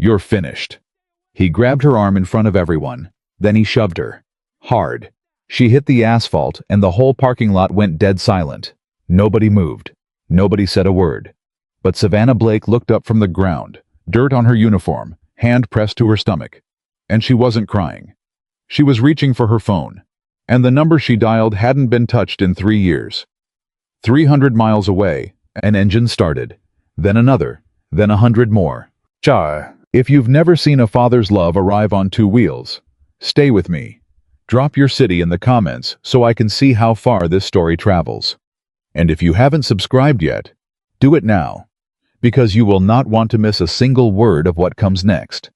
"You're finished." He grabbed her arm in front of everyone. Then he shoved her. Hard. She hit the asphalt and the whole parking lot went dead silent. Nobody moved. Nobody said a word. But Savannah Blake looked up from the ground, dirt on her uniform, hand pressed to her stomach. And she wasn't crying. She was reaching for her phone. And the number she dialed hadn't been touched in 3 years. 300 miles away, an engine started. Then another. Then 100 more. If you've never seen a father's love arrive on 2 wheels, stay with me. Drop your city in the comments so I can see how far this story travels. And if you haven't subscribed yet, do it now, because you will not want to miss a single word of what comes next.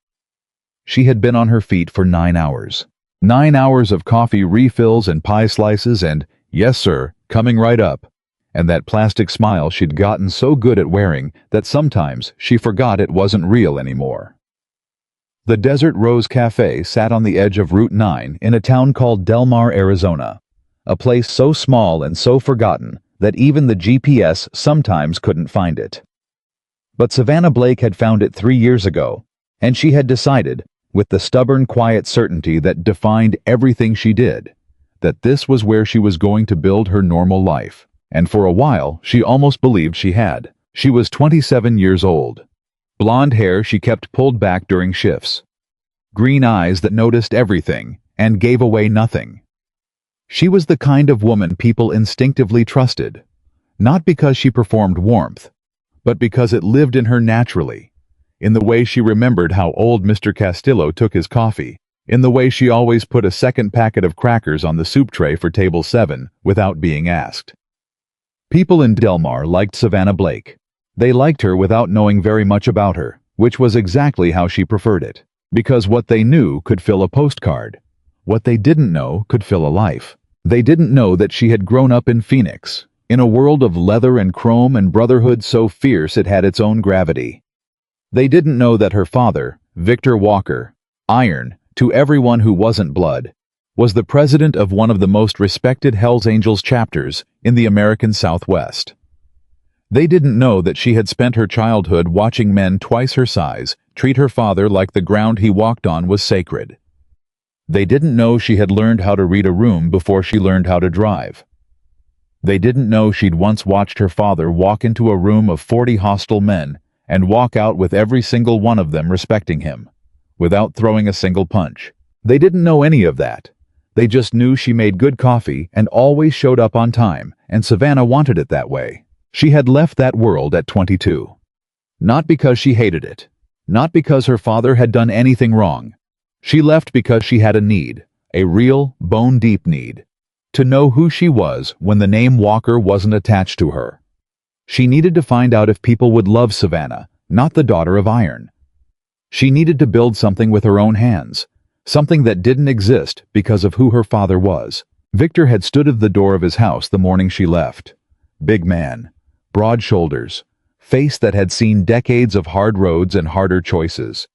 She had been on her feet for 9 hours. 9 hours of coffee refills and pie slices and, yes sir, coming right up. And that plastic smile she'd gotten so good at wearing that sometimes she forgot it wasn't real anymore. The Desert Rose Cafe sat on the edge of Route 9 in a town called Delmar, Arizona. A place so small and so forgotten that even the GPS sometimes couldn't find it. But Savannah Blake had found it 3 years ago, and she had decided, with the stubborn, quiet certainty that defined everything she did, that this was where she was going to build her normal life. And for a while, she almost believed she had. She was 27 years old. Blonde hair she kept pulled back during shifts. Green eyes that noticed everything and gave away nothing. She was the kind of woman people instinctively trusted, not because she performed warmth, but because it lived in her naturally, in the way she remembered how old Mr. Castillo took his coffee, in the way she always put a second packet of crackers on the soup tray for table 7 without being asked. People in Delmar liked Savannah Blake. They liked her without knowing very much about her, which was exactly how she preferred it, because what they knew could fill a postcard. What they didn't know could fill a life. They didn't know that she had grown up in Phoenix, in a world of leather and chrome and brotherhood so fierce it had its own gravity. They didn't know that her father, Victor Walker, Iron, to everyone who wasn't blood, was the president of one of the most respected Hells Angels chapters in the American Southwest. They didn't know that she had spent her childhood watching men twice her size treat her father like the ground he walked on was sacred. They didn't know she had learned how to read a room before she learned how to drive. They didn't know she'd once watched her father walk into a room of 40 hostile men and walk out with every single one of them respecting him, without throwing a single punch. They didn't know any of that. They just knew she made good coffee and always showed up on time, and Savannah wanted it that way. She had left that world at 22. Not because she hated it. Not because her father had done anything wrong. She left because she had a need, a real, bone-deep need, to know who she was when the name Walker wasn't attached to her. She needed to find out if people would love Savannah, not the daughter of Iron. She needed to build something with her own hands, something that didn't exist because of who her father was. Victor had stood at the door of his house the morning she left. Big man, broad shoulders, face that had seen decades of hard roads and harder choices.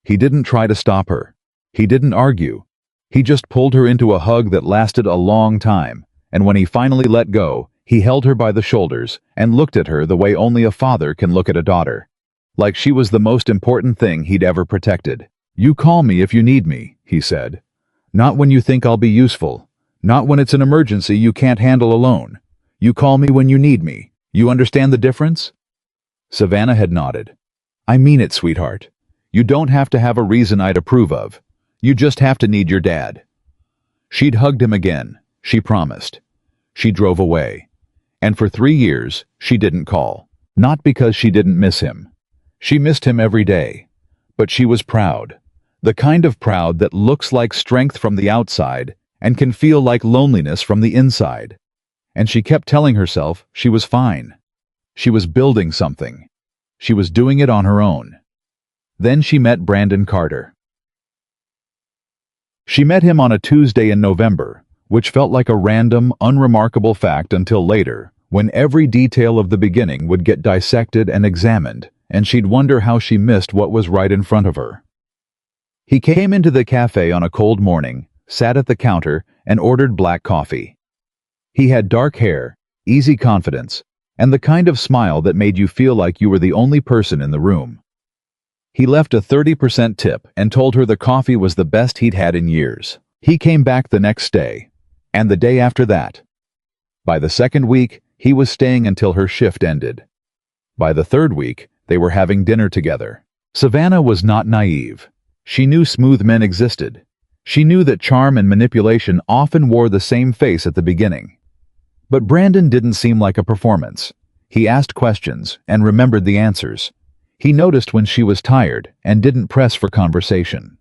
He didn't try to stop her. He didn't argue. He just pulled her into a hug that lasted a long time, and when he finally let go, he held her by the shoulders and looked at her the way only a father can look at a daughter, like she was the most important thing he'd ever protected. "You call me if you need me," he said. "Not when you think I'll be useful. Not when it's an emergency you can't handle alone. You call me when you need me. You understand the difference?" Savannah had nodded. "I mean it, sweetheart. You don't have to have a reason I'd approve of. You just have to need your dad." She'd hugged him again, she promised. She drove away. And for 3 years, she didn't call. Not because she didn't miss him. She missed him every day. But she was proud. The kind of proud that looks like strength from the outside and can feel like loneliness from the inside. And she kept telling herself she was fine. She was building something. She was doing it on her own. Then she met Brandon Carter. She met him on a Tuesday in November, which felt like a random, unremarkable fact until later, when every detail of the beginning would get dissected and examined, and she'd wonder how she missed what was right in front of her. He came into the cafe on a cold morning, sat at the counter, and ordered black coffee. He had dark hair, easy confidence, and the kind of smile that made you feel like you were the only person in the room. He left a 30% tip and told her the coffee was the best he'd had in years. He came back the next day, and the day after that. By the second week, he was staying until her shift ended. By the third week, they were having dinner together. Savannah was not naive. She knew smooth men existed. She knew that charm and manipulation often wore the same face at the beginning. But Brandon didn't seem like a performance. He asked questions and remembered the answers. He noticed when she was tired and didn't press for conversation.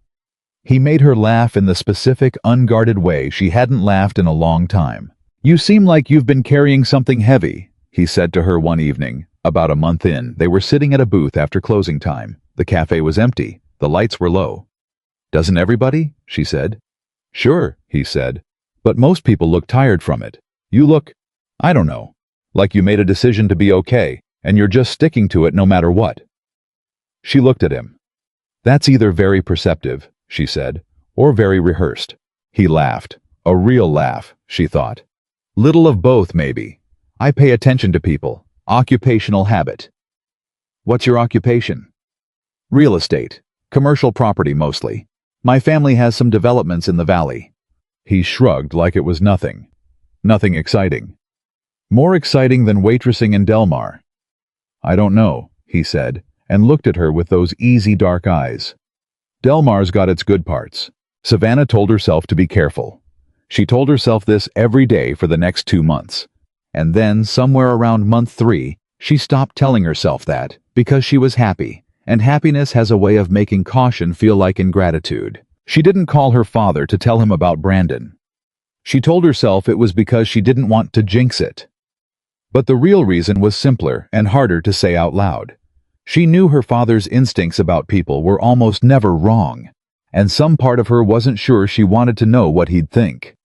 He made her laugh in the specific, unguarded way she hadn't laughed in a long time. "You seem like you've been carrying something heavy," he said to her one evening. About a month in, they were sitting at a booth after closing time. The cafe was empty. The lights were low. "Doesn't everybody?" she said. "Sure," he said. "But most people look tired from it. You look, I don't know, like you made a decision to be okay, and you're just sticking to it no matter what." She looked at him. "That's either very perceptive," she said, "or very rehearsed." He laughed. A real laugh, she thought. "Little of both, maybe. I pay attention to people. Occupational habit." "What's your occupation?" "Real estate. Commercial property mostly. My family has some developments in the valley." He shrugged like it was nothing. "Nothing exciting." "More exciting than waitressing in Delmar." "I don't know," he said, and looked at her with those easy dark eyes. "Delmar's got its good parts." Savannah told herself to be careful. She told herself this every day for the next 2 months. And then, somewhere around month 3, she stopped telling herself that, because she was happy, and happiness has a way of making caution feel like ingratitude. She didn't call her father to tell him about Brandon. She told herself it was because she didn't want to jinx it. But the real reason was simpler and harder to say out loud. She knew her father's instincts about people were almost never wrong, and some part of her wasn't sure she wanted to know what he'd think.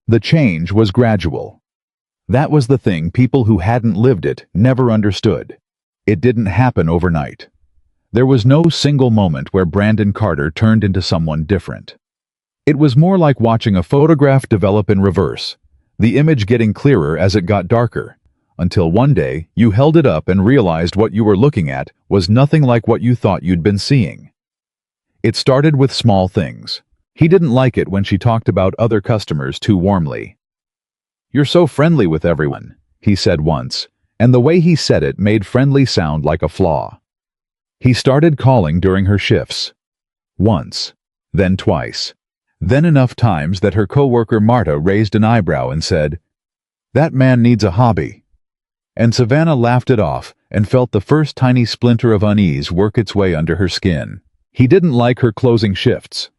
The change was gradual. That was the thing people who hadn't lived it never understood. It didn't happen overnight. There was no single moment where Brandon Carter turned into someone different. It was more like watching a photograph develop in reverse, the image getting clearer as it got darker, until one day you held it up and realized what you were looking at was nothing like what you thought you'd been seeing. It started with small things. He didn't like it when she talked about other customers too warmly. "You're so friendly with everyone," he said once, and the way he said it made friendly sound like a flaw. He started calling during her shifts. Once, then twice, then enough times that her coworker Marta raised an eyebrow and said, "That man needs a hobby." And Savannah laughed it off and felt the first tiny splinter of unease work its way under her skin. He didn't like her closing shifts.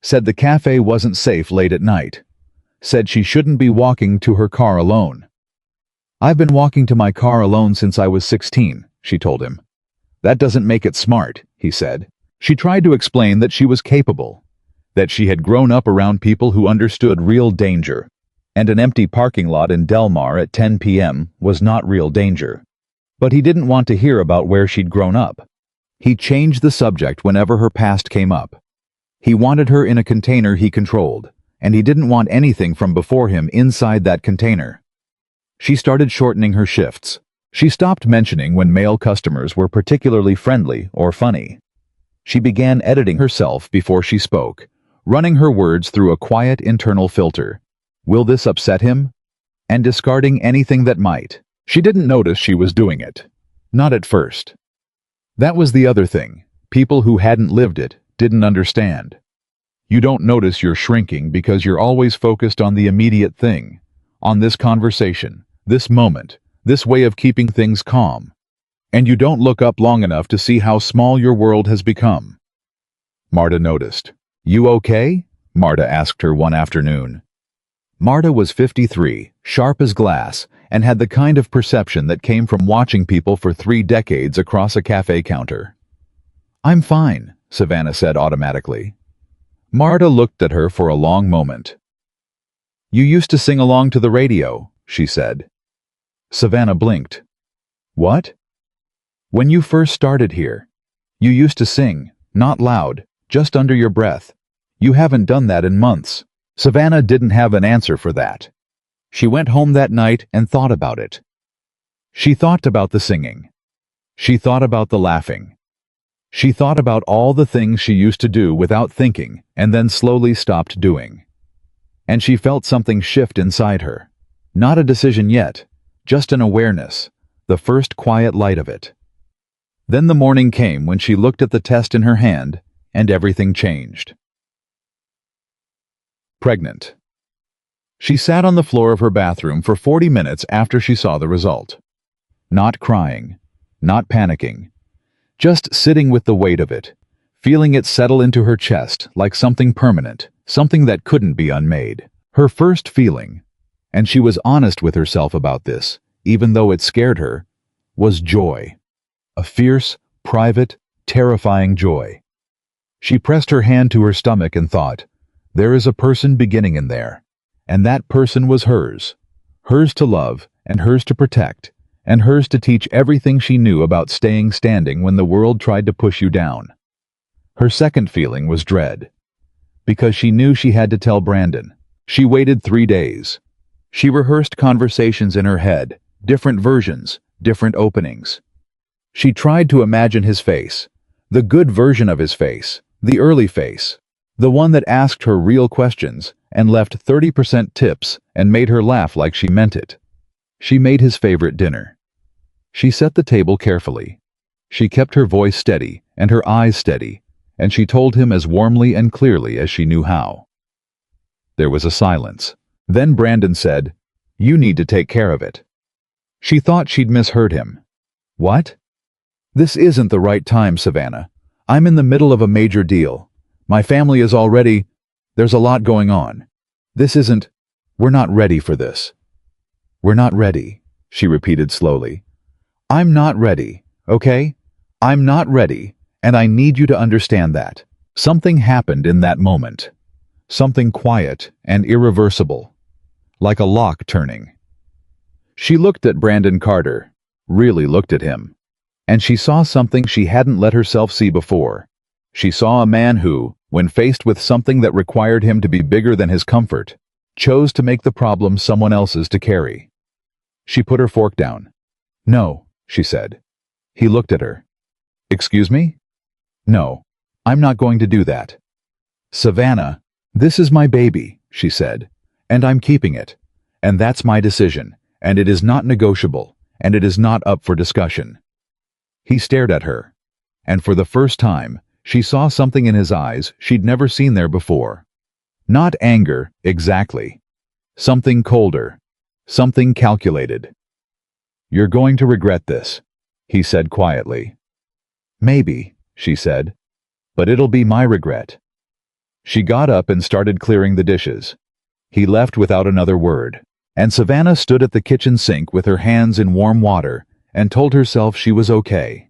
Said the cafe wasn't safe late at night. Said she shouldn't be walking to her car alone. "I've been walking to my car alone since I was 16, she told him. "That doesn't make it smart," he said. She tried to explain that she was capable, that she had grown up around people who understood real danger, and an empty parking lot in Delmar at 10 p.m. was not real danger. But he didn't want to hear about where she'd grown up. He changed the subject whenever her past came up. He wanted her in a container he controlled, and he didn't want anything from before him inside that container. She started shortening her shifts. She stopped mentioning when male customers were particularly friendly or funny. She began editing herself before she spoke, running her words through a quiet internal filter. Will this upset him? And discarding anything that might. She didn't notice she was doing it. Not at first. That was the other thing. People who hadn't lived it didn't understand. You don't notice you're shrinking because you're always focused on the immediate thing, on this conversation, this moment, this way of keeping things calm. And you don't look up long enough to see how small your world has become. Marta noticed. "You okay?" Marta asked her one afternoon. Marta was 53, sharp as glass, and had the kind of perception that came from watching people for 3 decades across a cafe counter. "I'm fine," Savannah said automatically. Marta looked at her for a long moment. "You used to sing along to the radio," she said. Savannah blinked. "What?" "When you first started here. You used to sing, not loud, just under your breath. You haven't done that in months." Savannah didn't have an answer for that. She went home that night and thought about it. She thought about the singing. She thought about the laughing. She thought about all the things she used to do without thinking and then slowly stopped doing. And she felt something shift inside her. Not a decision yet, just an awareness, the first quiet light of it. Then the morning came when she looked at the test in her hand, and everything changed. Pregnant. She sat on the floor of her bathroom for 40 minutes after she saw the result. Not crying, not panicking, just sitting with the weight of it, feeling it settle into her chest like something permanent, something that couldn't be unmade. Her first feeling, and she was honest with herself about this, even though it scared her, was joy. A fierce, private, terrifying joy. She pressed her hand to her stomach and thought, there is a person beginning in there, and that person was hers. Hers to love, and hers to protect, and hers to teach everything she knew about staying standing when the world tried to push you down. Her second feeling was dread, because she knew she had to tell Brandon. She waited 3 days. She rehearsed conversations in her head, different versions, different openings. She tried to imagine his face, the good version of his face, the early face, the one that asked her real questions and left 30% tips and made her laugh like she meant it. She made his favorite dinner. She set the table carefully. She kept her voice steady and her eyes steady, and she told him as warmly and clearly as she knew how. There was a silence. Then Brandon said, "You need to take care of it." She thought she'd misheard him. What? This isn't the right time, Savannah. I'm in the middle of a major deal. My family is already... There's a lot going on. This isn't... We're not ready for this. We're not ready, she repeated slowly. I'm not ready, okay? I'm not ready, and I need you to understand that. Something happened in that moment. Something quiet and irreversible. Like a lock turning. She looked at Brandon Carter, really looked at him. And she saw something she hadn't let herself see before. She saw a man who, when faced with something that required him to be bigger than his comfort, chose to make the problem someone else's to carry. She put her fork down. No, she said. He looked at her. Excuse me? No, I'm not going to do that. Savannah, this is my baby, she said, and I'm keeping it. And that's my decision, and it is not negotiable, and it is not up for discussion. He stared at her, and for the first time, she saw something in his eyes she'd never seen there before. Not anger, exactly. Something colder. Something calculated. You're going to regret this, he said quietly. Maybe, she said, but it'll be my regret. She got up and started clearing the dishes. He left without another word, and Savannah stood at the kitchen sink with her hands in warm water and told herself she was okay.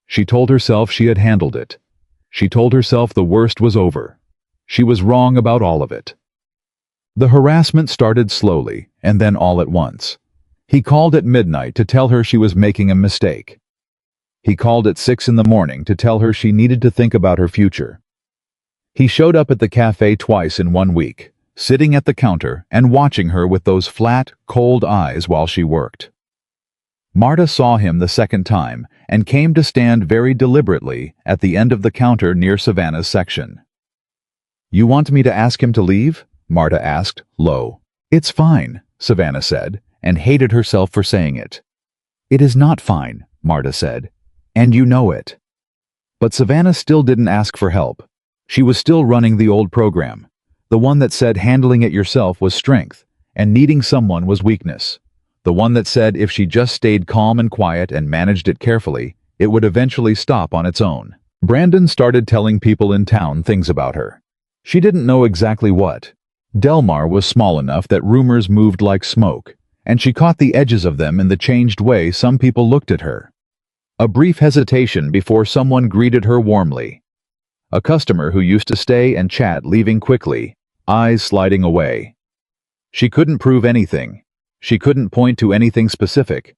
She told herself she had handled it. She told herself the worst was over. She was wrong about all of it. The harassment started slowly, and then all at once. He called at midnight to tell her she was making a mistake. He called at 6 in the morning to tell her she needed to think about her future. He showed up at the cafe twice in 1 week, sitting at the counter and watching her with those flat, cold eyes while she worked. Marta saw him the second time and came to stand very deliberately at the end of the counter near Savannah's section. You want me to ask him to leave? Marta asked, low. It's fine, Savannah said, and hated herself for saying it. It is not fine, Marta said, and you know it. But Savannah still didn't ask for help. She was still running the old program, the one that said handling it yourself was strength and needing someone was weakness. The one that said if she just stayed calm and quiet and managed it carefully, it would eventually stop on its own. Brandon started telling people in town things about her. She didn't know exactly what. Delmar was small enough that rumors moved like smoke, and she caught the edges of them in the changed way some people looked at her. A brief hesitation before someone greeted her warmly. A customer who used to stay and chat leaving quickly, eyes sliding away. She couldn't prove anything. She couldn't point to anything specific,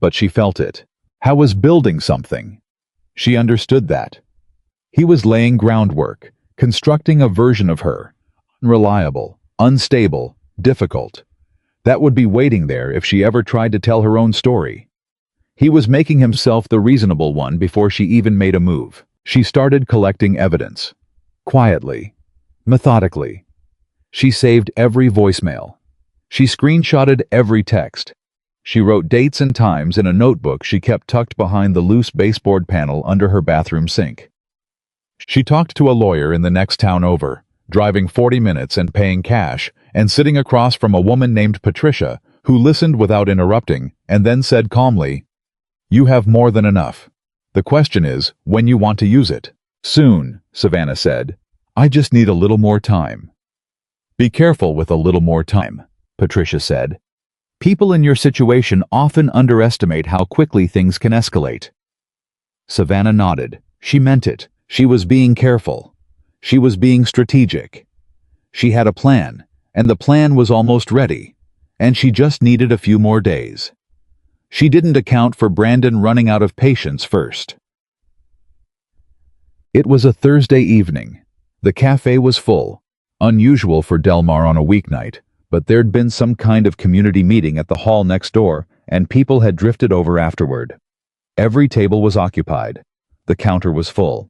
but she felt it. How was building something? She understood that. He was laying groundwork, constructing a version of her, unreliable, unstable, difficult, that would be waiting there if she ever tried to tell her own story. He was making himself the reasonable one before she even made a move. She started collecting evidence. Quietly. Methodically. She saved every voicemail. She screenshotted every text. She wrote dates and times in a notebook she kept tucked behind the loose baseboard panel under her bathroom sink. She talked to a lawyer in the next town over, driving 40 minutes and paying cash, and sitting across from a woman named Patricia, who listened without interrupting, and then said calmly, "You have more than enough. The question is, when you want to use it." "Soon," Savannah said. "I just need a little more time." "Be careful with a little more time," Patricia said. "People in your situation often underestimate how quickly things can escalate." Savannah nodded. She meant it. She was being careful. She was being strategic. She had a plan, and the plan was almost ready, and she just needed a few more days. She didn't account for Brandon running out of patience first. It was a Thursday evening. The cafe was full, unusual for Delmar on a weeknight, but there'd been some kind of community meeting at the hall next door, and people had drifted over afterward. Every table was occupied. The counter was full.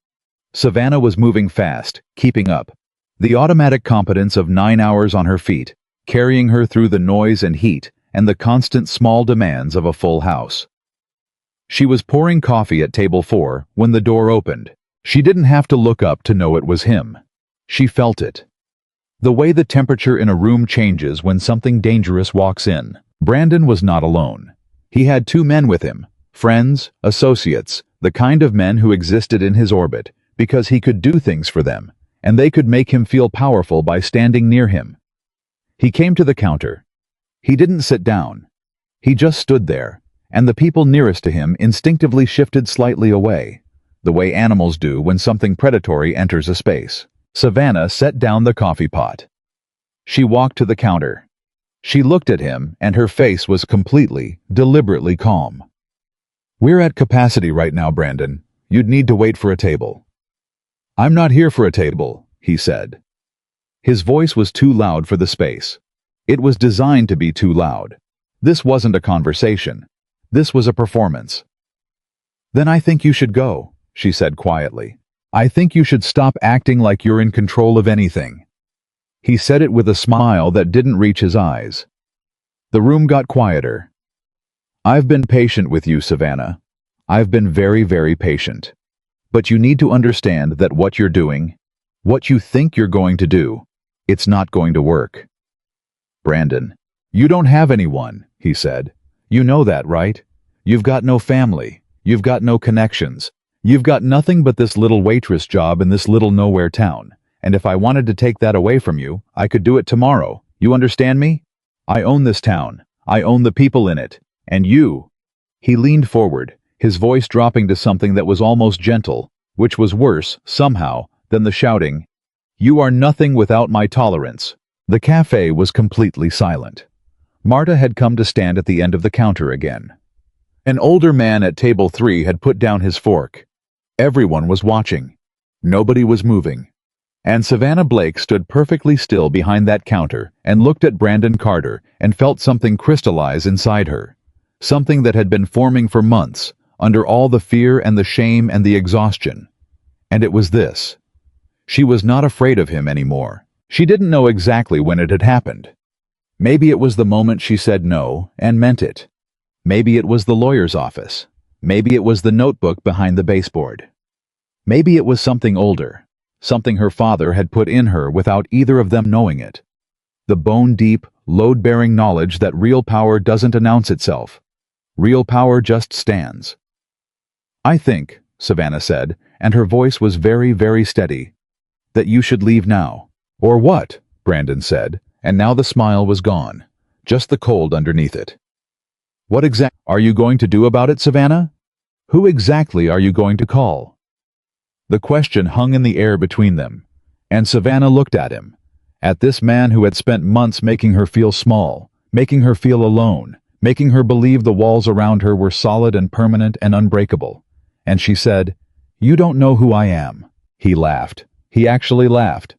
Savannah was moving fast, keeping up. The automatic competence of 9 hours on her feet, carrying her through the noise and heat and the constant small demands of a full house. She was pouring coffee at table 4 when the door opened. She didn't have to look up to know it was him. She felt it. The way the temperature in a room changes when something dangerous walks in. Brandon was not alone. He had 2 men with him, friends, associates, the kind of men who existed in his orbit, because he could do things for them, and they could make him feel powerful by standing near him. He came to the counter. He didn't sit down. He just stood there, and the people nearest to him instinctively shifted slightly away, the way animals do when something predatory enters a space. Savannah set down the coffee pot. She walked to the counter. She looked at him, and her face was completely, deliberately calm. "We're at capacity right now, Brandon. You'd need to wait for a table." "I'm not here for a table," he said. His voice was too loud for the space. It was designed to be too loud. This wasn't a conversation. This was a performance. "Then I think you should go," she said quietly. "I think you should stop acting like you're in control of anything." He said it with a smile that didn't reach his eyes. The room got quieter. "I've been patient with you, Savannah. I've been very, very patient. But you need to understand that what you're doing, what you think you're going to do, it's not going to work." "Brandon, you don't have anyone," he said. "You know that, right? You've got no family. You've got no connections. You've got nothing but this little waitress job in this little nowhere town. And if I wanted to take that away from you, I could do it tomorrow. You understand me? I own this town. I own the people in it. And you." He leaned forward, his voice dropping to something that was almost gentle, which was worse, somehow, than the shouting, "You are nothing without my tolerance." The cafe was completely silent. Marta had come to stand at the end of the counter again. An older man at table 3 had put down his fork. Everyone was watching. Nobody was moving. And Savannah Blake stood perfectly still behind that counter and looked at Brandon Carter and felt something crystallize inside her. Something that had been forming for months, under all the fear and the shame and the exhaustion. And it was this. She was not afraid of him anymore. She didn't know exactly when it had happened. Maybe it was the moment she said no and meant it. Maybe it was the lawyer's office. Maybe it was the notebook behind the baseboard. Maybe it was something older. Something her father had put in her without either of them knowing it. The bone-deep, load-bearing knowledge that real power doesn't announce itself. Real power just stands. "I think," Savannah said, and her voice was very, very steady, "that you should leave now." "Or what?" Brandon said, and now the smile was gone, just the cold underneath it. "What exactly are you going to do about it, Savannah? Who exactly are you going to call?" The question hung in the air between them, and Savannah looked at him, at this man who had spent months making her feel small, making her feel alone, making her believe the walls around her were solid and permanent and unbreakable. And she said, "You don't know who I am." He laughed. He actually laughed.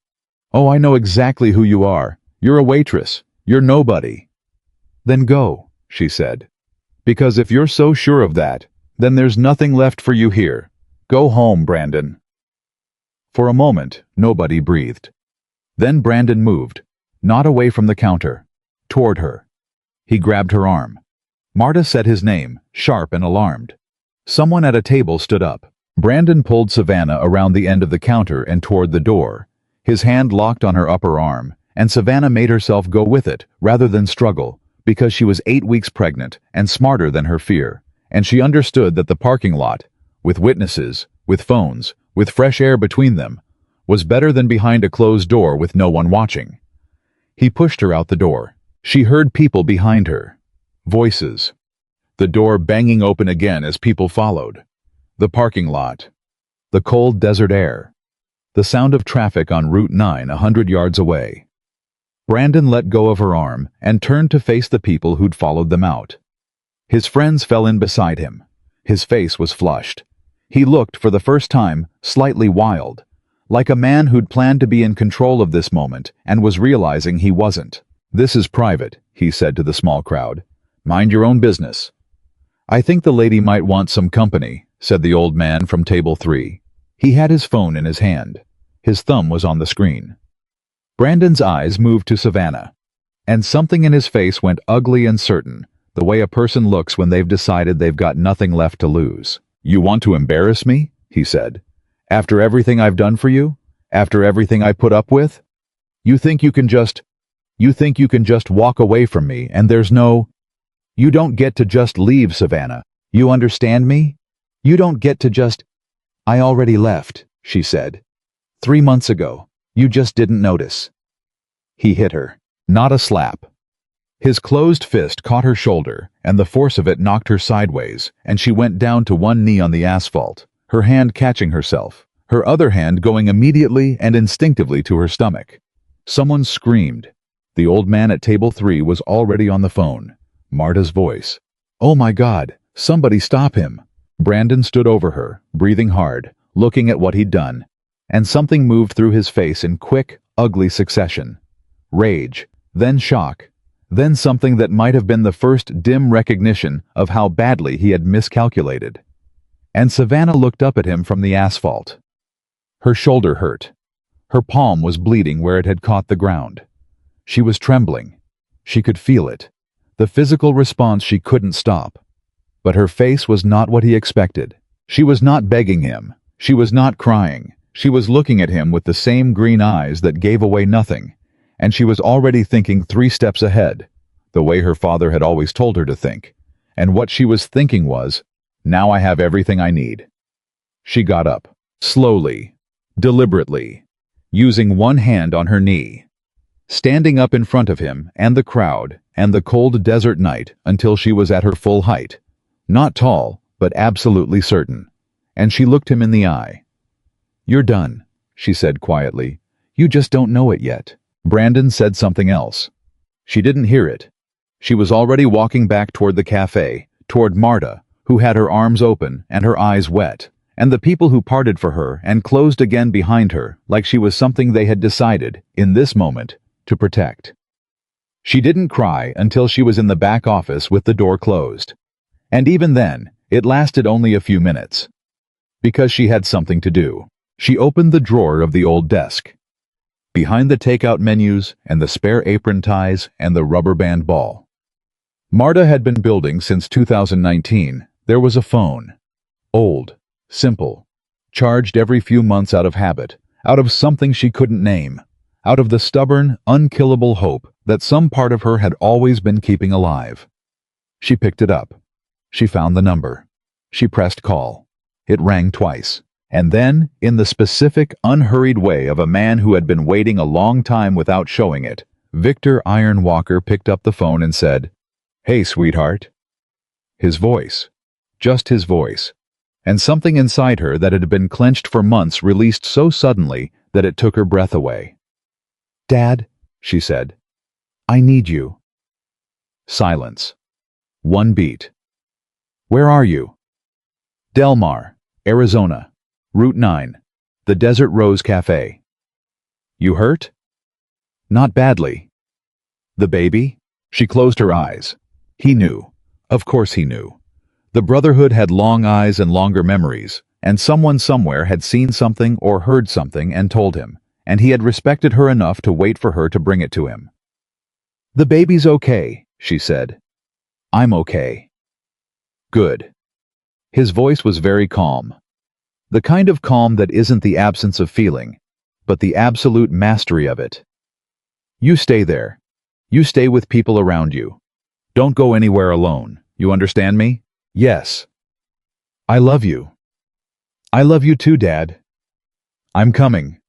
"Oh, I know exactly who you are. You're a waitress. You're nobody." "Then go," she said. Because if you're so sure of that, then there's nothing left for you here. Go home, Brandon." For a moment, nobody breathed. Then Brandon moved, not away from the counter, toward her. He grabbed her arm. Marta said his name, sharp and alarmed. Someone at a table stood up. Brandon pulled Savannah around the end of the counter and toward the door. His hand locked on her upper arm, and Savannah made herself go with it rather than struggle, because she was 8 weeks pregnant and smarter than her fear, and she understood that the parking lot, with witnesses, with phones, with fresh air between them, was better than behind a closed door with no one watching. He pushed her out the door. She heard people behind her. Voices. The door banging open again as people followed. The parking lot. The cold desert air. The sound of traffic on Route 9 100 yards away. Brandon let go of her arm and turned to face the people who'd followed them out. His friends fell in beside him. His face was flushed. He looked, for the first time, slightly wild, like a man who'd planned to be in control of this moment and was realizing he wasn't. "This is private," he said to the small crowd. "Mind your own business." "I think the lady might want some company," said the old man from table 3. He had his phone in his hand. His thumb was on the screen. Brandon's eyes moved to Savannah, and something in his face went ugly and certain, the way a person looks when they've decided they've got nothing left to lose. "You want to embarrass me?" he said. "After everything I've done for you? After everything I put up with? You think you can just walk away from me and there's no... You don't get to just leave, Savannah. You understand me? You don't get to just... I already left," she said. 3 months ago. You just didn't notice." He hit her. Not a slap. His closed fist caught her shoulder, and the force of it knocked her sideways, and she went down to one knee on the asphalt, her hand catching herself, her other hand going immediately and instinctively to her stomach. Someone screamed. The old man at table 3 was already on the phone. Marta's voice. "Oh my God, somebody stop him." Brandon stood over her, breathing hard, looking at what he'd done, and something moved through his face in quick, ugly succession. Rage, then shock, then something that might have been the first dim recognition of how badly he had miscalculated. And Savannah looked up at him from the asphalt. Her shoulder hurt. Her palm was bleeding where it had caught the ground. She was trembling. She could feel it. The physical response she couldn't stop. But her face was not what he expected. She was not begging him. She was not crying. She was looking at him with the same green eyes that gave away nothing, and she was already thinking 3 steps ahead, the way her father had always told her to think. And what she was thinking was, "Now I have everything I need." She got up, slowly, deliberately, using one hand on her knee, standing up in front of him and the crowd and the cold desert night until she was at her full height, not tall, but absolutely certain. And she looked him in the eye. "You're done," she said quietly. "You just don't know it yet." Brandon said something else. She didn't hear it. She was already walking back toward the cafe, toward Marta, who had her arms open and her eyes wet, and the people who parted for her and closed again behind her like she was something they had decided, in this moment, to protect. She didn't cry until she was in the back office with the door closed. And even then, it lasted only a few minutes. Because she had something to do. She opened the drawer of the old desk. Behind the takeout menus and the spare apron ties and the rubber band ball. Marta had been building since 2019. There was a phone. Old, simple, charged every few months out of habit, out of something she couldn't name, out of the stubborn, unkillable hope that some part of her had always been keeping alive. She picked it up. She found the number. She pressed call. It rang twice. And then, in the specific, unhurried way of a man who had been waiting a long time without showing it, Victor Iron Walker picked up the phone and said, "Hey, sweetheart." His voice. Just his voice. And something inside her that had been clenched for months released so suddenly that it took her breath away. "Dad," she said, "I need you." Silence. One beat. "Where are you?" "Delmar, Arizona. Route 9. The Desert Rose Cafe." "You hurt?" "Not badly." "The baby?" She closed her eyes. He knew. Of course he knew. The Brotherhood had long eyes and longer memories, and someone somewhere had seen something or heard something and told him, and he had respected her enough to wait for her to bring it to him. "The baby's okay," she said. "I'm okay." "Good." His voice was very calm. The kind of calm that isn't the absence of feeling, but the absolute mastery of it. "You stay there. You stay with people around you. Don't go anywhere alone. You understand me?" "Yes." "I love you." "I love you too, Dad." "I'm coming."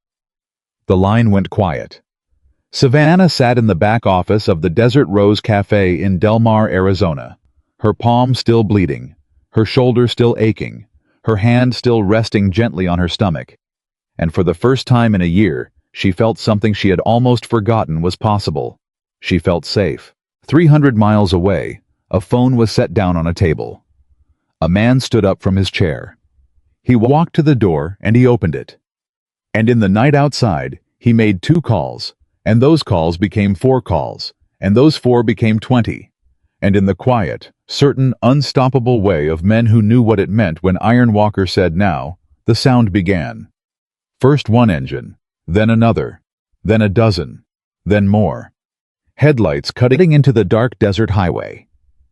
The line went quiet. Savannah sat in the back office of the Desert Rose Cafe in Delmar, Arizona, her palm still bleeding, her shoulder still aching, her hand still resting gently on her stomach. And for the first time in a year, she felt something she had almost forgotten was possible. She felt safe. 300 miles away, a phone was set down on a table. A man stood up from his chair. He walked to the door and he opened it. And in the night outside, he made 2 calls, and those calls became 4 calls, and those 4 became 20. And in the quiet, certain, unstoppable way of men who knew what it meant when Iron Walker said now, the sound began. First one engine, then another, then a dozen, then more. Headlights cutting into the dark desert highway.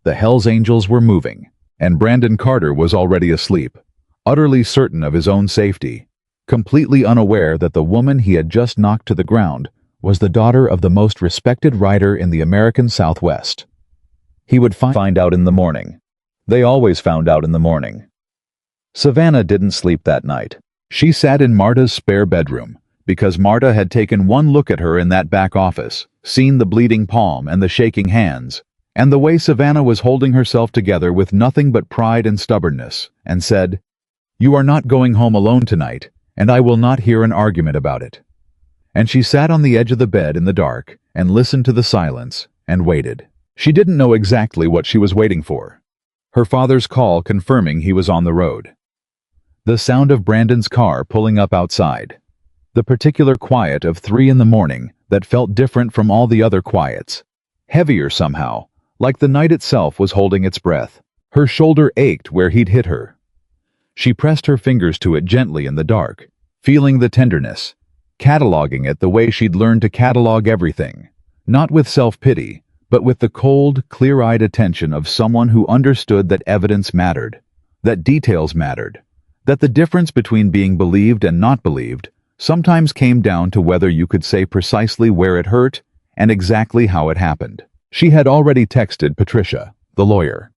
The Hells Angels were moving, and Brandon Carter was already asleep, utterly certain of his own safety, completely unaware that the woman he had just knocked to the ground was the daughter of the most respected writer in the American Southwest. He would find out in the morning. They always found out in the morning. Savannah didn't sleep that night. She sat in Marta's spare bedroom, because Marta had taken one look at her in that back office, seen the bleeding palm and the shaking hands, and the way Savannah was holding herself together with nothing but pride and stubbornness, and said, "You are not going home alone tonight, and I will not hear an argument about it." And she sat on the edge of the bed in the dark and listened to the silence and waited. She didn't know exactly what she was waiting for. Her father's call confirming he was on the road. The sound of Brandon's car pulling up outside. The particular quiet of 3 in the morning that felt different from all the other quiets. Heavier somehow, like the night itself was holding its breath. Her shoulder ached where he'd hit her. She pressed her fingers to it gently in the dark, feeling the tenderness, cataloging it the way she'd learned to catalog everything, not with self-pity, but with the cold, clear-eyed attention of someone who understood that evidence mattered, that details mattered, that the difference between being believed and not believed sometimes came down to whether you could say precisely where it hurt and exactly how it happened. She had already texted Patricia, the lawyer.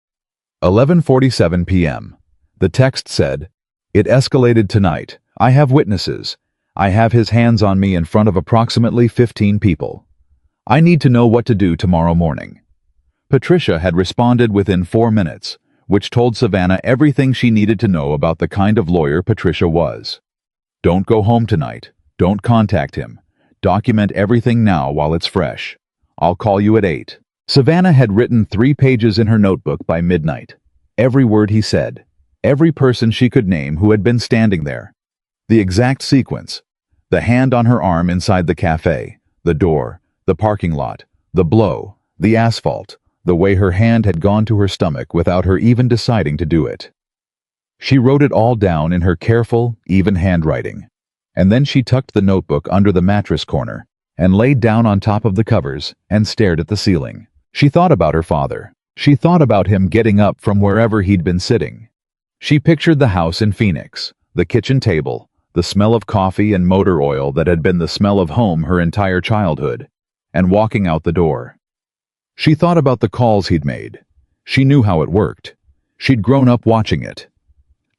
11:47 p.m. The text said, "It escalated tonight. I have witnesses. I have his hands on me in front of approximately 15 people. I need to know what to do tomorrow morning." Patricia had responded within 4 minutes, which told Savannah everything she needed to know about the kind of lawyer Patricia was. "Don't go home tonight. Don't contact him. Document everything now while it's fresh. I'll call you at 8. Savannah had written 3 pages in her notebook by midnight. Every word he said. Every person she could name who had been standing there. The exact sequence. The hand on her arm inside the cafe. The door. The parking lot. The blow. The asphalt. The way her hand had gone to her stomach without her even deciding to do it. She wrote it all down in her careful, even handwriting. And then she tucked the notebook under the mattress corner and laid down on top of the covers and stared at the ceiling. She thought about her father. She thought about him getting up from wherever he'd been sitting. She pictured the house in Phoenix, the kitchen table, the smell of coffee and motor oil that had been the smell of home her entire childhood, and walking out the door. She thought about the calls he'd made. She knew how it worked. She'd grown up watching it.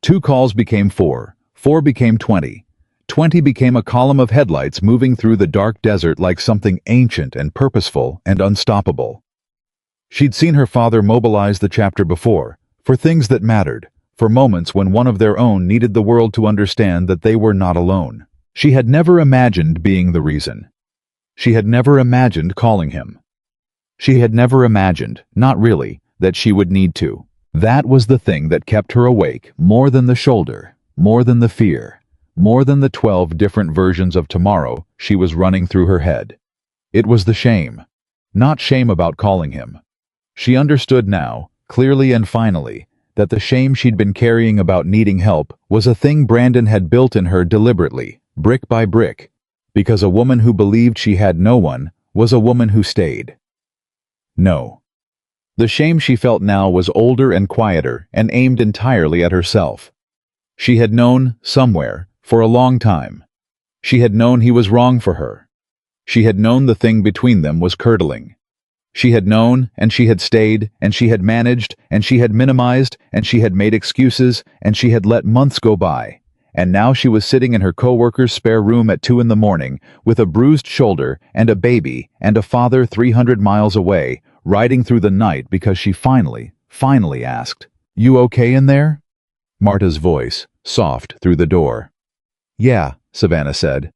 2 calls became 4, 4 became 20. 20 became a column of headlights moving through the dark desert like something ancient and purposeful and unstoppable. She'd seen her father mobilize the chapter before, for things that mattered, for moments when one of their own needed the world to understand that they were not alone. She had never imagined being the reason. She had never imagined calling him. She had never imagined, not really, that she would need to. That was the thing that kept her awake more than the shoulder, more than the fear, more than the 12 different versions of tomorrow she was running through her head. It was the shame. Not shame about calling him. She understood now, clearly and finally, that the shame she'd been carrying about needing help was a thing Brandon had built in her deliberately, brick by brick, because a woman who believed she had no one was a woman who stayed. No. The shame she felt now was older and quieter and aimed entirely at herself. She had known, somewhere, for a long time. She had known he was wrong for her. She had known the thing between them was curdling. She had known, and she had stayed, and she had managed, and she had minimized, and she had made excuses, and she had let months go by. And now she was sitting in her coworker's spare room at 2 a.m, with a bruised shoulder and a baby and a father 300 miles away, riding through the night because she finally asked, "You okay in there?" Marta's voice, soft through the door. "Yeah," Savannah said.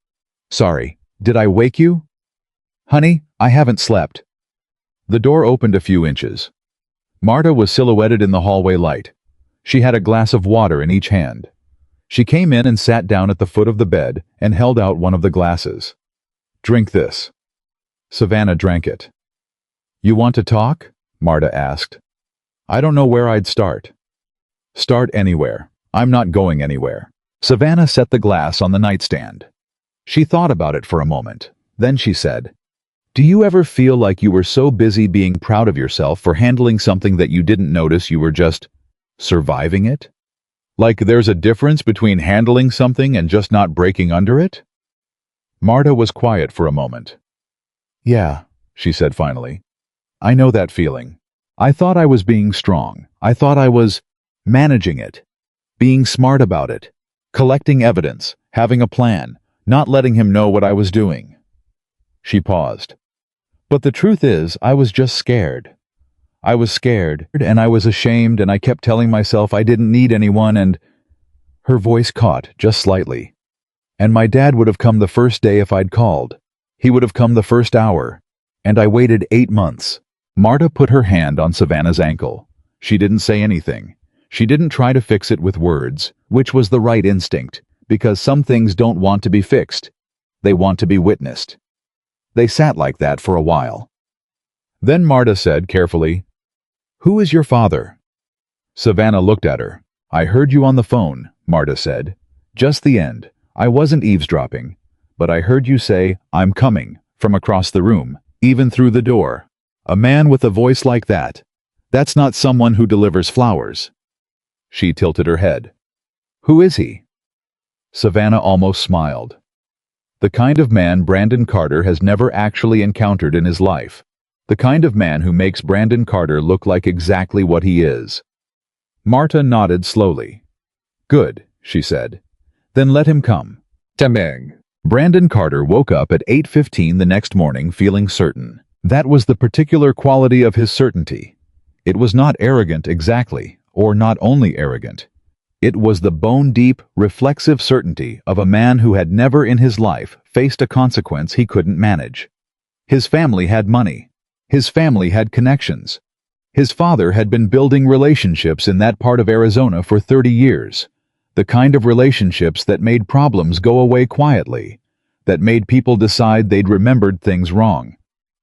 "Sorry, did I wake you?" "Honey, I haven't slept." The door opened a few inches. Marta was silhouetted in the hallway light. She had a glass of water in each hand. She came in and sat down at the foot of the bed and held out one of the glasses. "Drink this." Savannah drank it. "You want to talk?" Marta asked. "I don't know where I'd start." "Start anywhere. I'm not going anywhere." Savannah set the glass on the nightstand. She thought about it for a moment. Then she said, "Do you ever feel like you were so busy being proud of yourself for handling something that you didn't notice you were just surviving it? Like there's a difference between handling something and just not breaking under it?" Marta was quiet for a moment. "Yeah," she said finally. "I know that feeling. I thought I was being strong. I thought I was managing it, being smart about it, collecting evidence, having a plan, not letting him know what I was doing." She paused. "But the truth is, I was just scared. I was scared, and I was ashamed, and I kept telling myself I didn't need anyone, and—" Her voice caught, just slightly. "And my dad would have come the first day if I'd called. He would have come the first hour. And I waited 8 months. Marta put her hand on Savannah's ankle. She didn't say anything. She didn't try to fix it with words, which was the right instinct, because some things don't want to be fixed. They want to be witnessed. They sat like that for a while. Then Marta said carefully, "Who is your father?" Savannah looked at her. "I heard you on the phone," Marta said. "Just the end. I wasn't eavesdropping. But I heard you say, 'I'm coming,' from across the room, even through the door. A man with a voice like that. That's not someone who delivers flowers." She tilted her head. "Who is he?" Savannah almost smiled. "The kind of man Brandon Carter has never actually encountered in his life. The kind of man who makes Brandon Carter look like exactly what he is." Marta nodded slowly. "Good," she said. "Then let him come." Temeng. Brandon Carter woke up at 8:15 the next morning feeling certain. That was the particular quality of his certainty. It was not arrogant exactly, or not only arrogant. It was the bone-deep, reflexive certainty of a man who had never in his life faced a consequence he couldn't manage. His family had money. His family had connections. His father had been building relationships in that part of Arizona for 30 years. The kind of relationships that made problems go away quietly, that made people decide they'd remembered things wrong,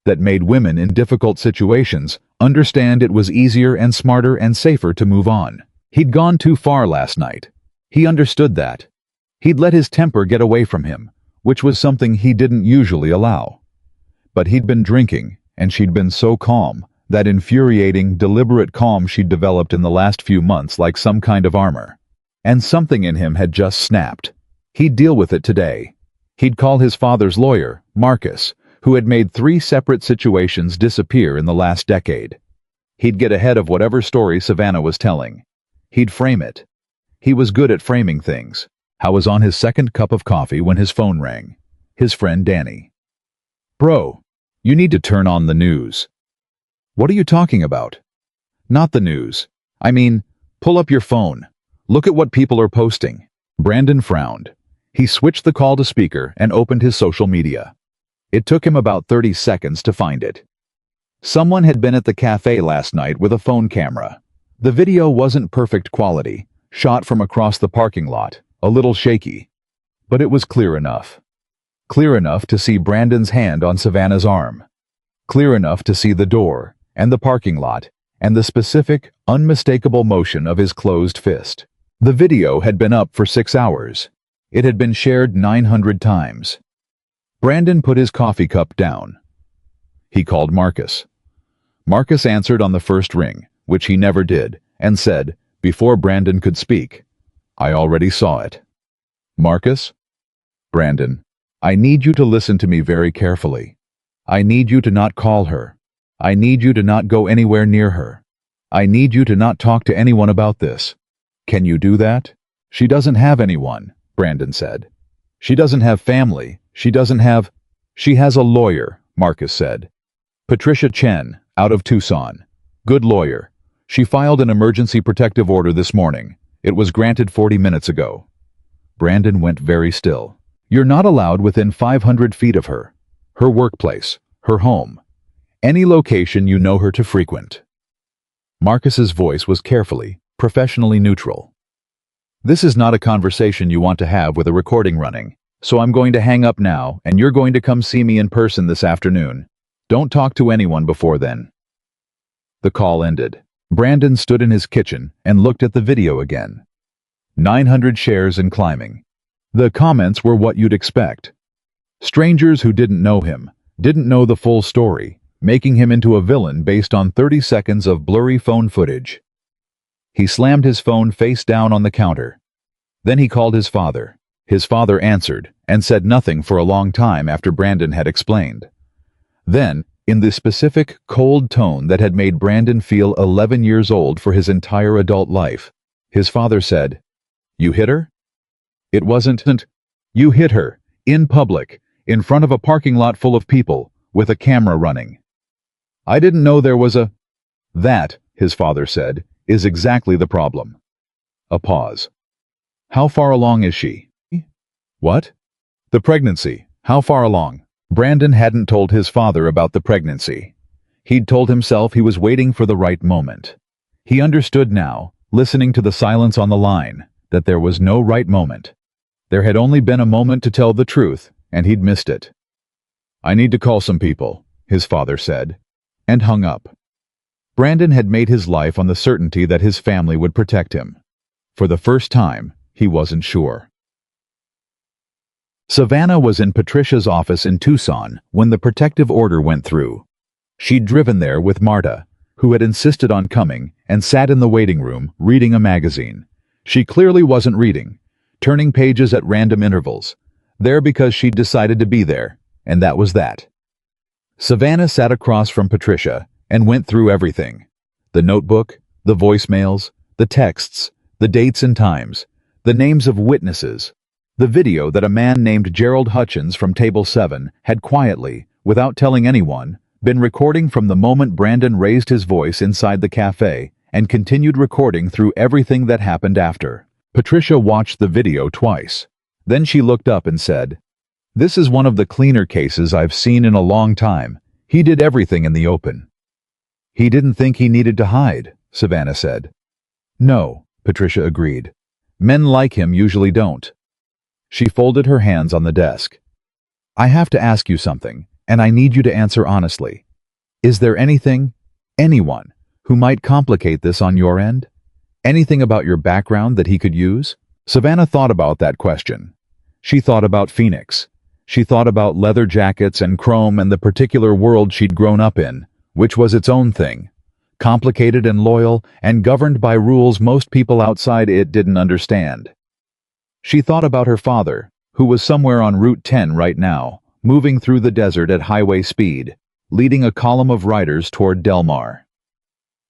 that made women in difficult situations understand it was easier and smarter and safer to move on. He'd gone too far last night. He understood that. He'd let his temper get away from him, which was something he didn't usually allow. But he'd been drinking, and she'd been so calm, that infuriating, deliberate calm she'd developed in the last few months like some kind of armor. And something in him had just snapped. He'd deal with it today. He'd call his father's lawyer, Marcus, who had made 3 separate situations disappear in the last decade. He'd get ahead of whatever story Savannah was telling. He'd frame it. He was good at framing things. I was on his second cup of coffee when his phone rang. His friend Danny. "Bro, you need to turn on the news." "What are you talking about?" "Not the news. I mean, pull up your phone. Look at what people are posting." Brandon frowned. He switched the call to speaker and opened his social media. It took him about 30 seconds to find it. Someone had been at the cafe last night with a phone camera. The video wasn't perfect quality, shot from across the parking lot, a little shaky. But it was clear enough. Clear enough to see Brandon's hand on Savannah's arm. Clear enough to see the door, and the parking lot, and the specific, unmistakable motion of his closed fist. The video had been up for 6 hours. It had been shared 900 times. Brandon put his coffee cup down. He called Marcus. Marcus answered on the first ring, which he never did, and said, before Brandon could speak, "I already saw it." "Marcus?" "Brandon, I need you to listen to me very carefully. I need you to not call her. I need you to not go anywhere near her. I need you to not talk to anyone about this. Can you do that?" "She doesn't have anyone," Brandon said. "She doesn't have family. She has a lawyer," Marcus said. "Patricia Chen, out of Tucson. Good lawyer. She filed an emergency protective order this morning. It was granted 40 minutes ago." Brandon went very still. "You're not allowed within 500 feet of her. Her workplace, her home, any location you know her to frequent." Marcus's voice was carefully, professionally neutral. "This is not a conversation you want to have with a recording running, so I'm going to hang up now and you're going to come see me in person this afternoon. Don't talk to anyone before then." The call ended. Brandon stood in his kitchen and looked at the video again. 900 shares and climbing. The comments were what you'd expect. Strangers who didn't know him, didn't know the full story, making him into a villain based on 30 seconds of blurry phone footage. He slammed his phone face down on the counter. Then he called his father. His father answered and said nothing for a long time after Brandon had explained. Then, in the specific, cold tone that had made Brandon feel 11 years old for his entire adult life, his father said, "You hit her?" "It wasn't. You hit her, in public, in front of a parking lot full of people, with a camera running." "I didn't know there was a—" "That," his father said, "is exactly the problem." A pause. "How far along is she?" "What?" "The pregnancy. How far along?" Brandon hadn't told his father about the pregnancy. He'd told himself he was waiting for the right moment. He understood now, listening to the silence on the line, that there was no right moment. There had only been a moment to tell the truth, and he'd missed it. "I need to call some people," his father said, and hung up. Brandon had made his life on the certainty that his family would protect him. For the first time, he wasn't sure. Savannah was in Patricia's office in Tucson when the protective order went through. She'd driven there with Marta, who had insisted on coming, and sat in the waiting room, reading a magazine. She clearly wasn't reading, turning pages at random intervals, there because she'd decided to be there, and that was that. Savannah sat across from Patricia and went through everything. The notebook, the voicemails, the texts, the dates and times, the names of witnesses, the video that a man named Gerald Hutchins from Table 7 had quietly, without telling anyone, been recording from the moment Brandon raised his voice inside the cafe and continued recording through everything that happened after. Patricia watched the video twice. Then she looked up and said, "This is one of the cleaner cases I've seen in a long time. He did everything in the open." "He didn't think he needed to hide," Savannah said. "No," Patricia agreed. "Men like him usually don't." She folded her hands on the desk. "I have to ask you something, and I need you to answer honestly. Is there anyone, who might complicate this on your end? Anything about your background that he could use?" Savannah thought about that question. She thought about Phoenix. She thought about leather jackets and chrome and the particular world she'd grown up in, which was its own thing, complicated and loyal and governed by rules most people outside it didn't understand. She thought about her father, who was somewhere on Route 10 right now, moving through the desert at highway speed, leading a column of riders toward Delmar.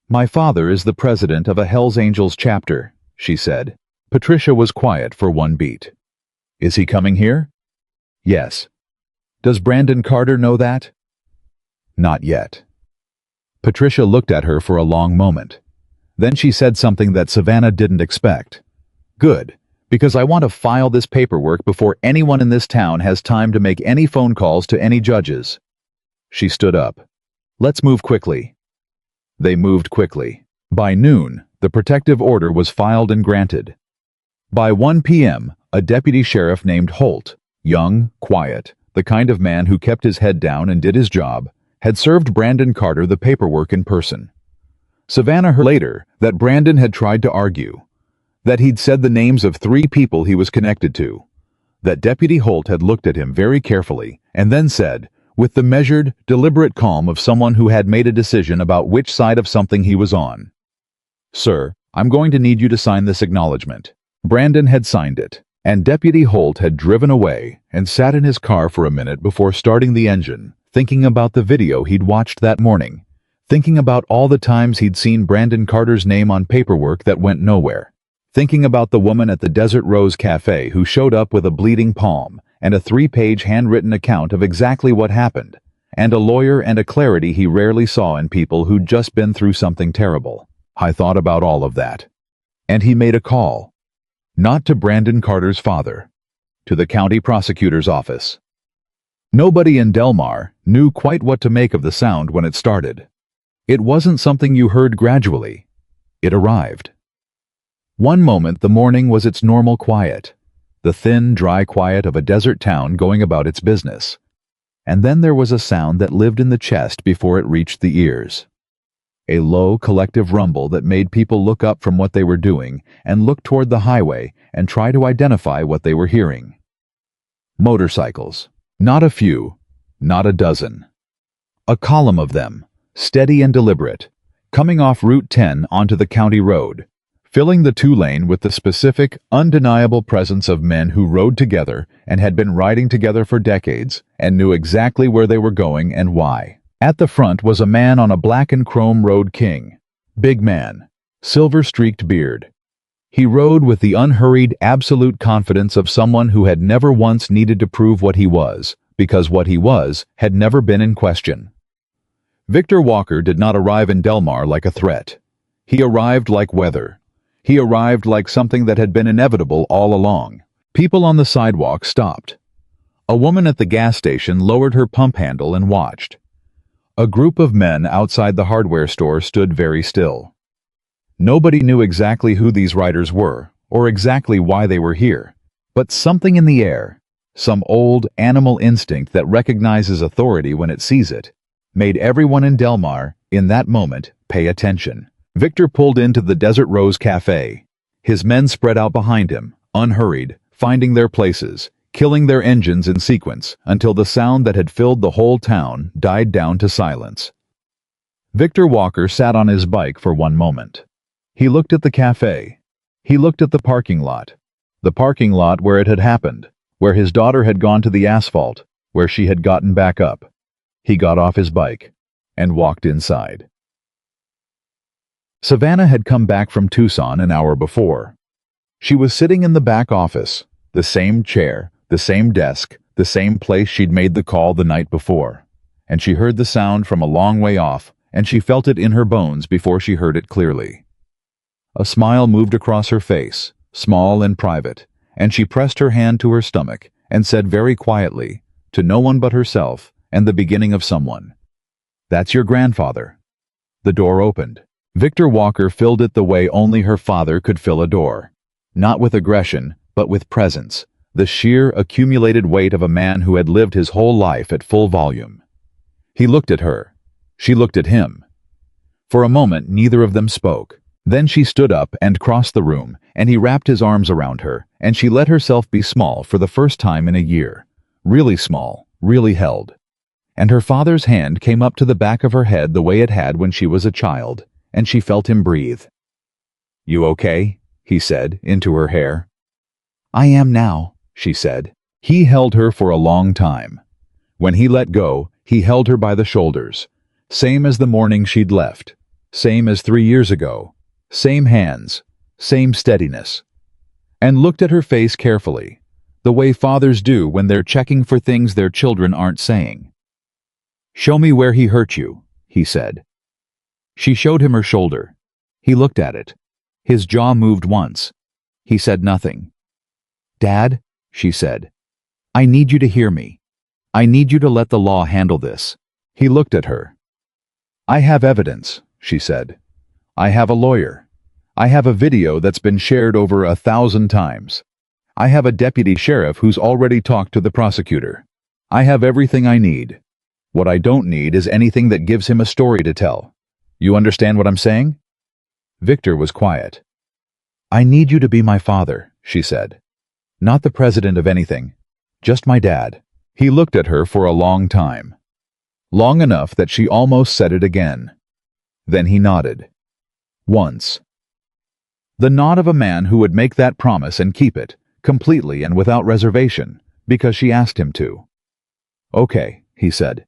"My father is the president of a Hells Angels chapter," she said. Patricia was quiet for one beat. "Is he coming here?" "Yes." "Does Brandon Carter know that?" "Not yet." Patricia looked at her for a long moment. Then she said something that Savannah didn't expect. "Good. Because I want to file this paperwork before anyone in this town has time to make any phone calls to any judges." She stood up. "Let's move quickly." They moved quickly. By noon, the protective order was filed and granted. By 1 p.m., a deputy sheriff named Holt, young, quiet, the kind of man who kept his head down and did his job, had served Brandon Carter the paperwork in person. Savannah heard later that Brandon had tried to argue, that he'd said the names of 3 people he was connected to, that Deputy Holt had looked at him very carefully and then said, with the measured, deliberate calm of someone who had made a decision about which side of something he was on, "Sir, I'm going to need you to sign this acknowledgement." Brandon had signed it, and Deputy Holt had driven away and sat in his car for a minute before starting the engine, thinking about the video he'd watched that morning, thinking about all the times he'd seen Brandon Carter's name on paperwork that went nowhere, thinking about the woman at the Desert Rose Cafe who showed up with a bleeding palm and a 3-page handwritten account of exactly what happened, and a lawyer and a clarity he rarely saw in people who'd just been through something terrible. I thought about all of that. And he made a call. Not to Brandon Carter's father. To the county prosecutor's office. Nobody in Delmar knew quite what to make of the sound when it started. It wasn't something you heard gradually. It arrived. One moment the morning was its normal quiet, the thin, dry quiet of a desert town going about its business. And then there was a sound that lived in the chest before it reached the ears. A low, collective rumble that made people look up from what they were doing and look toward the highway and try to identify what they were hearing. Motorcycles. Not a few, not a dozen. A column of them, steady and deliberate, coming off Route 10 onto the county road, filling the 2-lane with the specific, undeniable presence of men who rode together and had been riding together for decades and knew exactly where they were going and why. At the front was a man on a black and chrome Road King. Big man, silver-streaked beard. He rode with the unhurried, absolute confidence of someone who had never once needed to prove what he was, because what he was had never been in question. Victor Walker did not arrive in Delmar like a threat. He arrived like weather. He arrived like something that had been inevitable all along. People on the sidewalk stopped. A woman at the gas station lowered her pump handle and watched. A group of men outside the hardware store stood very still. Nobody knew exactly who these riders were, or exactly why they were here, but something in the air, some old animal instinct that recognizes authority when it sees it, made everyone in Delmar, in that moment, pay attention. Victor pulled into the Desert Rose Cafe. His men spread out behind him, unhurried, finding their places, killing their engines in sequence until the sound that had filled the whole town died down to silence. Victor Walker sat on his bike for one moment. He looked at the cafe. He looked at the parking lot where it had happened, where his daughter had gone to the asphalt, where she had gotten back up. He got off his bike and walked inside. Savannah had come back from Tucson an hour before. She was sitting in the back office, the same chair, the same desk, the same place she'd made the call the night before, and she heard the sound from a long way off, and she felt it in her bones before she heard it clearly. A smile moved across her face, small and private, and she pressed her hand to her stomach and said very quietly, to no one but herself and the beginning of someone, "That's your grandfather." The door opened. Victor Walker filled it the way only her father could fill a door. Not with aggression, but with presence, the sheer, accumulated weight of a man who had lived his whole life at full volume. He looked at her. She looked at him. For a moment, neither of them spoke. Then she stood up and crossed the room, and he wrapped his arms around her, and she let herself be small for the first time in a year. Really small, really held. And her father's hand came up to the back of her head the way it had when she was a child, and she felt him breathe. "You okay?" he said, into her hair. "I am now," she said. He held her for a long time. When he let go, he held her by the shoulders, same as the morning she'd left, same as 3 years ago, same hands, same steadiness, and looked at her face carefully, the way fathers do when they're checking for things their children aren't saying. "Show me where he hurt you," he said. She showed him her shoulder. He looked at it. His jaw moved once. He said nothing. "Dad," she said, "I need you to hear me. I need you to let the law handle this." He looked at her. "I have evidence," she said. "I have a lawyer. I have a video that's been shared over 1,000 times. I have a deputy sheriff who's already talked to the prosecutor. I have everything I need. What I don't need is anything that gives him a story to tell. You understand what I'm saying? Victor was quiet. I need you to be my father, she said. Not the president of anything. Just my dad. He looked at her for a long time. Long enough that she almost said it again. Then he nodded. Once. The nod of a man who would make that promise and keep it, completely and without reservation, because she asked him to. Okay, he said.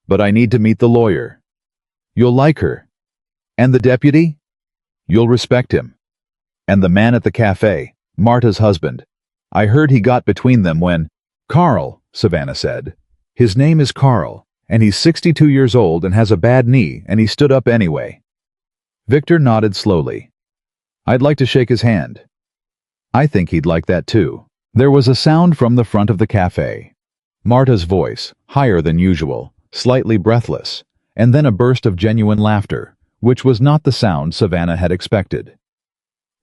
But I need to meet the lawyer. You'll like her. And the deputy? You'll respect him. And the man at the cafe, Marta's husband. I heard he got between them when... Carl, Savannah said. His name is Carl, and he's 62 years old and has a bad knee, and he stood up anyway. Victor nodded slowly. I'd like to shake his hand. I think he'd like that too. There was a sound from the front of the cafe. Marta's voice, higher than usual, slightly breathless, and then a burst of genuine laughter, which was not the sound Savannah had expected.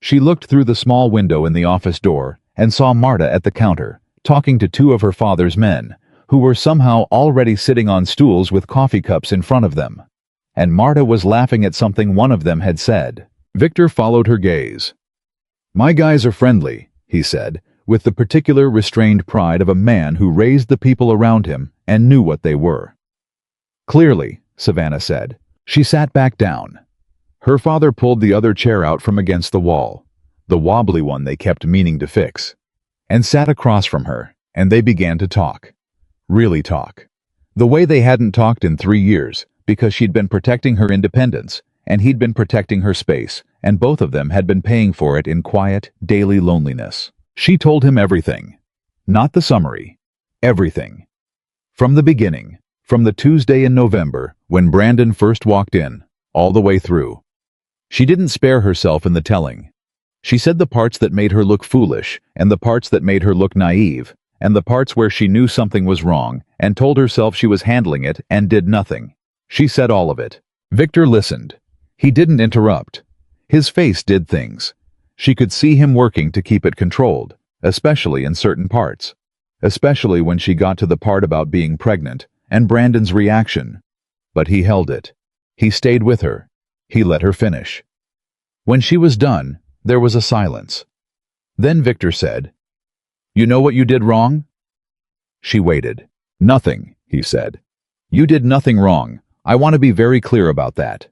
She looked through the small window in the office door and saw Marta at the counter, talking to two of her father's men, who were somehow already sitting on stools with coffee cups in front of them. And Marta was laughing at something one of them had said. Victor followed her gaze. My guys are friendly, he said, with the particular restrained pride of a man who raised the people around him and knew what they were. Clearly, Savannah said. She sat back down. Her father pulled the other chair out from against the wall, the wobbly one they kept meaning to fix, and sat across from her, and they began to talk. Really talk. The way they hadn't talked in 3 years, because she'd been protecting her independence, and he'd been protecting her space, and both of them had been paying for it in quiet, daily loneliness. She told him everything. Not the summary. Everything. From the beginning, from the Tuesday in November, when Brandon first walked in, all the way through. She didn't spare herself in the telling. She said the parts that made her look foolish, and the parts that made her look naive, and the parts where she knew something was wrong, and told herself she was handling it and did nothing. She said all of it. Victor listened. He didn't interrupt. His face did things. She could see him working to keep it controlled, especially in certain parts. Especially when she got to the part about being pregnant, and Brandon's reaction. But he held it. He stayed with her. He let her finish. When she was done, there was a silence. Then Victor said, You know what you did wrong? She waited. Nothing, he said. You did nothing wrong. I want to be very clear about that.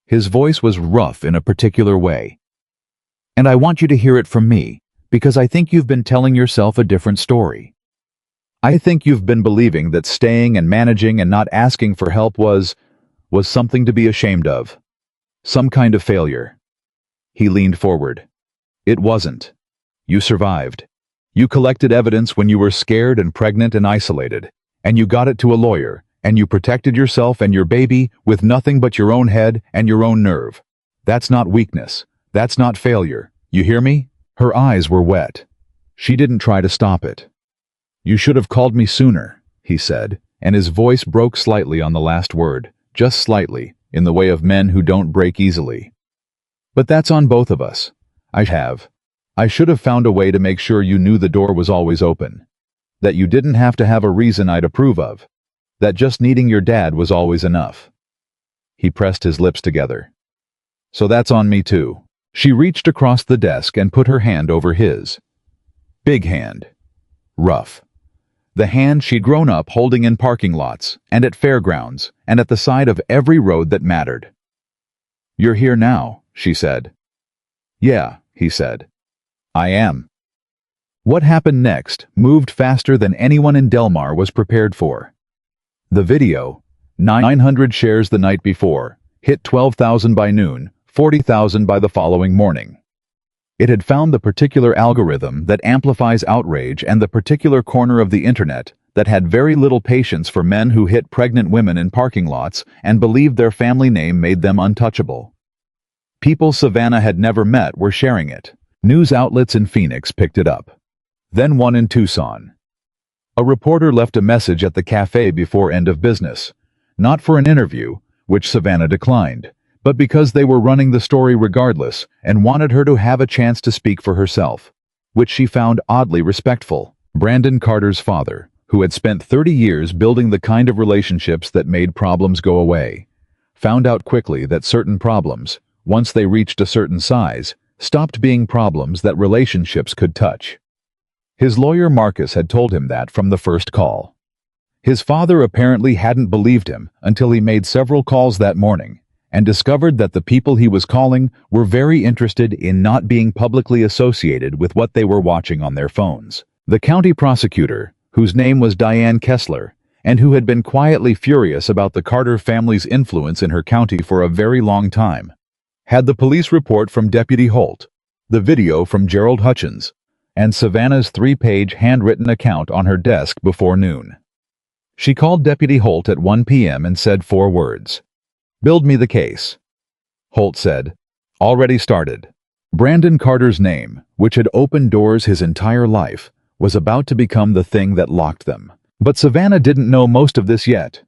His voice was rough in a particular way. And I want you to hear it from me, because I think you've been telling yourself a different story. I think you've been believing that staying and managing and not asking for help was something to be ashamed of. Some kind of failure. He leaned forward. It wasn't. You survived. You collected evidence when you were scared and pregnant and isolated, and you got it to a lawyer, and you protected yourself and your baby with nothing but your own head and your own nerve. That's not weakness. That's not failure. You hear me? Her eyes were wet. She didn't try to stop it. You should have called me sooner, he said, and his voice broke slightly on the last word, just slightly, in the way of men who don't break easily. But that's on both of us. I should have found a way to make sure you knew the door was always open. That you didn't have to have a reason I'd approve of. That just needing your dad was always enough. He pressed his lips together. So that's on me too. She reached across the desk and put her hand over his. Big hand. Rough. The hand she'd grown up holding in parking lots, and at fairgrounds, and at the side of every road that mattered. You're here now, she said. Yeah, he said. I am. What happened next moved faster than anyone in Delmar was prepared for. The video, 900 shares the night before, hit 12,000 by noon, 40,000 by the following morning. It had found the particular algorithm that amplifies outrage and the particular corner of the internet that had very little patience for men who hit pregnant women in parking lots and believed their family name made them untouchable. People Savannah had never met were sharing it. News outlets in Phoenix picked it up. Then one in Tucson. A reporter left a message at the cafe before end of business, not for an interview, which Savannah declined, but because they were running the story regardless and wanted her to have a chance to speak for herself, which she found oddly respectful. Brandon Carter's father, who had spent 30 years building the kind of relationships that made problems go away, found out quickly that certain problems, once they reached a certain size, stopped being problems that relationships could touch. His lawyer Marcus had told him that from the first call. His father apparently hadn't believed him until he made several calls that morning and discovered that the people he was calling were very interested in not being publicly associated with what they were watching on their phones. The county prosecutor, whose name was Diane Kessler, and who had been quietly furious about the Carter family's influence in her county for a very long time, had the police report from Deputy Holt, the video from Gerald Hutchins, and Savannah's 3-page handwritten account on her desk before noon. She called Deputy Holt at 1 p.m. and said 4 words. "Build me the case." Holt said, "Already started." Brandon Carter's name, which had opened doors his entire life, was about to become the thing that locked them. But Savannah didn't know most of this yet.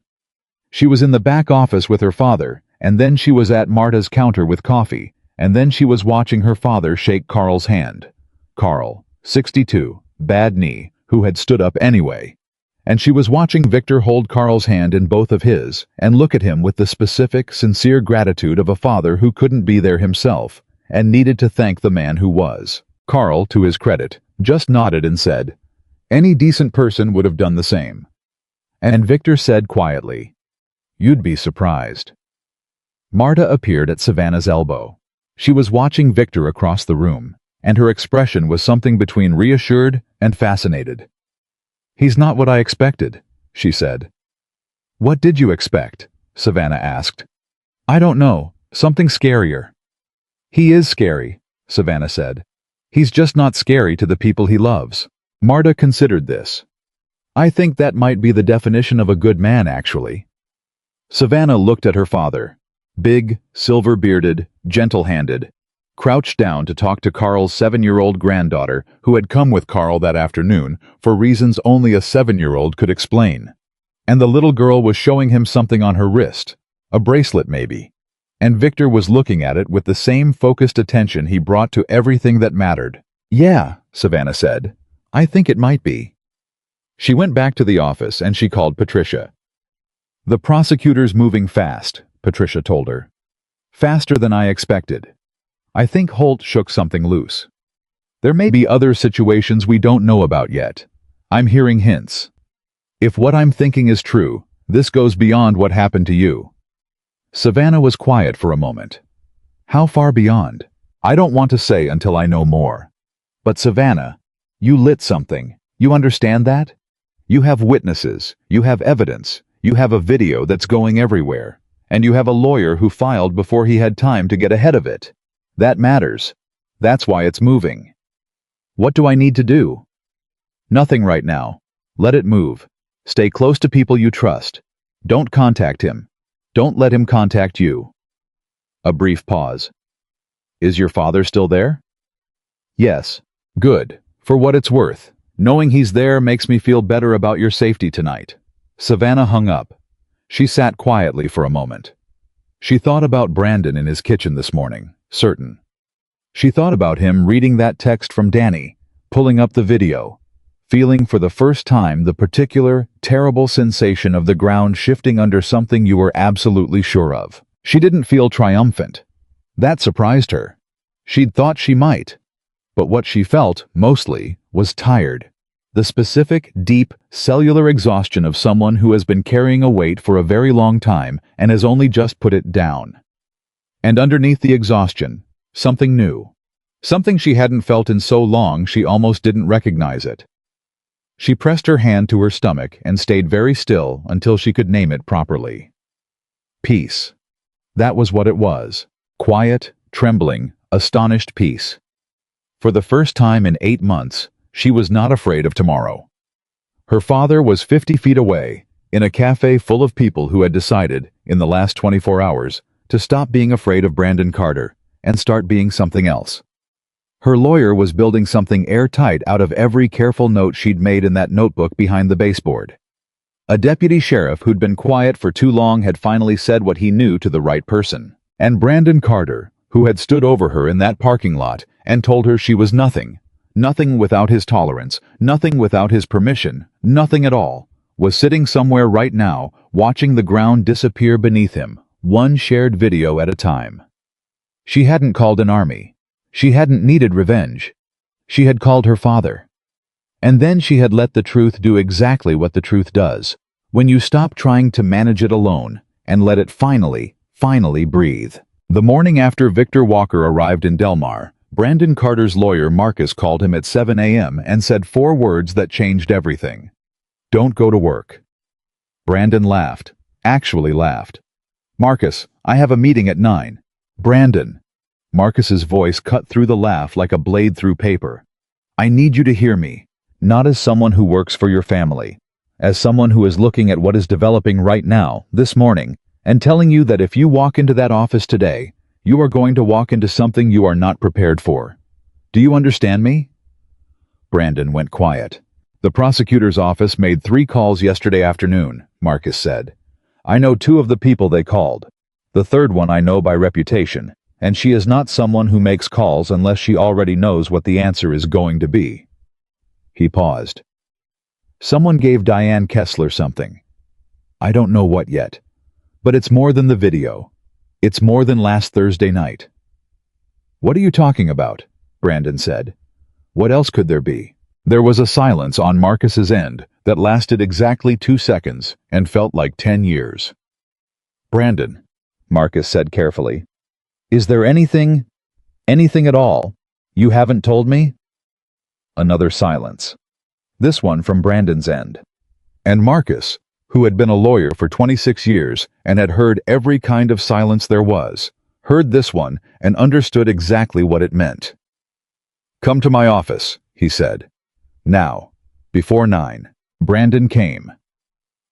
She was in the back office with her father, and then she was at Marta's counter with coffee, and then she was watching her father shake Carl's hand. Carl, 62, bad knee, who had stood up anyway. And she was watching Victor hold Carl's hand in both of his and look at him with the specific, sincere gratitude of a father who couldn't be there himself and needed to thank the man who was. Carl, to his credit, just nodded and said, "Any decent person would have done the same." And Victor said quietly, "You'd be surprised." Marta appeared at Savannah's elbow. She was watching Victor across the room, and her expression was something between reassured and fascinated. "He's not what I expected," she said. "What did you expect?" Savannah asked. "I don't know, something scarier." "He is scary," Savannah said. "He's just not scary to the people he loves." Marta considered this. "I think that might be the definition of a good man, actually." Savannah looked at her father, big, silver-bearded, gentle-handed, crouched down to talk to Carl's 7-year-old granddaughter who had come with Carl that afternoon for reasons only a 7-year-old could explain. And the little girl was showing him something on her wrist, a bracelet maybe. And Victor was looking at it with the same focused attention he brought to everything that mattered. "Yeah," Savannah said. "I think it might be." She went back to the office and she called Patricia. "The prosecutor's moving fast," Patricia told her. "Faster than I expected. I think Holt shook something loose. There may be other situations we don't know about yet. I'm hearing hints. If what I'm thinking is true, this goes beyond what happened to you." Savannah was quiet for a moment. "How far beyond? I don't want to say until I know more." "But Savannah, you lit something. You understand that? You have witnesses, you have evidence, you have a video that's going everywhere, and you have a lawyer who filed before he had time to get ahead of it. That matters. That's why it's moving. What do I need to do?" "Nothing right now. Let it move. Stay close to people you trust. Don't contact him. Don't let him contact you." A brief pause. "Is your father still there?" "Yes." "Good. For what it's worth. Knowing he's there makes me feel better about your safety tonight." Savannah hung up. She sat quietly for a moment. She thought about Brandon in his kitchen this morning, certain. She thought about him reading that text from Danny, pulling up the video, feeling for the first time the particular, terrible sensation of the ground shifting under something you were absolutely sure of. She didn't feel triumphant. That surprised her. She'd thought she might. But what she felt, mostly, was tired. The specific, deep, cellular exhaustion of someone who has been carrying a weight for a very long time and has only just put it down. And underneath the exhaustion, something new. Something she hadn't felt in so long she almost didn't recognize it. She pressed her hand to her stomach and stayed very still until she could name it properly. Peace. That was what it was. Quiet, trembling, astonished peace. For the first time in 8 months, she was not afraid of tomorrow. Her father was 50 feet away, in a cafe full of people who had decided, in the last 24 hours, to stop being afraid of Brandon Carter and start being something else. Her lawyer was building something airtight out of every careful note she'd made in that notebook behind the baseboard. A deputy sheriff who'd been quiet for too long had finally said what he knew to the right person. And Brandon Carter, who had stood over her in that parking lot and told her she was nothing, nothing without his tolerance, nothing without his permission, nothing at all, was sitting somewhere right now, watching the ground disappear beneath him, one shared video at a time. She hadn't called an army. She hadn't needed revenge. She had called her father. And then she had let the truth do exactly what the truth does, when you stop trying to manage it alone and let it finally breathe. The morning after Victor Walker arrived in Delmar, Brandon Carter's lawyer Marcus called him at 7 a.m. and said 4 words that changed everything. "Don't go to work." Brandon laughed, actually laughed. "Marcus, I have a meeting at 9. "Brandon." Marcus's voice cut through the laugh like a blade through paper. "I need you to hear me, not as someone who works for your family, as someone who is looking at what is developing right now, this morning, and telling you that if you walk into that office today, you are going to walk into something you are not prepared for. Do you understand me?" Brandon went quiet. "The prosecutor's office made 3 calls yesterday afternoon," Marcus said. "I know 2 of the people they called. The third one I know by reputation, and she is not someone who makes calls unless she already knows what the answer is going to be." He paused. "Someone gave Diane Kessler something. I don't know what yet. But it's more than the video. It's more than last Thursday night." "What are you talking about?" Brandon said. "What else could there be?" There was a silence on Marcus's end that lasted exactly 2 seconds and felt like 10 years. "Brandon," Marcus said carefully, "is there anything at all, you haven't told me?" Another silence. This one from Brandon's end. And Marcus, who had been a lawyer for 26 years and had heard every kind of silence there was, heard this one and understood exactly what it meant. "Come to my office," he said. "Now, before 9. Brandon came.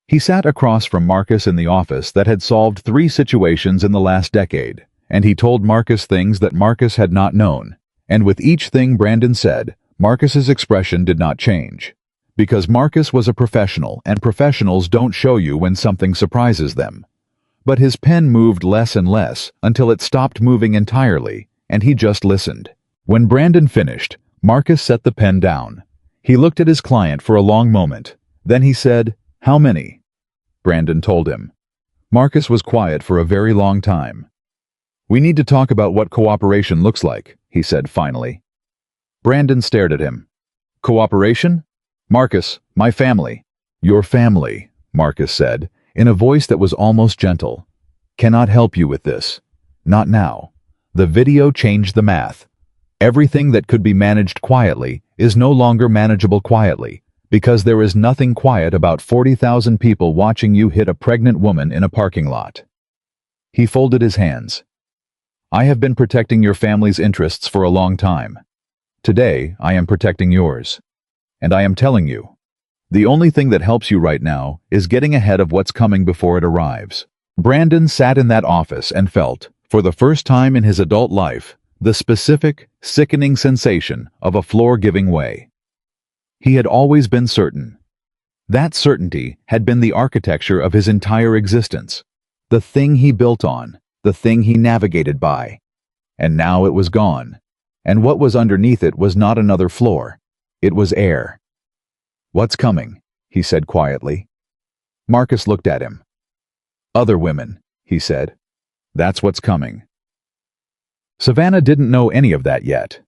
He sat across from Marcus in the office that had solved 3 situations in the last decade, and he told Marcus things that Marcus had not known. And with each thing Brandon said, Marcus's expression did not change. Because Marcus was a professional, and professionals don't show you when something surprises them. But his pen moved less and less until it stopped moving entirely, and he just listened. When Brandon finished, Marcus set the pen down. He looked at his client for a long moment. Then he said, "How many?" Brandon told him. Marcus was quiet for a very long time. "We need to talk about what cooperation looks like," he said finally. Brandon stared at him. "Cooperation? Marcus, my family." "Your family," Marcus said, in a voice that was almost gentle, "cannot help you with this. Not now. The video changed the math. Everything that could be managed quietly is no longer manageable quietly, because there is nothing quiet about 40,000 people watching you hit a pregnant woman in a parking lot." He folded his hands. "I have been protecting your family's interests for a long time. Today, I am protecting yours. And I am telling you, the only thing that helps you right now is getting ahead of what's coming before it arrives." Brandon sat in that office and felt, for the first time in his adult life, the specific, sickening sensation of a floor giving way. He had always been certain. That certainty had been the architecture of his entire existence, the thing he built on, the thing he navigated by. And now it was gone. And what was underneath it was not another floor. It was air. "What's coming?" he said quietly. Marcus looked at him. "Other women," he said. "That's what's coming." Savannah didn't know any of that yet.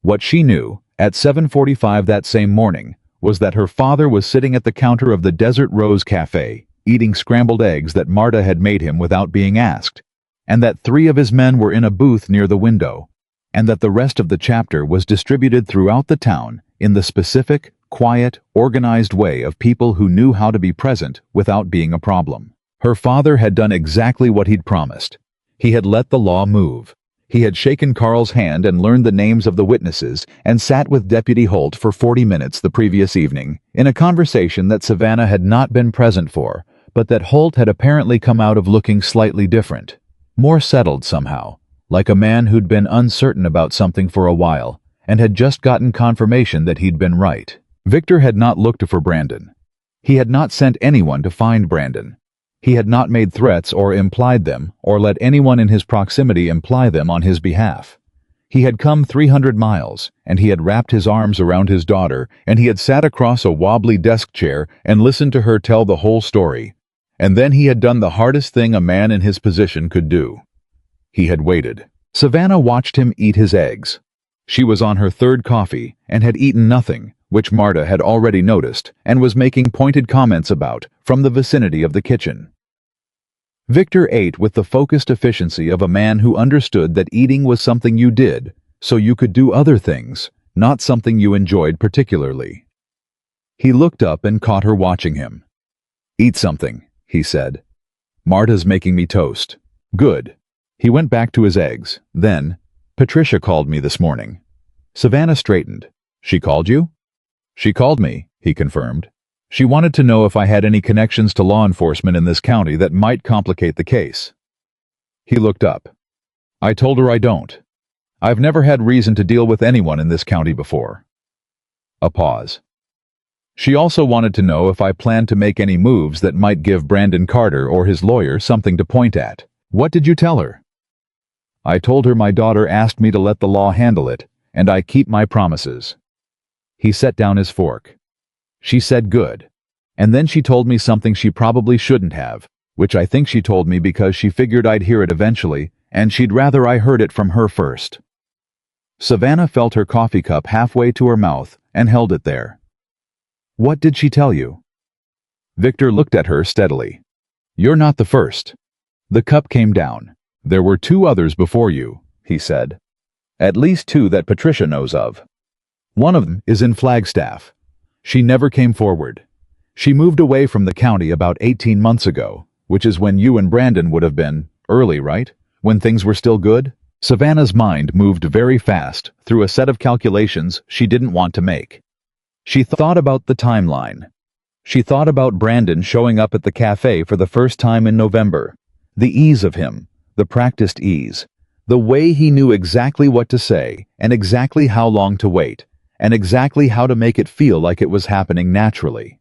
What she knew, at 7:45 that same morning, was that her father was sitting at the counter of the Desert Rose Cafe, eating scrambled eggs that Marta had made him without being asked, and that 3 of his men were in a booth near the window, and that the rest of the chapter was distributed throughout the town in the specific, quiet, organized way of people who knew how to be present without being a problem. Her father had done exactly what he'd promised. He had let the law move. He had shaken Carl's hand and learned the names of the witnesses and sat with Deputy Holt for 40 minutes the previous evening in a conversation that Savannah had not been present for, but that Holt had apparently come out of looking slightly different, more settled somehow, like a man who'd been uncertain about something for a while and had just gotten confirmation that he'd been right. Victor had not looked for Brandon. He had not sent anyone to find Brandon. He had not made threats or implied them, or let anyone in his proximity imply them on his behalf. He had come 300 miles, and he had wrapped his arms around his daughter, and he had sat across a wobbly desk chair and listened to her tell the whole story. And then he had done the hardest thing a man in his position could do. He had waited. Savannah watched him eat his eggs. She was on her third coffee and had eaten nothing, which Marta had already noticed and was making pointed comments about from the vicinity of the kitchen. Victor ate with the focused efficiency of a man who understood that eating was something you did so you could do other things, not something you enjoyed particularly. He looked up and caught her watching him. "Eat something," he said. "Marta's making me toast." "Good." He went back to his eggs. Then, "Patricia called me this morning." Savannah straightened. "She called you?" "She called me," he confirmed. "She wanted to know if I had any connections to law enforcement in this county that might complicate the case." He looked up. "I told her I don't. I've never had reason to deal with anyone in this county before." A pause. "She also wanted to know if I planned to make any moves that might give Brandon Carter or his lawyer something to point at." "What did you tell her?" "I told her my daughter asked me to let the law handle it, and I keep my promises." He set down his fork. "She said good. And then she told me something she probably shouldn't have, which I think she told me because she figured I'd hear it eventually, and she'd rather I heard it from her first." Savannah felt her coffee cup halfway to her mouth and held it there. "What did she tell you?" Victor looked at her steadily. "You're not the first." The cup came down. "There were 2 others before you," he said. "At least 2 that Patricia knows of. One of them is in Flagstaff. She never came forward. She moved away from the county about 18 months ago, which is when you and Brandon would have been early, right? When things were still good?" Savannah's mind moved very fast through a set of calculations she didn't want to make. She thought about the timeline. She thought about Brandon showing up at the cafe for the first time in November. The ease of him, the practiced ease, the way he knew exactly what to say and exactly how long to wait, and exactly how to make it feel like it was happening naturally.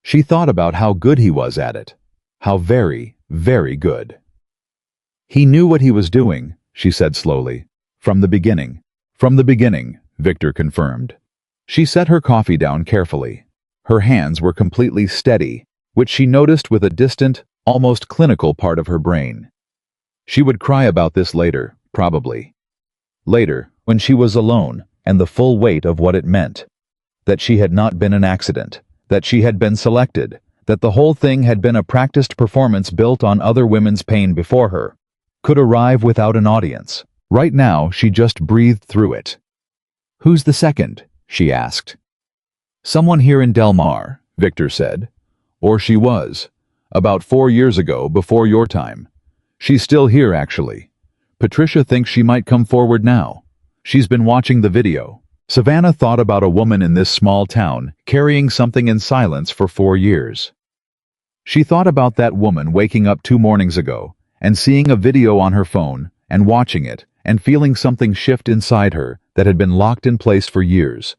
She thought about how good he was at it. How very, very good. "He knew what he was doing," she said slowly. "From the beginning." "From the beginning," Victor confirmed. She set her coffee down carefully. Her hands were completely steady, which she noticed with a distant, almost clinical part of her brain. She would cry about this later, probably. Later, when she was alone, and the full weight of what it meant. That she had not been an accident, that she had been selected, that the whole thing had been a practiced performance built on other women's pain before her, could arrive without an audience. Right now, she just breathed through it. "Who's the second?" she asked. "Someone here in Delmar," Victor said. "Or she was. About 4 years ago, before your time. She's still here, actually. Patricia thinks she might come forward now. She's been watching the video." Savannah thought about a woman in this small town carrying something in silence for 4 years. She thought about that woman waking up 2 mornings ago and seeing a video on her phone and watching it and feeling something shift inside her that had been locked in place for years.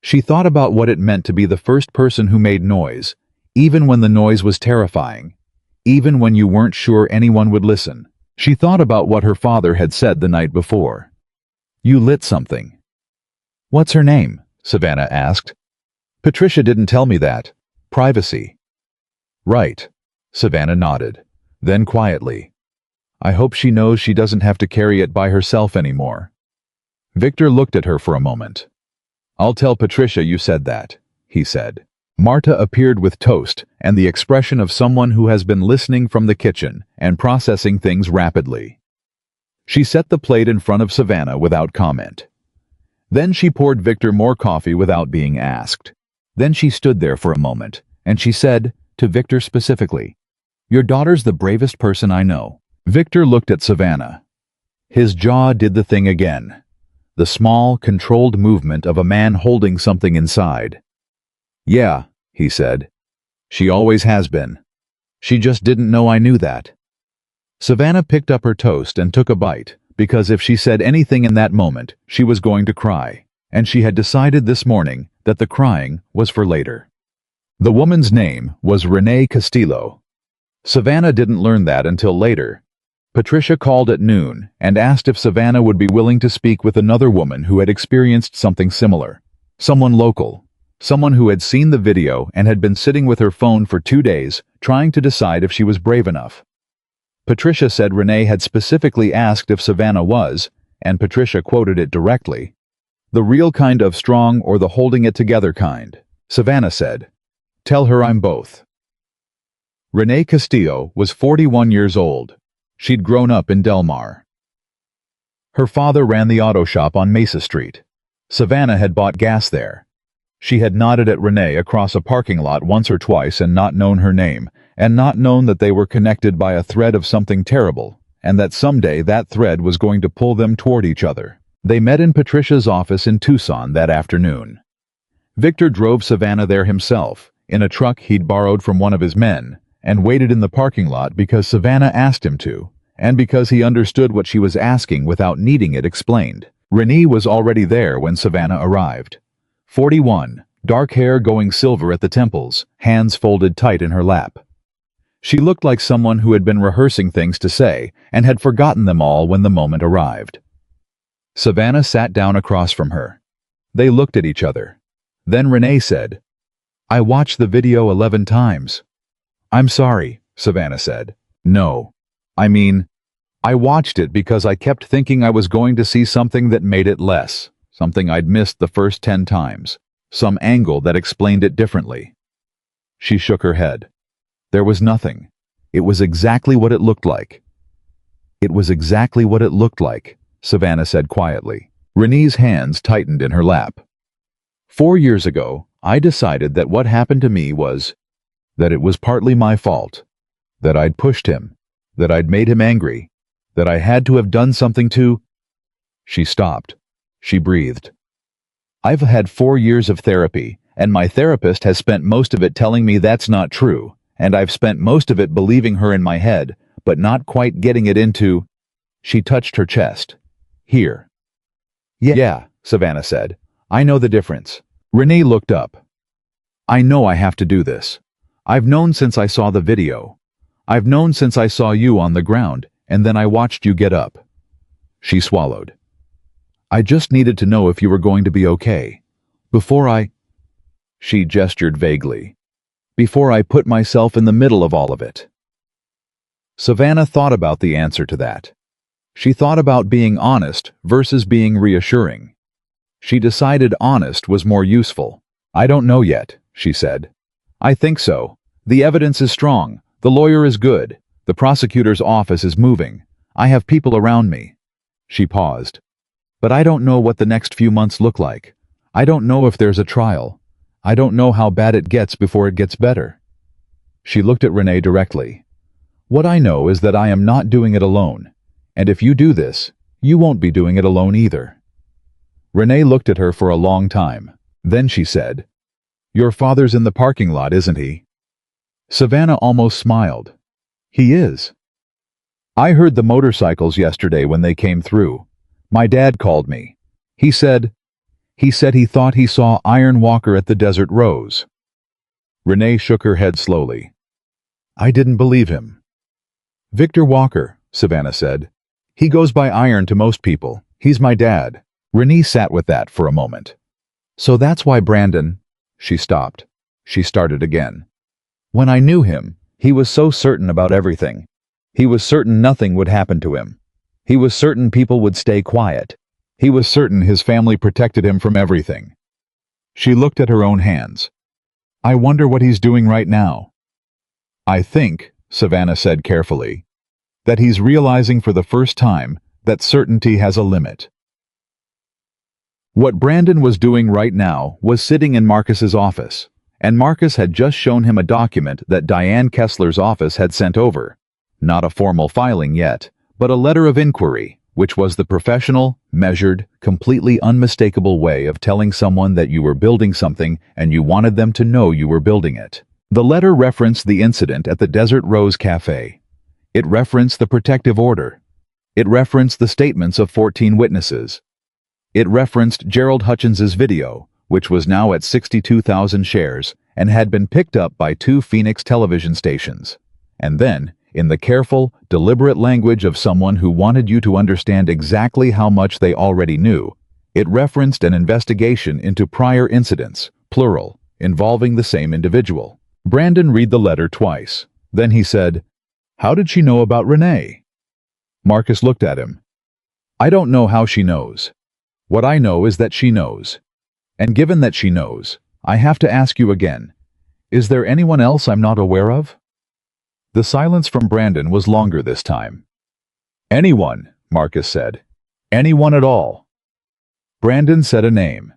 She thought about what it meant to be the first person who made noise, even when the noise was terrifying, even when you weren't sure anyone would listen. She thought about what her father had said the night before. "You lit something." "What's her name?" Savannah asked. "Patricia didn't tell me that. Privacy." "Right." Savannah nodded. Then quietly, "I hope she knows she doesn't have to carry it by herself anymore." Victor looked at her for a moment. "I'll tell Patricia you said that," he said. Marta appeared with toast and the expression of someone who has been listening from the kitchen and processing things rapidly. She set the plate in front of Savannah without comment. Then she poured Victor more coffee without being asked. Then she stood there for a moment, and she said, to Victor specifically, "Your daughter's the bravest person I know." Victor looked at Savannah. His jaw did the thing again. The small, controlled movement of a man holding something inside. "Yeah," he said. "She always has been. She just didn't know I knew that." Savannah picked up her toast and took a bite, because if she said anything in that moment, she was going to cry, and she had decided this morning that the crying was for later. The woman's name was Renee Castillo. Savannah didn't learn that until later. Patricia called at noon and asked if Savannah would be willing to speak with another woman who had experienced something similar. Someone local. Someone who had seen the video and had been sitting with her phone for 2 days, trying to decide if she was brave enough. Patricia said Renee had specifically asked if Savannah was, and Patricia quoted it directly, "The real kind of strong or the holding it together kind." Savannah said, "Tell her I'm both." Renee Castillo was 41 years old. She'd grown up in Delmar. Her father ran the auto shop on Mesa Street. Savannah had bought gas there. She had nodded at Renee across a parking lot once or twice and not known her name, and not known that they were connected by a thread of something terrible, and that someday that thread was going to pull them toward each other. They met in Patricia's office in Tucson that afternoon. Victor drove Savannah there himself, in a truck he'd borrowed from one of his men, and waited in the parking lot because Savannah asked him to, and because he understood what she was asking without needing it explained. Renee was already there when Savannah arrived. 41, dark hair going silver at the temples, hands folded tight in her lap. She looked like someone who had been rehearsing things to say and had forgotten them all when the moment arrived. Savannah sat down across from her. They looked at each other. Then Renee said, "I watched the video 11 times. "I'm sorry," Savannah said. "No. I watched it because I kept thinking I was going to see something that made it less, something I'd missed the first 10 times, some angle that explained it differently." She shook her head. There was nothing. It was exactly what it looked like. "It was exactly what it looked like," Savannah said quietly. Renee's hands tightened in her lap. 4 years ago, I decided that what happened to me was that it was partly my fault, that I'd pushed him, that I'd made him angry, that I had to have done something to... She stopped. She breathed. "I've had 4 years of therapy, and my therapist has spent most of it telling me that's not true, and I've spent most of it believing her in my head, but not quite getting it into..." She touched her chest. "Here." Yeah, Savannah said. "I know the difference." Renee looked up. "I know I have to do this. I've known since I saw the video. I've known since I saw you on the ground, and then I watched you get up." She swallowed. "I just needed to know if you were going to be okay. Before I..." She gestured vaguely. "Before I put myself in the middle of all of it." Savannah thought about the answer to that. She thought about being honest versus being reassuring. She decided honest was more useful. "I don't know yet," she said. "I think so. The evidence is strong. The lawyer is good. The prosecutor's office is moving. I have people around me." She paused. "But I don't know what the next few months look like. I don't know if there's a trial. I don't know how bad it gets before it gets better." She looked at Renee directly. "What I know is that I am not doing it alone. And if you do this, you won't be doing it alone either." Renee looked at her for a long time. Then she said, "Your father's in the parking lot, isn't he?" Savannah almost smiled. "He is. I heard the motorcycles yesterday when they came through. My dad called me. He said he thought he saw Iron Walker at the Desert Rose." Renee shook her head slowly. "I didn't believe him." "Victor Walker," Savannah said. "He goes by Iron to most people. He's my dad." Renee sat with that for a moment. "So that's why Brandon..." She stopped. She started again. "When I knew him, he was so certain about everything. He was certain nothing would happen to him. He was certain people would stay quiet. He was certain his family protected him from everything." She looked at her own hands. "I wonder what he's doing right now." "I think," Savannah said carefully, "that he's realizing for the first time that certainty has a limit." What Brandon was doing right now was sitting in Marcus's office, and Marcus had just shown him a document that Diane Kessler's office had sent over. Not a formal filing yet, but a letter of inquiry, which was the professional, measured, completely unmistakable way of telling someone that you were building something and you wanted them to know you were building it. The letter referenced the incident at the Desert Rose Cafe. It referenced the protective order. It referenced the statements of 14 witnesses. It referenced Gerald Hutchins's video, which was now at 62,000 shares and had been picked up by 2 Phoenix television stations. And then, in the careful, deliberate language of someone who wanted you to understand exactly how much they already knew, it referenced an investigation into prior incidents, plural, involving the same individual. Brandon read the letter twice. Then he said, "How did she know about Renee?" Marcus looked at him. "I don't know how she knows. What I know is that she knows. And given that she knows, I have to ask you again, is there anyone else I'm not aware of?" The silence from Brandon was longer this time. "Anyone," Marcus said. "Anyone at all." Brandon said a name.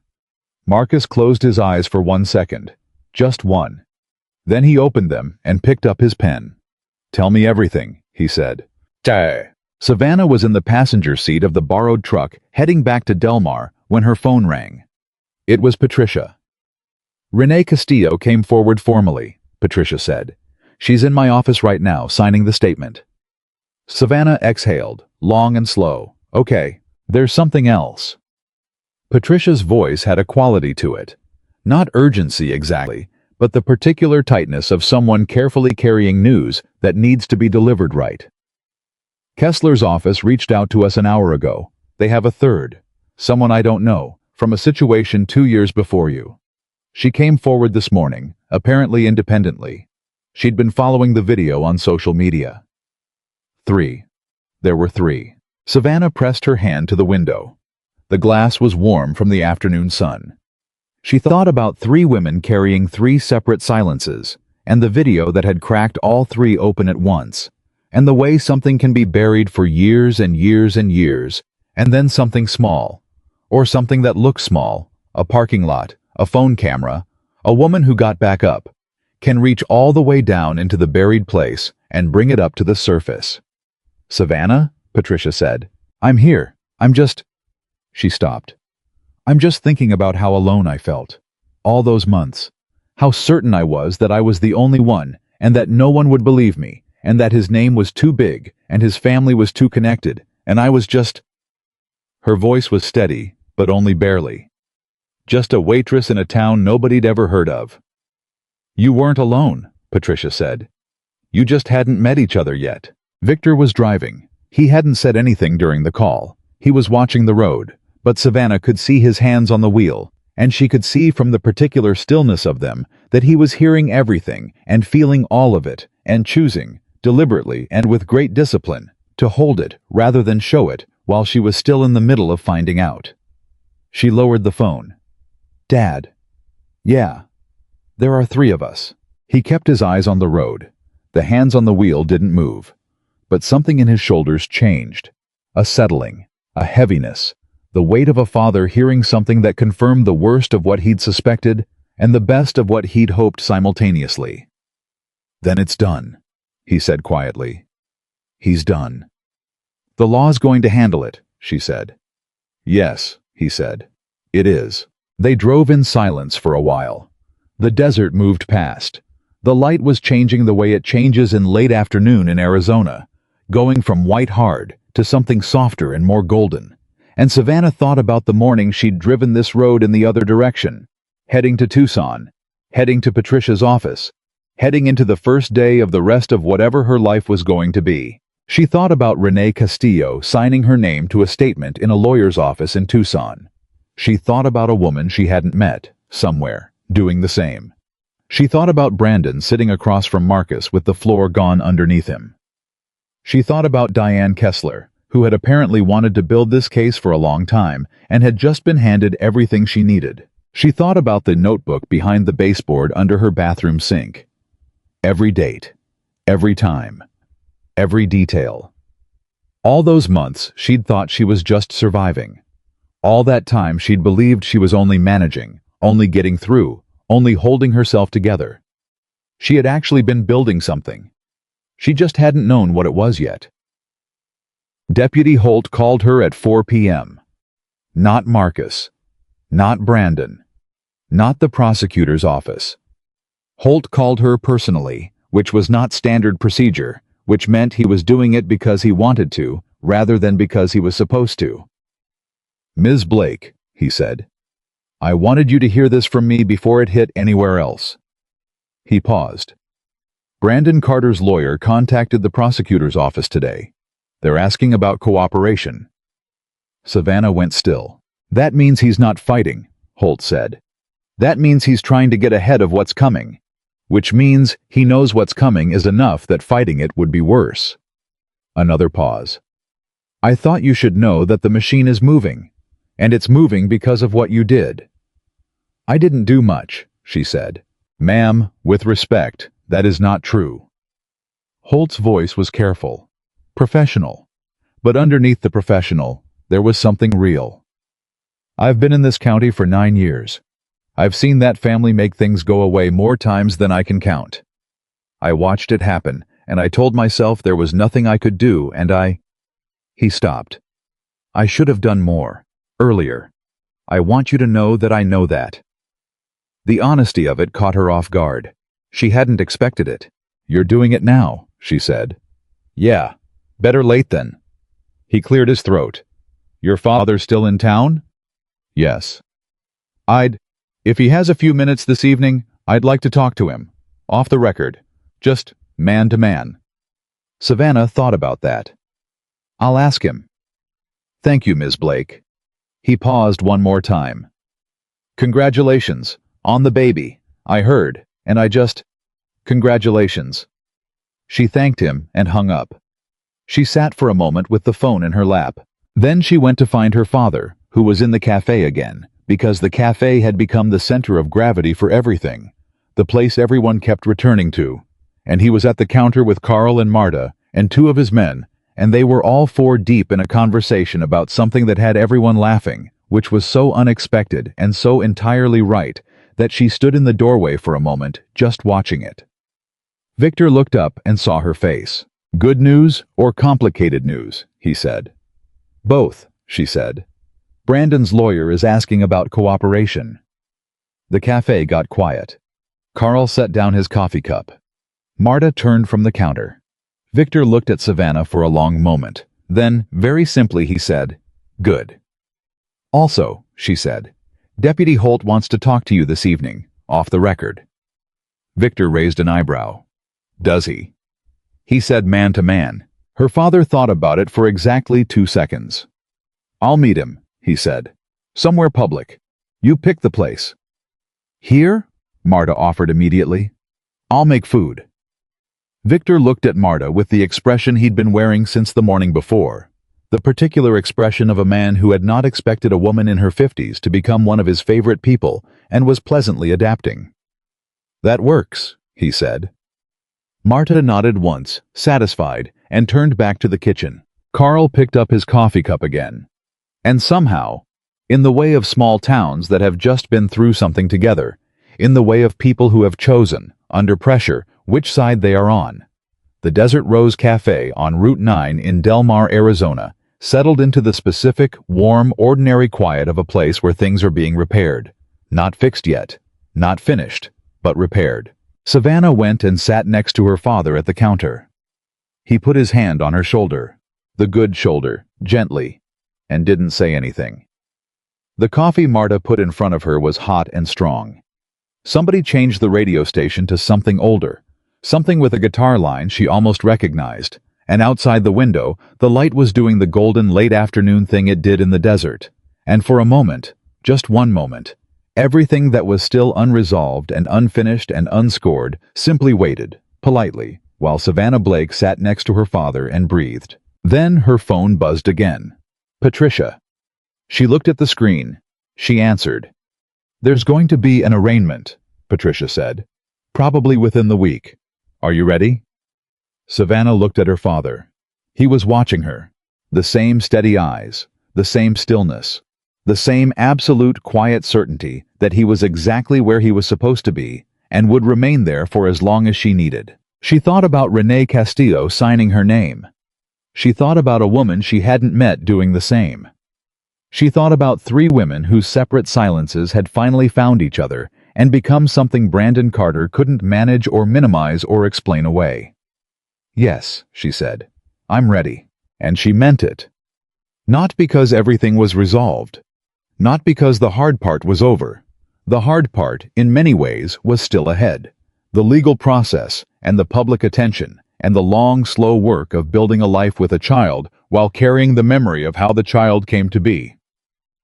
Marcus closed his eyes for 1 second. Just one. Then he opened them and picked up his pen. "Tell me everything," he said. Savannah was in the passenger seat of the borrowed truck heading back to Delmar when her phone rang. It was Patricia. "Renee Castillo came forward formally," Patricia said. "She's in my office right now signing the statement." Savannah exhaled, long and slow. "Okay, there's something else." Patricia's voice had a quality to it. Not urgency exactly, but the particular tightness of someone carefully carrying news that needs to be delivered right. "Kessler's office reached out to us an hour ago. They have a third, someone I don't know, from a situation 2 years before you. She came forward this morning, apparently independently. She'd been following the video on social media." 3. There were 3. Savannah pressed her hand to the window. The glass was warm from the afternoon sun. She thought about 3 women carrying 3 separate silences, and the video that had cracked all 3 open at once, and the way something can be buried for years and years and years, and then something small, or something that looks small, a parking lot, a phone camera, a woman who got back up, can reach all the way down into the buried place and bring it up to the surface. "Savannah," Patricia said, "I'm here. She stopped. "I'm just thinking about how alone I felt. All those months. How certain I was that I was the only one, and that no one would believe me, and that his name was too big, and his family was too connected, and I was just—" Her voice was steady, but only barely. "Just a waitress in a town nobody'd ever heard of." "You weren't alone," Patricia said. "You just hadn't met each other yet." Victor was driving. He hadn't said anything during the call. He was watching the road, but Savannah could see his hands on the wheel, and she could see from the particular stillness of them that he was hearing everything and feeling all of it and choosing, deliberately and with great discipline, to hold it rather than show it while she was still in the middle of finding out. She lowered the phone. "Dad." "Yeah. There are 3 of us." He kept his eyes on the road. The hands on the wheel didn't move. But something in his shoulders changed. A settling, a heaviness, the weight of a father hearing something that confirmed the worst of what he'd suspected and the best of what he'd hoped simultaneously. "Then it's done," he said quietly. "He's done." "The law's going to handle it," she said. "Yes," he said. "It is." They drove in silence for a while. The desert moved past. The light was changing the way it changes in late afternoon in Arizona, going from white hard to something softer and more golden. And Savannah thought about the morning she'd driven this road in the other direction, heading to Tucson, heading to Patricia's office, heading into the first day of the rest of whatever her life was going to be. She thought about Renee Castillo signing her name to a statement in a lawyer's office in Tucson. She thought about a woman she hadn't met, somewhere, doing the same. She thought about Brandon sitting across from Marcus with the floor gone underneath him. She thought about Diane Kessler, who had apparently wanted to build this case for a long time and had just been handed everything she needed. She thought about the notebook behind the baseboard under her bathroom sink. Every date, every time, every detail. All those months she'd thought she was just surviving. All that time she'd believed she was only managing, only getting through, only holding herself together. She had actually been building something. She just hadn't known what it was yet. Deputy Holt called her at 4 p.m. Not Marcus. Not Brandon. Not the prosecutor's office. Holt called her personally, which was not standard procedure, which meant he was doing it because he wanted to, rather than because he was supposed to. "Ms. Blake," he said, "I wanted you to hear this from me before it hit anywhere else." He paused. "Brandon Carter's lawyer contacted the prosecutor's office today. They're asking about cooperation." Savannah went still. "That means he's not fighting," Holt said. That means he's trying to get ahead of what's coming, which means he knows what's coming is enough that fighting it would be worse. Another pause. I thought you should know that the machine is moving, and it's moving because of what you did. I didn't do much, she said. Ma'am, with respect, that is not true. Holt's voice was careful, professional, but underneath the professional, there was something real. I've been in this county for 9 years. I've seen that family make things go away more times than I can count. I watched it happen, and I told myself there was nothing I could do, and He stopped. I should have done more, earlier. I want you to know that I know that. The honesty of it caught her off guard. She hadn't expected it. You're doing it now, she said. Yeah, better late than. He cleared his throat. Your father still in town? Yes. If he has a few minutes this evening, I'd like to talk to him. Off the record. Just man to man. Savannah thought about that. I'll ask him. Thank you, Ms. Blake. He paused one more time. Congratulations. On the baby. I heard, and Congratulations. She thanked him and hung up. She sat for a moment with the phone in her lap. Then she went to find her father, who was in the cafe again, because the cafe had become the center of gravity for everything, the place everyone kept returning to. And he was at the counter with Carl and Marta, and 2 of his men, and they were all 4 deep in a conversation about something that had everyone laughing, which was so unexpected and so entirely right, that she stood in the doorway for a moment, just watching it. Victor looked up and saw her face. Good news or complicated news, he said. Both, she said. Brandon's lawyer is asking about cooperation. The cafe got quiet. Carl set down his coffee cup. Marta turned from the counter. Victor looked at Savannah for a long moment. Then, very simply, he said, Good. Also, she said, Deputy Holt wants to talk to you this evening, off the record. Victor raised an eyebrow. Does he? He said man to man. Her father thought about it for exactly 2 seconds. I'll meet him, he said. Somewhere public. You pick the place. Here? Marta offered immediately. I'll make food. Victor looked at Marta with the expression he'd been wearing since the morning before, the particular expression of a man who had not expected a woman in her 50s to become one of his favorite people and was pleasantly adapting. That works, he said. Marta nodded once, satisfied, and turned back to the kitchen. Carl picked up his coffee cup again. And somehow, in the way of small towns that have just been through something together, in the way of people who have chosen, under pressure, which side they are on, the Desert Rose Cafe on Route 9 in Delmar, Arizona, settled into the specific, warm, ordinary quiet of a place where things are being repaired. Not fixed yet, not finished, but repaired. Savannah went and sat next to her father at the counter. He put his hand on her shoulder, the good shoulder, gently, and didn't say anything. The coffee Marta put in front of her was hot and strong. Somebody changed the radio station to something older, something with a guitar line she almost recognized, and outside the window, the light was doing the golden late afternoon thing it did in the desert. And for a moment, just one moment, everything that was still unresolved and unfinished and unscored simply waited, politely, while Savannah Blake sat next to her father and breathed. Then her phone buzzed again. Patricia. She looked at the screen. She answered. There's going to be an arraignment, Patricia said. Probably within the week. Are you ready? Savannah looked at her father. He was watching her. The same steady eyes, the same stillness, the same absolute quiet certainty that he was exactly where he was supposed to be and would remain there for as long as she needed. She thought about Renee Castillo signing her name. She thought about a woman she hadn't met doing the same. She thought about 3 women whose separate silences had finally found each other and become something Brandon Carter couldn't manage or minimize or explain away. Yes, she said, I'm ready. And she meant it. Not because everything was resolved. Not because the hard part was over. The hard part, in many ways, was still ahead. The legal process, and the public attention, and the long, slow work of building a life with a child while carrying the memory of how the child came to be.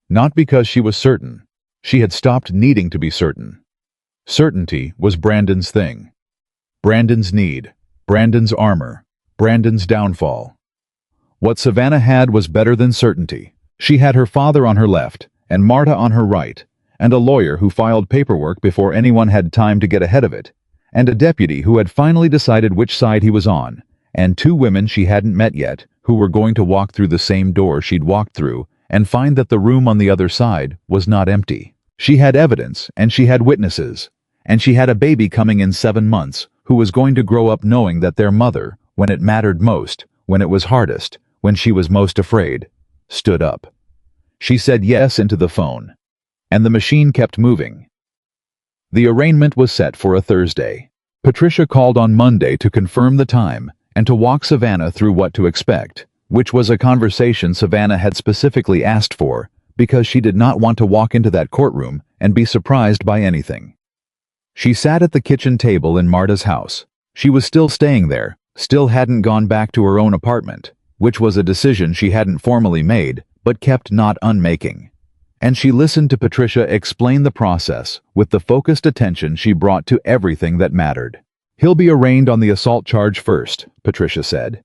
Not because she was certain. She had stopped needing to be certain. Certainty was Brandon's thing. Brandon's need, Brandon's armor, Brandon's downfall. What Savannah had was better than certainty. She had her father on her left, and Marta on her right, and a lawyer who filed paperwork before anyone had time to get ahead of it, and a deputy who had finally decided which side he was on, and two women she hadn't met yet who were going to walk through the same door she'd walked through and find that the room on the other side was not empty. She had evidence, and she had witnesses, and she had a baby coming in 7 months who was going to grow up knowing that their mother, when it mattered most, when it was hardest, when she was most afraid, stood up. She said yes into the phone, and the machine kept moving. The arraignment was set for a Thursday. Patricia called on Monday to confirm the time and to walk Savannah through what to expect, which was a conversation Savannah had specifically asked for because she did not want to walk into that courtroom and be surprised by anything. She sat at the kitchen table in Marta's house. She was still staying there, still hadn't gone back to her own apartment, which was a decision she hadn't formally made but kept not unmaking. And she listened to Patricia explain the process with the focused attention she brought to everything that mattered. "He'll be arraigned on the assault charge first," Patricia said.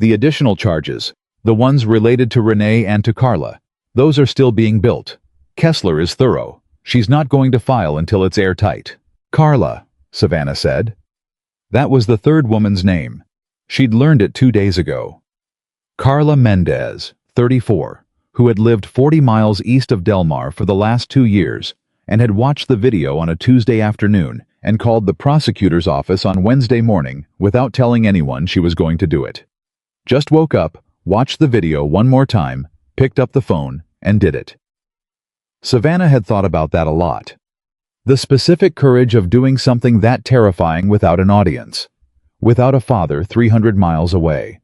"The additional charges, the ones related to Renee and to Carla, those are still being built. Kessler is thorough. She's not going to file until it's airtight." "Carla," Savannah said. That was the third woman's name. She'd learned it 2 days ago. Carla Mendez, 34, who had lived 40 miles east of Delmar for the last 2 years and had watched the video on a Tuesday afternoon and called the prosecutor's office on Wednesday morning without telling anyone she was going to do it. Just woke up, watched the video one more time, picked up the phone, and did it. Savannah had thought about that a lot. The specific courage of doing something that terrifying without an audience, without a father 300 miles away,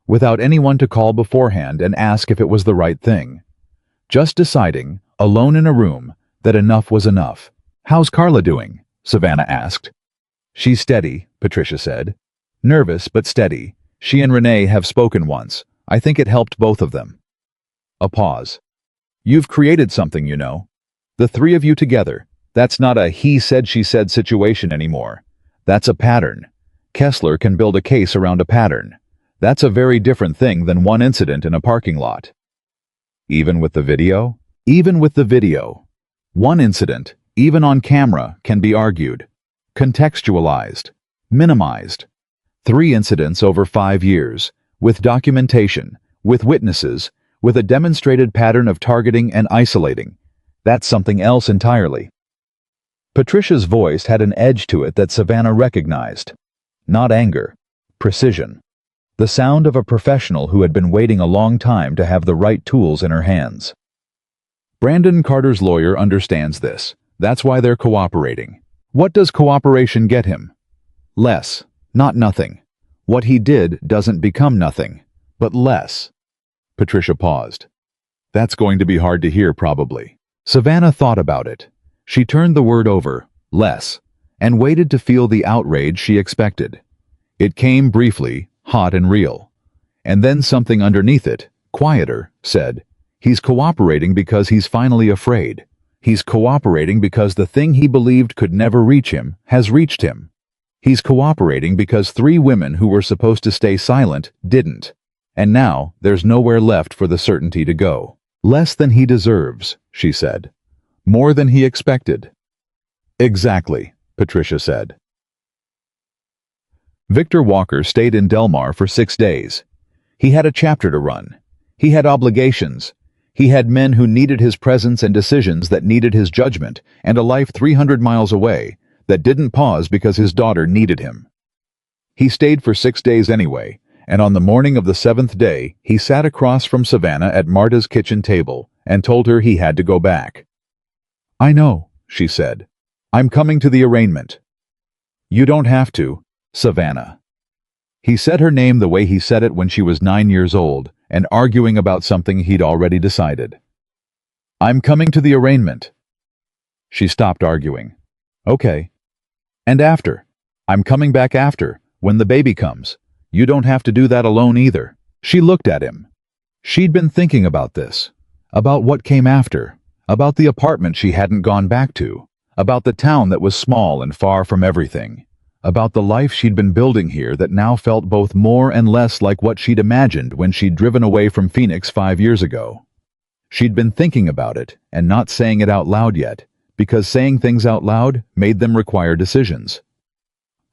without anyone to call beforehand and ask if it was the right thing. Just deciding, alone in a room, that enough was enough. "How's Carla doing?" Savannah asked. "She's steady," Patricia said. "Nervous but steady. She and Renee have spoken once. I think it helped both of them." A pause. "You've created something, you know. The three of you together. That's not a he said she said situation anymore. That's a pattern. Kessler can build a case around a pattern. That's a very different thing than one incident in a parking lot." Even with the video? Even with the video. One incident, even on camera, can be argued, contextualized, minimized. 3 incidents over 5 years, with documentation, with witnesses, with a demonstrated pattern of targeting and isolating. That's something else entirely. Patricia's voice had an edge to it that Savannah recognized. Not anger, precision. The sound of a professional who had been waiting a long time to have the right tools in her hands. Brandon Carter's lawyer understands this. That's why they're cooperating. What does cooperation get him? Less, not nothing. What he did doesn't become nothing, but less. Patricia paused. That's going to be hard to hear, probably. Savannah thought about it. She turned the word over, less, and waited to feel the outrage she expected. It came briefly, hot and real. And then something underneath it, quieter, said, "He's cooperating because he's finally afraid. He's cooperating because the thing he believed could never reach him has reached him. He's cooperating because 3 women who were supposed to stay silent didn't. And now there's nowhere left for the certainty to go. Less than he deserves," she said. "More than he expected." "Exactly," Patricia said. Victor Walker stayed in Delmar for 6 days. He had a chapter to run. He had obligations. He had men who needed his presence and decisions that needed his judgment, and a life 300 miles away that didn't pause because his daughter needed him. He stayed for 6 days anyway, and on the morning of the 7th day, he sat across from Savannah at Marta's kitchen table and told her he had to go back. "I know," she said. "I'm coming to the arraignment." "You don't have to, Savannah." He said her name the way he said it when she was 9 years old and arguing about something he'd already decided. "I'm coming to the arraignment." She stopped arguing. "Okay. And after? I'm coming back after, when the baby comes. You don't have to do that alone either." She looked at him. She'd been thinking about this, about what came after, About the apartment she hadn't gone back to. About the town that was small and far from everything. About the life she'd been building here that now felt both more and less like what she'd imagined when she'd driven away from Phoenix 5 years ago. She'd been thinking about it and not saying it out loud yet, because saying things out loud made them require decisions.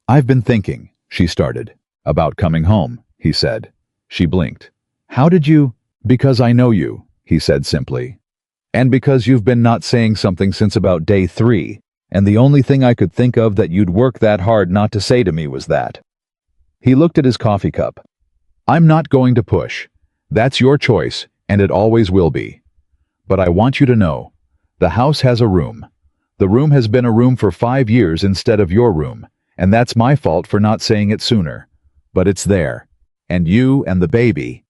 "I've been thinking," she started. "About coming home," he said. She blinked. "How did you—" "Because I know you," he said simply. "And because you've been not saying something since about day 3, and the only thing I could think of that you'd work that hard not to say to me was that." He looked at his coffee cup. "I'm not going to push. That's your choice, and it always will be. But I want you to know, the house has a room. The room has been a room for 5 years instead of your room, and that's my fault for not saying it sooner. But it's there. And you and the baby."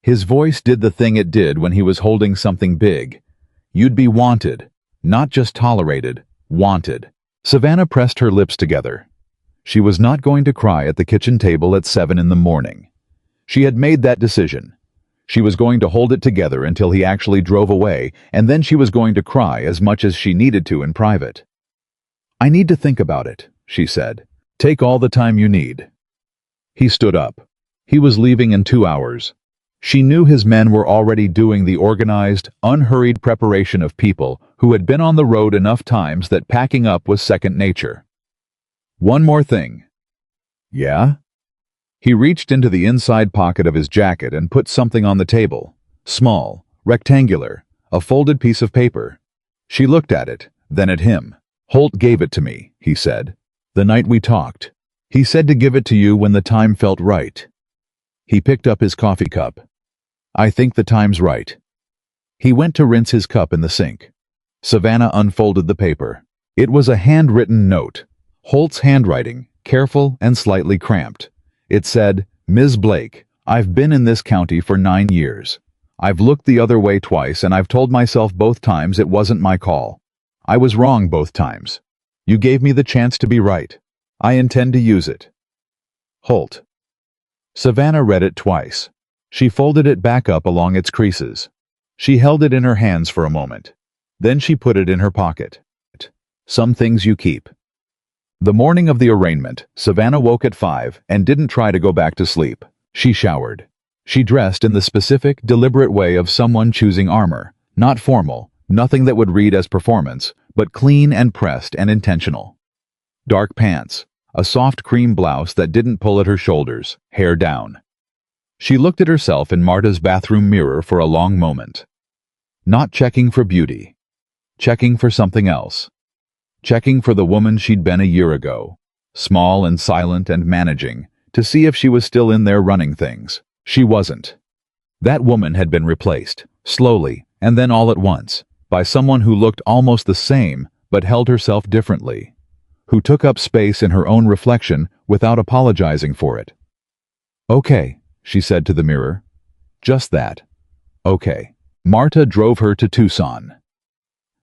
His voice did the thing it did when he was holding something big. "You'd be wanted. Not just tolerated. Wanted." Savannah pressed her lips together. She was not going to cry at the kitchen table at 7 in the morning. She had made that decision. She was going to hold it together until he actually drove away, and then she was going to cry as much as she needed to in private. "I need to think about it," she said. "Take all the time you need." He stood up. He was leaving in 2 hours. She knew his men were already doing the organized, unhurried preparation of people who had been on the road enough times that packing up was second nature. "One more thing." "Yeah?" He reached into the inside pocket of his jacket and put something on the table. Small, rectangular, a folded piece of paper. She looked at it, then at him. "Holt gave it to me," he said. "The night we talked. He said to give it to you when the time felt right." He picked up his coffee cup. "I think the time's right." He went to rinse his cup in the sink. Savannah unfolded the paper. It was a handwritten note. Holt's handwriting, careful and slightly cramped. It said, "Ms. Blake, I've been in this county for 9 years. I've looked the other way twice and I've told myself both times it wasn't my call. I was wrong both times. You gave me the chance to be right. I intend to use it. Holt." Savannah read it twice. She folded it back up along its creases. She held it in her hands for a moment. Then she put it in her pocket. "Some things you keep." The morning of the arraignment, Savannah woke at 5 and didn't try to go back to sleep. She showered. She dressed in the specific, deliberate way of someone choosing armor. Not formal, nothing that would read as performance, but clean and pressed and intentional. Dark pants, a soft cream blouse that didn't pull at her shoulders, hair down. She looked at herself in Marta's bathroom mirror for a long moment. Not checking for beauty. Checking for something else. Checking for the woman she'd been a year ago. Small and silent and managing, to see if she was still in there running things. She wasn't. That woman had been replaced, slowly, and then all at once, by someone who looked almost the same, but held herself differently. Who took up space in her own reflection without apologizing for it. "Okay," she said to the mirror. Just that. Okay. Marta drove her to Tucson.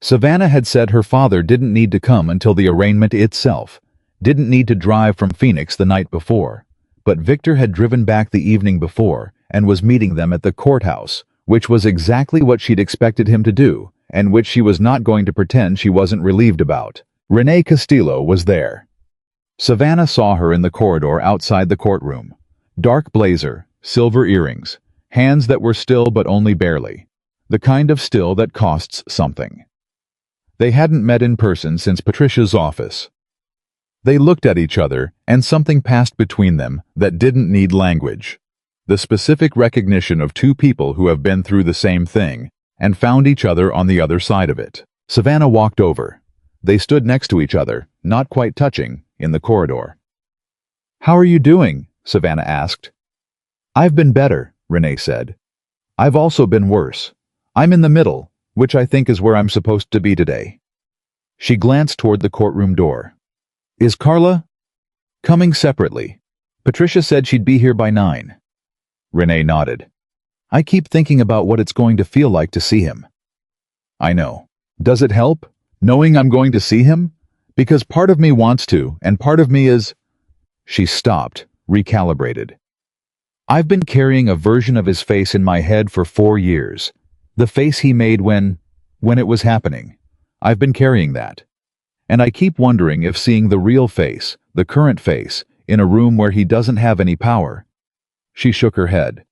Savannah had said her father didn't need to come until the arraignment itself, didn't need to drive from Phoenix the night before, but Victor had driven back the evening before and was meeting them at the courthouse, which was exactly what she'd expected him to do, and which she was not going to pretend she wasn't relieved about. Renee Castillo was there. Savannah saw her in the corridor outside the courtroom. Dark blazer, silver earrings, hands that were still but only barely. The kind of still that costs something. They hadn't met in person since Patricia's office. They looked at each other, and something passed between them that didn't need language. The specific recognition of two people who have been through the same thing, and found each other on the other side of it. Savannah walked over. They stood next to each other, not quite touching, in the corridor. "How are you doing?" Savannah asked. "I've been better," Renee said. "I've also been worse. I'm in the middle, which I think is where I'm supposed to be today." She glanced toward the courtroom door. "Is Carla?" "Coming separately. Patricia said she'd be here by 9. Renee nodded. "I keep thinking about what it's going to feel like to see him." "I know. Does it help, knowing I'm going to see him? Because part of me wants to, and part of me is—" She stopped, recalibrated. "I've been carrying a version of his face in my head for 4 years. The face he made when, when it was happening. I've been carrying that. And I keep wondering if seeing the real face, the current face, in a room where he doesn't have any power." She shook her head.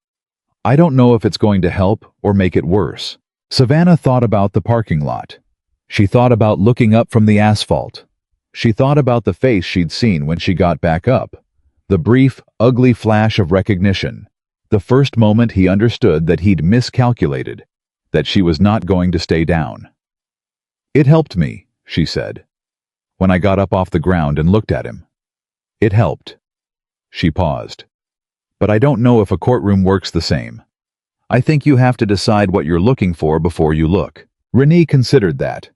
"I don't know if it's going to help or make it worse." Savannah thought about the parking lot. She thought about looking up from the asphalt. She thought about the face she'd seen when she got back up. The brief, ugly flash of recognition. The first moment he understood that he'd miscalculated, that she was not going to stay down. "It helped me," she said, "when I got up off the ground and looked at him. It helped." She paused. "But I don't know if a courtroom works the same. I think you have to decide what you're looking for before you look." Renee considered that.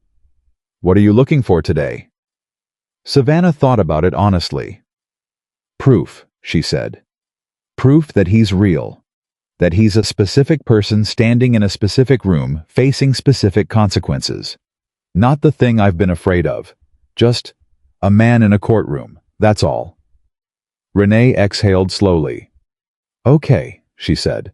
"What are you looking for today?" Savannah thought about it honestly. "Proof," she said. "Proof that he's real. That he's a specific person standing in a specific room facing specific consequences. Not the thing I've been afraid of. Just a man in a courtroom, that's all." Renee exhaled slowly. "Okay," she said.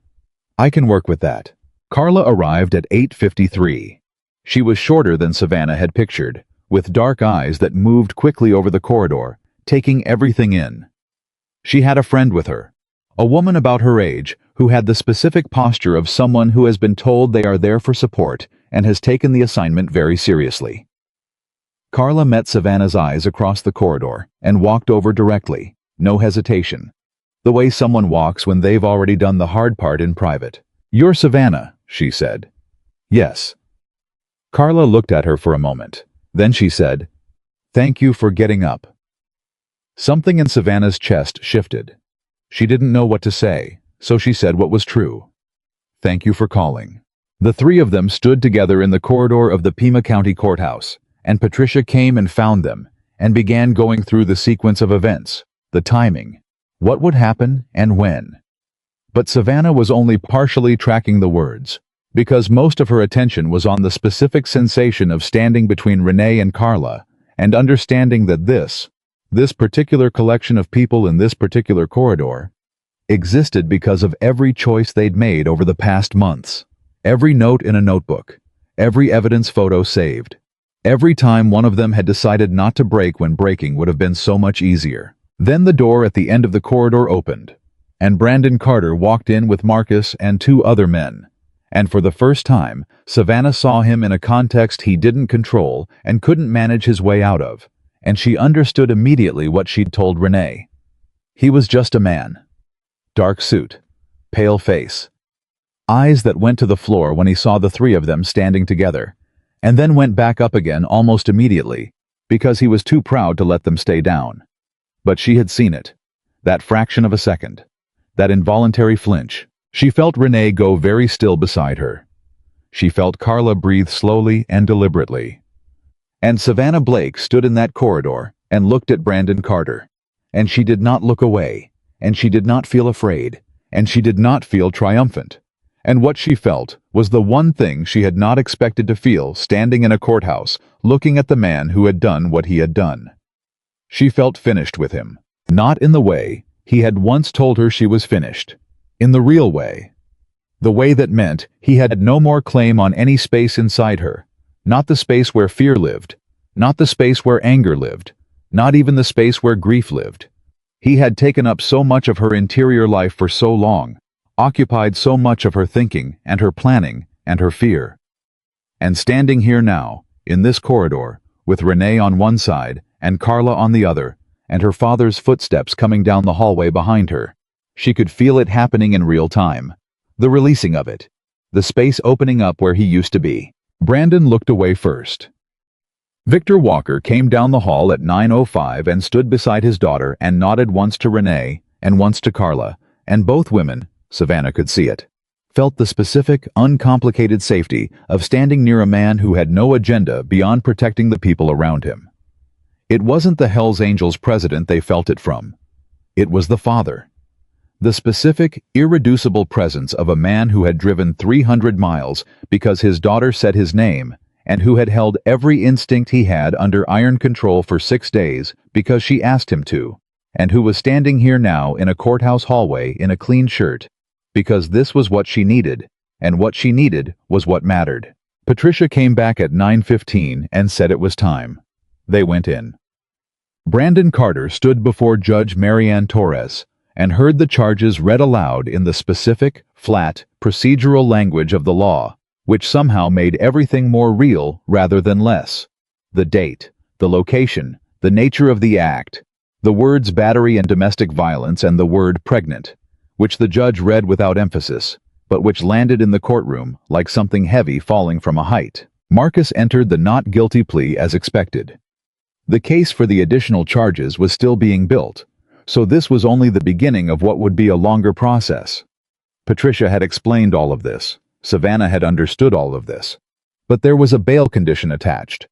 "I can work with that." Carla arrived at 8:53. She was shorter than Savannah had pictured, with dark eyes that moved quickly over the corridor, taking everything in. She had a friend with her, a woman about her age who had the specific posture of someone who has been told they are there for support and has taken the assignment very seriously. Carla met Savannah's eyes across the corridor and walked over directly, no hesitation. The way someone walks when they've already done the hard part in private. "You're Savannah," she said. "Yes." Carla looked at her for a moment. Then she said, "Thank you for getting up." Something in Savannah's chest shifted. She didn't know what to say, so she said what was true. "Thank you for calling." The three of them stood together in the corridor of the Pima County Courthouse, and Patricia came and found them, and began going through the sequence of events, the timing, what would happen and when. But Savannah was only partially tracking the words, because most of her attention was on the specific sensation of standing between Renee and Carla, and understanding that this particular collection of people in this particular corridor, existed because of every choice they'd made over the past months. Every note in a notebook, every evidence photo saved. Every time one of them had decided not to break when breaking would have been so much easier. Then the door at the end of the corridor opened, and Brandon Carter walked in with Marcus and two other men. And for the first time, Savannah saw him in a context he didn't control and couldn't manage his way out of, and she understood immediately what she'd told Renee. He was just a man. Dark suit, pale face, eyes that went to the floor when he saw the three of them standing together, and then went back up again almost immediately, because he was too proud to let them stay down. But she had seen it. That fraction of a second. That involuntary flinch. She felt Renee go very still beside her. She felt Carla breathe slowly and deliberately. And Savannah Blake stood in that corridor and looked at Brandon Carter. And she did not look away, and she did not feel afraid, and she did not feel triumphant. And what she felt was the one thing she had not expected to feel standing in a courthouse, looking at the man who had done what he had done. She felt finished with him. Not in the way he had once told her she was finished. In the real way. The way that meant he had no more claim on any space inside her. Not the space where fear lived. Not the space where anger lived. Not even the space where grief lived. He had taken up so much of her interior life for so long, occupied so much of her thinking and her planning and her fear. And standing here now, in this corridor, with Renee on one side and Carla on the other, and her father's footsteps coming down the hallway behind her, she could feel it happening in real time. The releasing of it. The space opening up where he used to be. Brandon looked away first. Victor Walker came down the hall at 9:05 and stood beside his daughter and nodded once to Renee and once to Carla, and both women, Savannah could see it, felt the specific, uncomplicated safety of standing near a man who had no agenda beyond protecting the people around him. It wasn't the HELLS Angels president they felt it from. It was the father. The specific, irreducible presence of a man who had driven 300 miles because his daughter said his name, and who had held every instinct he had under iron control for 6 days because she asked him to, and who was standing here now in a courthouse hallway in a clean shirt, because this was what she needed, and what she needed was what mattered. Patricia came back at 9:15 and said it was time. They went in. Brandon Carter stood before Judge Marianne Torres and heard the charges read aloud in the specific, flat, procedural language of the law, which somehow made everything more real rather than less. The date, the location, the nature of the act, the words battery and domestic violence and the word pregnant, which the judge read without emphasis, but which landed in the courtroom like something heavy falling from a height. Marcus entered the not guilty plea as expected. The case for the additional charges was still being built, so this was only the beginning of what would be a longer process. Patricia had explained all of this. Savannah had understood all of this. But there was a bail condition attached.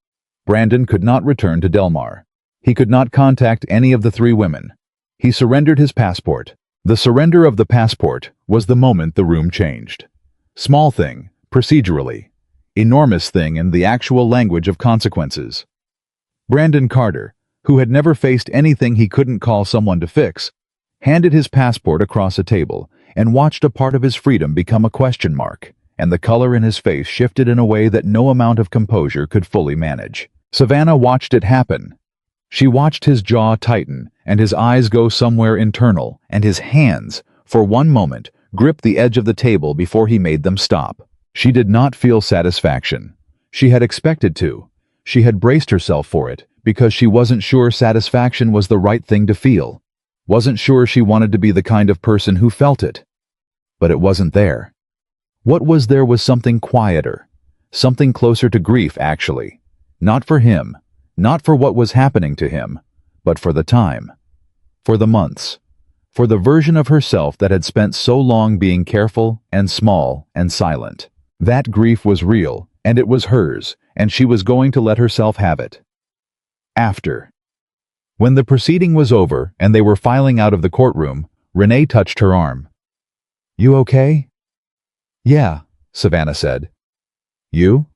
Brandon could not return to Delmar. He could not contact any of the three women. He surrendered his passport. The surrender of the passport was the moment the room changed. Small thing, procedurally. Enormous thing in the actual language of consequences. Brandon Carter, who had never faced anything he couldn't call someone to fix, handed his passport across a table and watched a part of his freedom become a question mark, and the color in his face shifted in a way that no amount of composure could fully manage. Savannah watched it happen. She watched his jaw tighten and his eyes go somewhere internal, and his hands, for one moment, grip the edge of the table before he made them stop. She did not feel satisfaction. She had expected to. She had braced herself for it because she wasn't sure satisfaction was the right thing to feel. Wasn't sure she wanted to be the kind of person who felt it. But it wasn't there. What was there was something quieter, something closer to grief, actually. Not for him, not for what was happening to him, but for the time, for the months, for the version of herself that had spent so long being careful and small and silent. That grief was real, and it was hers, and she was going to let herself have it. After. When the proceeding was over and they were filing out of the courtroom, Renee touched her arm. "You okay?" "Yeah," Savannah said. "You?"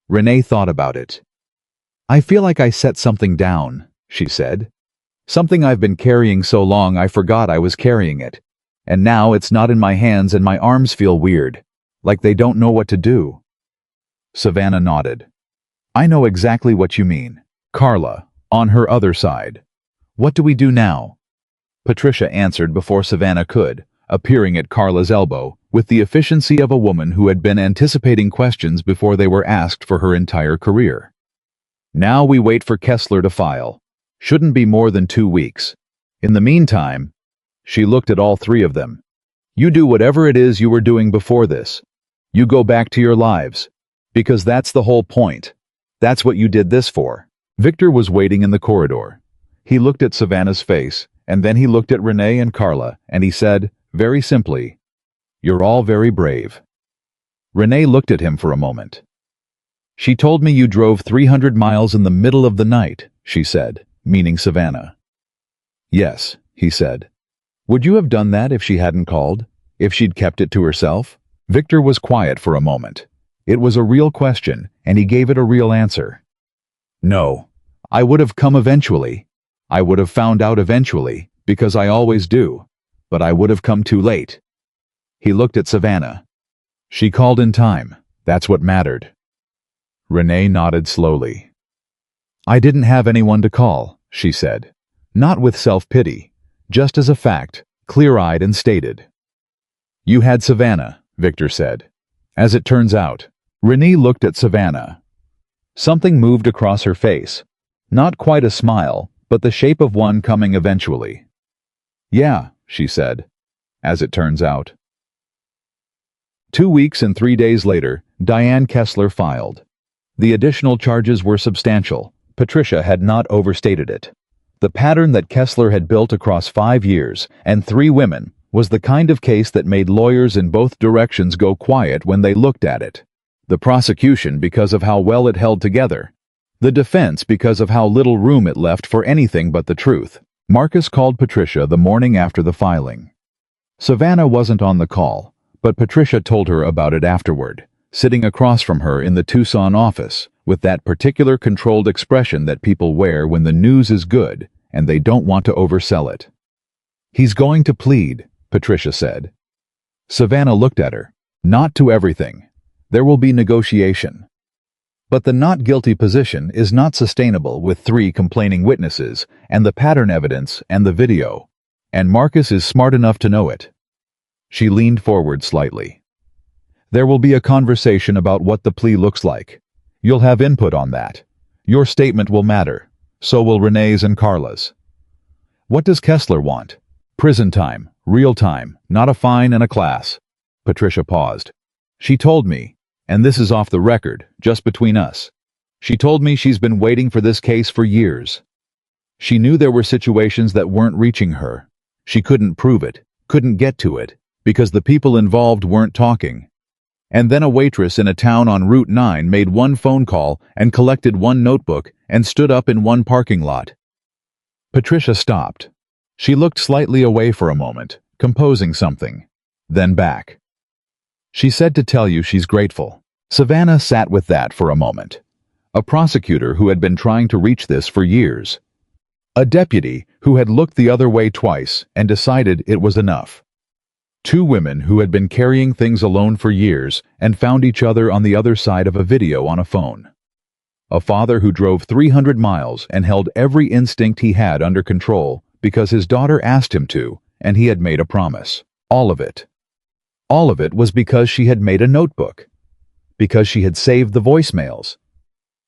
Renee thought about it. "I feel like I set something down," she said. "Something I've been carrying so long I forgot I was carrying it. And now it's not in my hands and my arms feel weird, like they don't know what to do." Savannah nodded. "I know exactly what you mean." Carla, on her other side. "What do we do now?" Patricia answered before Savannah could, appearing at Carla's elbow, with the efficiency of a woman who had been anticipating questions before they were asked for her entire career. "Now we wait for Kessler to file. Shouldn't be more than 2 weeks. In the meantime," she looked at all three of them, "you do whatever it is you were doing before this. You go back to your lives. Because that's the whole point. That's what you did this for." Victor was waiting in the corridor. He looked at Savannah's face, and then he looked at Renee and Carla, and he said, very simply, "You're all very brave." Renee looked at him for a moment. "She told me you drove 300 miles in the middle of the night," she said, meaning Savannah. "Yes," he said. "Would you have done that if she hadn't called? If she'd kept it to herself?" Victor was quiet for a moment. It was a real question, and he gave it a real answer. "No. I would have come eventually. I would have found out eventually, because I always do. But I would have come too late." He looked at Savannah. "She called in time. That's what mattered." Renee nodded slowly. "I didn't have anyone to call," she said. Not with self-pity, just as a fact, clear-eyed and stated. "You had Savannah," Victor said. "As it turns out." Renee looked at Savannah. Something moved across her face. Not quite a smile, but the shape of one coming eventually. "Yeah," she said. "As it turns out." 2 weeks and 3 days later, Diane Kessler filed. The additional charges were substantial. Patricia had not overstated it. The pattern that Kessler had built across 5 years and 3 women was the kind of case that made lawyers in both directions go quiet when they looked at it. The prosecution because of how well it held together. The defense because of how little room it left for anything but the truth. Marcus called Patricia the morning after the filing. Savannah wasn't on the call, but Patricia told her about it afterward, sitting across from her in the Tucson office, with that particular controlled expression that people wear when the news is good and they don't want to oversell it. "He's going to plead," Patricia said. Savannah looked at her. "Not to everything. There will be negotiation. But the not guilty position is not sustainable with 3 complaining witnesses and the pattern evidence and the video. And Marcus is smart enough to know it. She leaned forward slightly. There will be a conversation about what the plea looks like. You'll have input on that. Your statement will matter. So will Renee's and Carla's. What does Kessler want? Prison time, real time, not a fine and a class. Patricia paused. She told me, and this is off the record, just between us. She told me she's been waiting for this case for years. She knew there were situations that weren't reaching her. She couldn't prove it, couldn't get to it, because the people involved weren't talking. And then a waitress in a town on Route 9 made 1 phone call and collected 1 notebook and stood up in 1 parking lot. Patricia stopped. She looked slightly away for a moment, composing something, then back. She said to tell you she's grateful. Savannah sat with that for a moment. A prosecutor who had been trying to reach this for years. A deputy who had looked the other way twice and decided it was enough. 2 women who had been carrying things alone for years and found each other on the other side of a video on a phone. A father who drove 300 miles and held every instinct he had under control because his daughter asked him to, and he had made a promise. All of it. All of it was because she had made a notebook. Because she had saved the voicemails.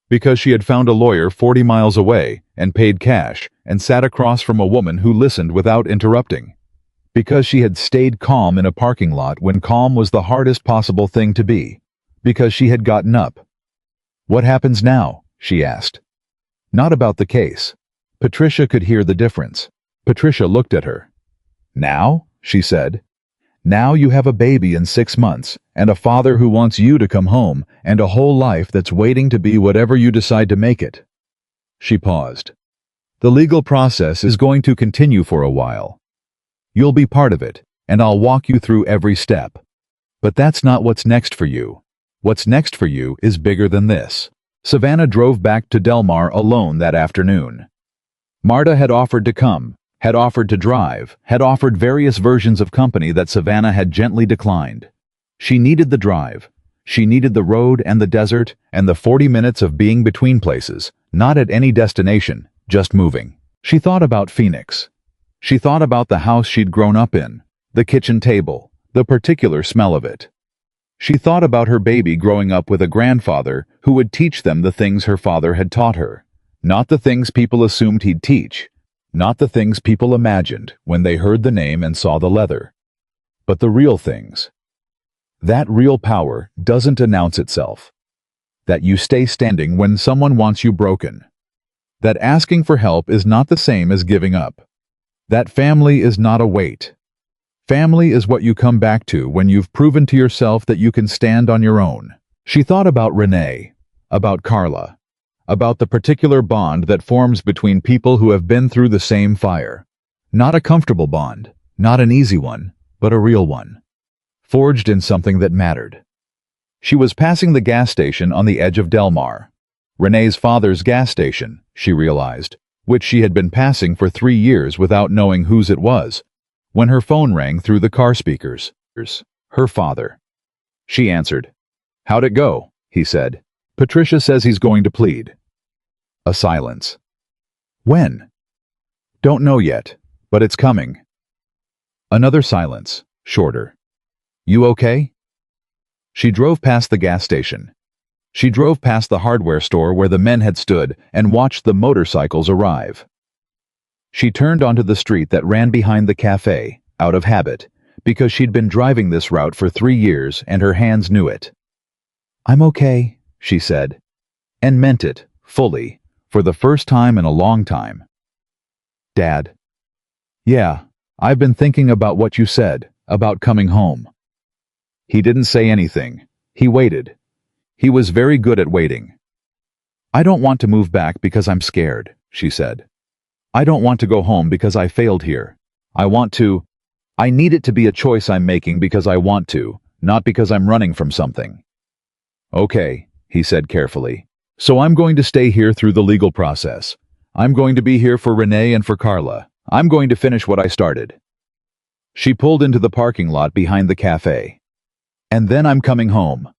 Because she had found a lawyer 40 miles away and paid cash and sat across from a woman who listened without interrupting. Because she had stayed calm in a parking lot when calm was the hardest possible thing to be. Because she had gotten up. What happens now? She asked. Not about the case. Patricia could hear the difference. Patricia looked at her. Now? She said. Now you have a baby in 6 months, and a father who wants you to come home, and a whole life that's waiting to be whatever you decide to make it. She paused. The legal process is going to continue for a while. You'll be part of it, and I'll walk you through every step. But that's not what's next for you. What's next for you is bigger than this. Savannah drove back to Delmar alone that afternoon. Marta had offered to come, had offered to drive, had offered various versions of company that Savannah had gently declined. She needed the drive. She needed the road and the desert and the 40 minutes of being between places, not at any destination, just moving. She thought about Phoenix. She thought about the house she'd grown up in, the kitchen table, the particular smell of it. She thought about her baby growing up with a grandfather who would teach them the things her father had taught her, not the things people assumed he'd teach, not the things people imagined when they heard the name and saw the leather, but the real things. That real power doesn't announce itself. That you stay standing when someone wants you broken. That asking for help is not the same as giving up. That family is not a weight. Family is what you come back to when you've proven to yourself that you can stand on your own. She thought about Renee, about Carla, about the particular bond that forms between people who have been through the same fire. Not a comfortable bond, not an easy one, but a real one. Forged in something that mattered. She was passing the gas station on the edge of Delmar. Renee's father's gas station, she realized, which she had been passing for 3 years without knowing whose it was, when her phone rang through the car speakers. Her father. She answered. How'd it go? He said. Patricia says he's going to plead. A silence. When? Don't know yet, but it's coming. Another silence, shorter. You okay? She drove past the gas station. She drove past the hardware store where the men had stood and watched the motorcycles arrive. She turned onto the street that ran behind the cafe, out of habit, because she'd been driving this route for 3 years and her hands knew it. I'm okay, she said, and meant it, fully, for the first time in a long time. Dad. Yeah, I've been thinking about what you said, about coming home. He didn't say anything. He waited. He was very good at waiting. I don't want to move back because I'm scared, she said. I don't want to go home because I failed here. I need it to be a choice I'm making because I want to, not because I'm running from something. Okay, he said carefully. So I'm going to stay here through the legal process. I'm going to be here for Renee and for Carla. I'm going to finish what I started. She pulled into the parking lot behind the cafe. And then I'm coming home.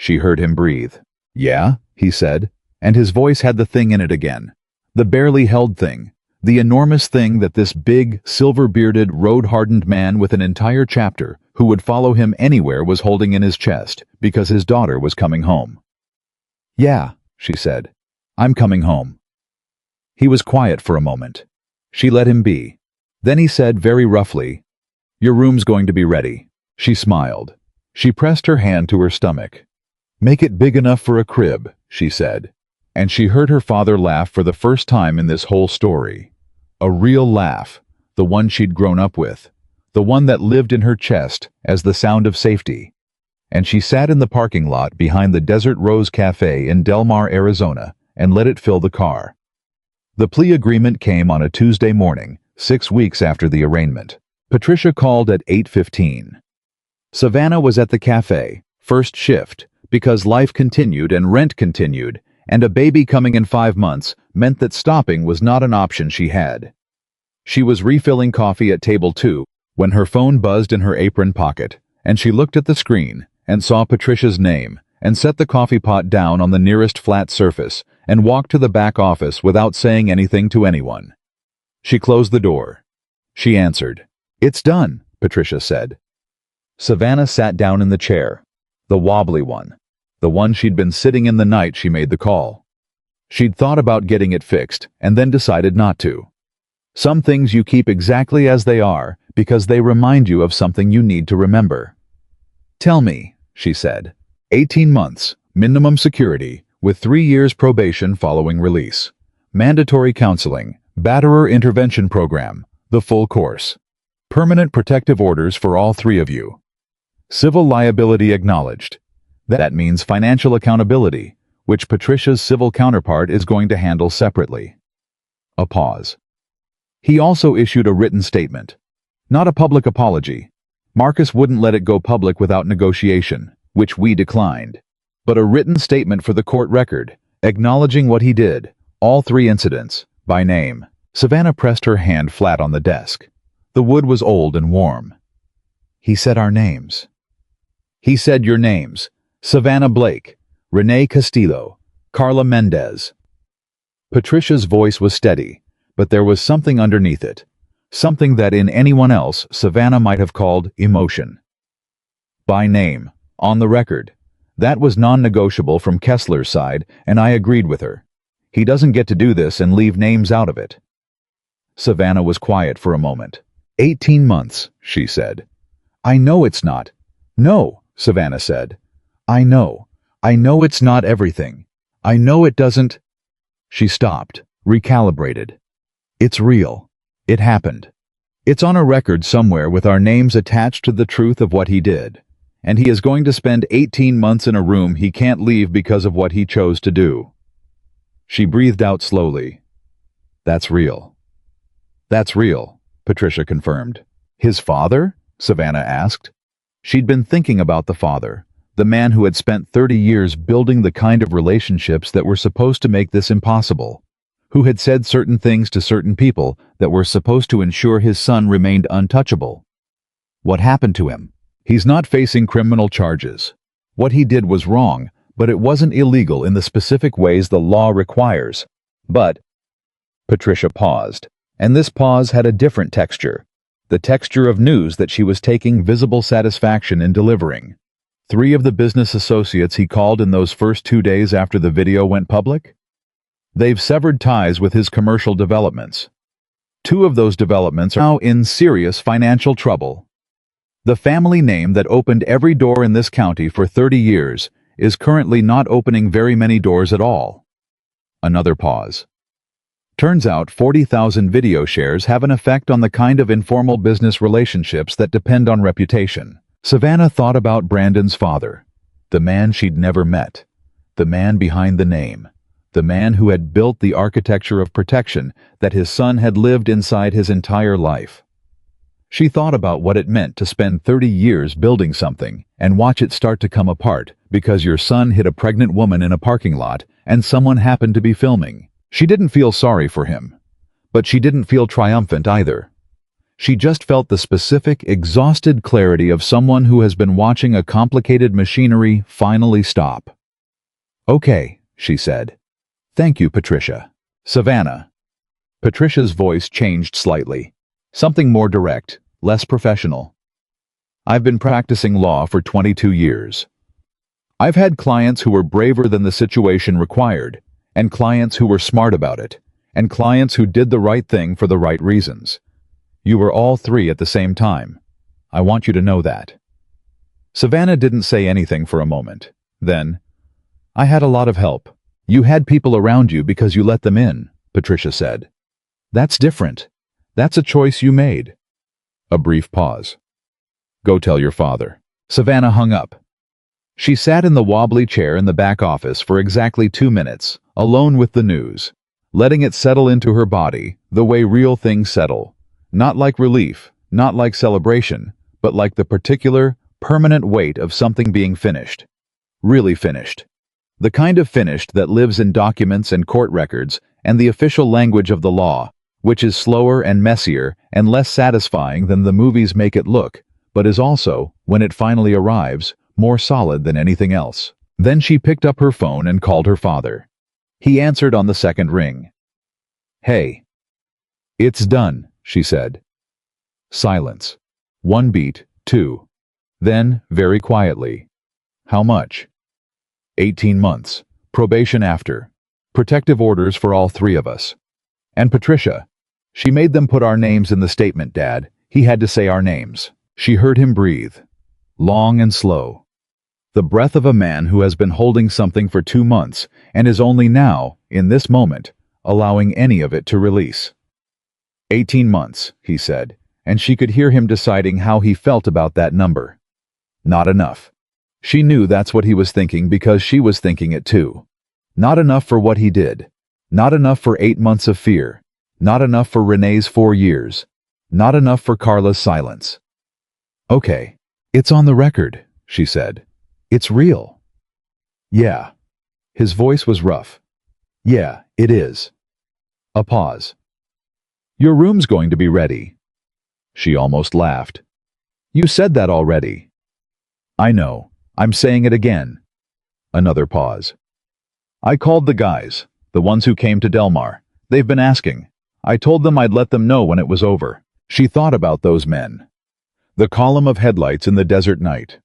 She heard him breathe. "Yeah," he said, and his voice had the thing in it again. The barely held thing. The enormous thing that this big, silver-bearded, road-hardened man with an entire chapter who would follow him anywhere was holding in his chest because his daughter was coming home. "Yeah," she said. "I'm coming home." He was quiet for a moment. She let him be. Then he said very roughly, "Your room's going to be ready." She smiled. She pressed her hand to her stomach. "Make it big enough for a crib," she said. And she heard her father laugh for the first time in this whole story. A real laugh, the one she'd grown up with, the one that lived in her chest as the sound of safety. And she sat in the parking lot behind the Desert Rose Cafe in Delmar, Arizona, and let it fill the car. The plea agreement came on a Tuesday morning, 6 weeks after the arraignment. Patricia called at 8:15. Savannah was at the cafe, first shift, because life continued and rent continued, and a baby coming in 5 months meant that stopping was not an option she had. She was refilling coffee at table 2 when her phone buzzed in her apron pocket, and she looked at the screen and saw Patricia's name and set the coffee pot down on the nearest flat surface and walked to the back office without saying anything to anyone. She closed the door. She answered. "It's done," Patricia said. Savannah sat down in the chair, the wobbly one, the one she'd been sitting in the night she made the call. She'd thought about getting it fixed and then decided not to. Some things you keep exactly as they are because they remind you of something you need to remember. "Tell me," she said. 18 months, minimum security, with 3 years probation following release. Mandatory counseling, batterer intervention program, the full course. Permanent protective orders for all 3 of you. Civil liability acknowledged. That means financial accountability, which Patricia's civil counterpart is going to handle separately. A pause. He also issued a written statement. Not a public apology. Marcus wouldn't let it go public without negotiation, which we declined. But a written statement for the court record, acknowledging what he did, all 3 incidents, by name. Savannah pressed her hand flat on the desk. The wood was old and warm. "He said our names." "He said your names. Savannah Blake, Renee Castillo, Carla Mendez." Patricia's voice was steady, but there was something underneath it. Something that in anyone else Savannah might have called emotion. By name, on the record. That was non-negotiable from Kessler's side, and I agreed with her. He doesn't get to do this and leave names out of it. Savannah was quiet for a moment. 18 months, she said. "I know it's not." "No," Savannah said. I know it's not everything. I know it doesn't." She stopped, recalibrated. "It's real. It happened. It's on a record somewhere with our names attached to the truth of what he did. And he is going to spend 18 months in a room he can't leave because of what he chose to do." She breathed out slowly. "That's real." "That's real," Patricia confirmed. "His father?" Savannah asked. She'd been thinking about the father, the man who had spent 30 years building the kind of relationships that were supposed to make this impossible, who had said certain things to certain people that were supposed to ensure his son remained untouchable. What happened to him? He's not facing criminal charges. What he did was wrong, but it wasn't illegal in the specific ways the law requires. But Patricia paused, and this pause had a different texture, the texture of news that she was taking visible satisfaction in delivering. 3 of the business associates he called in those first 2 days after the video went public? They've severed ties with his commercial developments. 2 of those developments are now in serious financial trouble. The family name that opened every door in this county for 30 years is currently not opening very many doors at all. Another pause. Turns out 40,000 video shares have an effect on the kind of informal business relationships that depend on reputation. Savannah thought about Brandon's father, the man she'd never met, the man behind the name, the man who had built the architecture of protection that his son had lived inside his entire life. She thought about what it meant to spend 30 years building something and watch it start to come apart because your son hit a pregnant woman in a parking lot and someone happened to be filming. She didn't feel sorry for him, but she didn't feel triumphant either. She just felt the specific, exhausted clarity of someone who has been watching a complicated machinery finally stop. "Okay," she said. "Thank you, Patricia." "Savannah." Patricia's voice changed slightly. Something more direct, less professional. "I've been practicing law for 22 years. I've had clients who were braver than the situation required, and clients who were smart about it, and clients who did the right thing for the right reasons. You were all three at the same time. I want you to know that." Savannah didn't say anything for a moment. Then, "I had a lot of help. You had people around you because you let them in," Patricia said. "That's different. That's a choice you made." A brief pause. "Go tell your father." Savannah hung up. She sat in the wobbly chair in the back office for exactly 2 minutes, alone with the news, letting it settle into her body the way real things settle. Not like relief, not like celebration, but like the particular, permanent weight of something being finished. Really finished. The kind of finished that lives in documents and court records and the official language of the law, which is slower and messier and less satisfying than the movies make it look, but is also, when it finally arrives, more solid than anything else. Then she picked up her phone and called her father. He answered on the second ring. "Hey." "It's done," she said. Silence. 1 beat, 2. Then, very quietly. "How much?" 18 months. Probation after. Protective orders for all 3 of us. And Patricia. She made them put our names in the statement, Dad. He had to say our names. She heard him breathe. Long and slow. The breath of a man who has been holding something for 2 months and is only now, in this moment, allowing any of it to release. 18 months, he said, and she could hear him deciding how he felt about that number. Not enough. She knew that's what he was thinking because she was thinking it too. Not enough for what he did. Not enough for 8 months of fear. Not enough for Renee's 4 years. Not enough for Carla's silence. "Okay. It's on the record," she said. "It's real." "Yeah." His voice was rough. "Yeah, it is." A pause. "Your room's going to be ready." She almost laughed. "You said that already." "I know. I'm saying it again." Another pause. "I called the guys, the ones who came to Delmar. They've been asking. I told them I'd let them know when it was over." She thought about those men. The column of headlights in the desert night.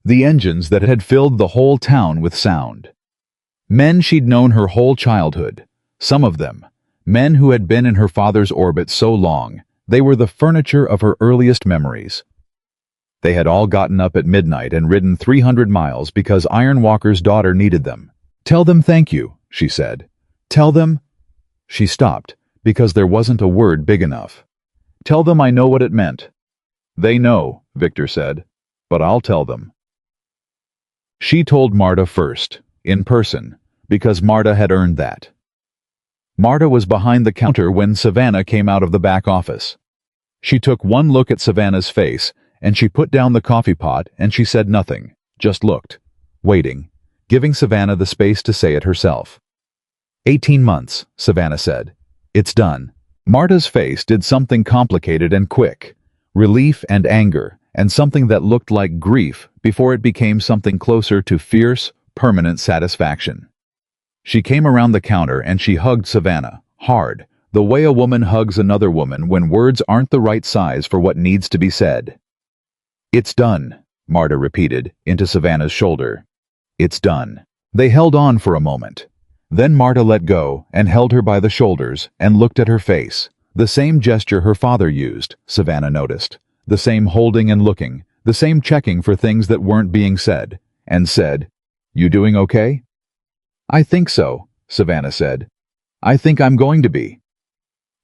The engines that had filled the whole town with sound. Men she'd known her whole childhood. Some of them. Men who had been in her father's orbit so long, they were the furniture of her earliest memories. They had all gotten up at midnight and ridden 300 miles because Ironwalker's daughter needed them. "Tell them thank you," she said. "Tell them—" She stopped, because there wasn't a word big enough. "Tell them I know what it meant." "They know," Victor said, "but I'll tell them." She told Marta first, in person, because Marta had earned that. Marta was behind the counter when Savannah came out of the back office. She took one look at Savannah's face, and she put down the coffee pot and she said nothing, just looked, waiting, giving Savannah the space to say it herself. 18 months, Savannah said. "It's done." Marta's face did something complicated and quick. Relief and anger, and something that looked like grief before it became something closer to fierce, permanent satisfaction. She came around the counter and she hugged Savannah, hard, the way a woman hugs another woman when words aren't the right size for what needs to be said. "It's done," Marta repeated, into Savannah's shoulder. "It's done." They held on for a moment. Then Marta let go and held her by the shoulders and looked at her face. The same gesture her father used, Savannah noticed. The same holding and looking, the same checking for things that weren't being said, and said, "You doing okay?" "I think so," Savannah said. "I think I'm going to be."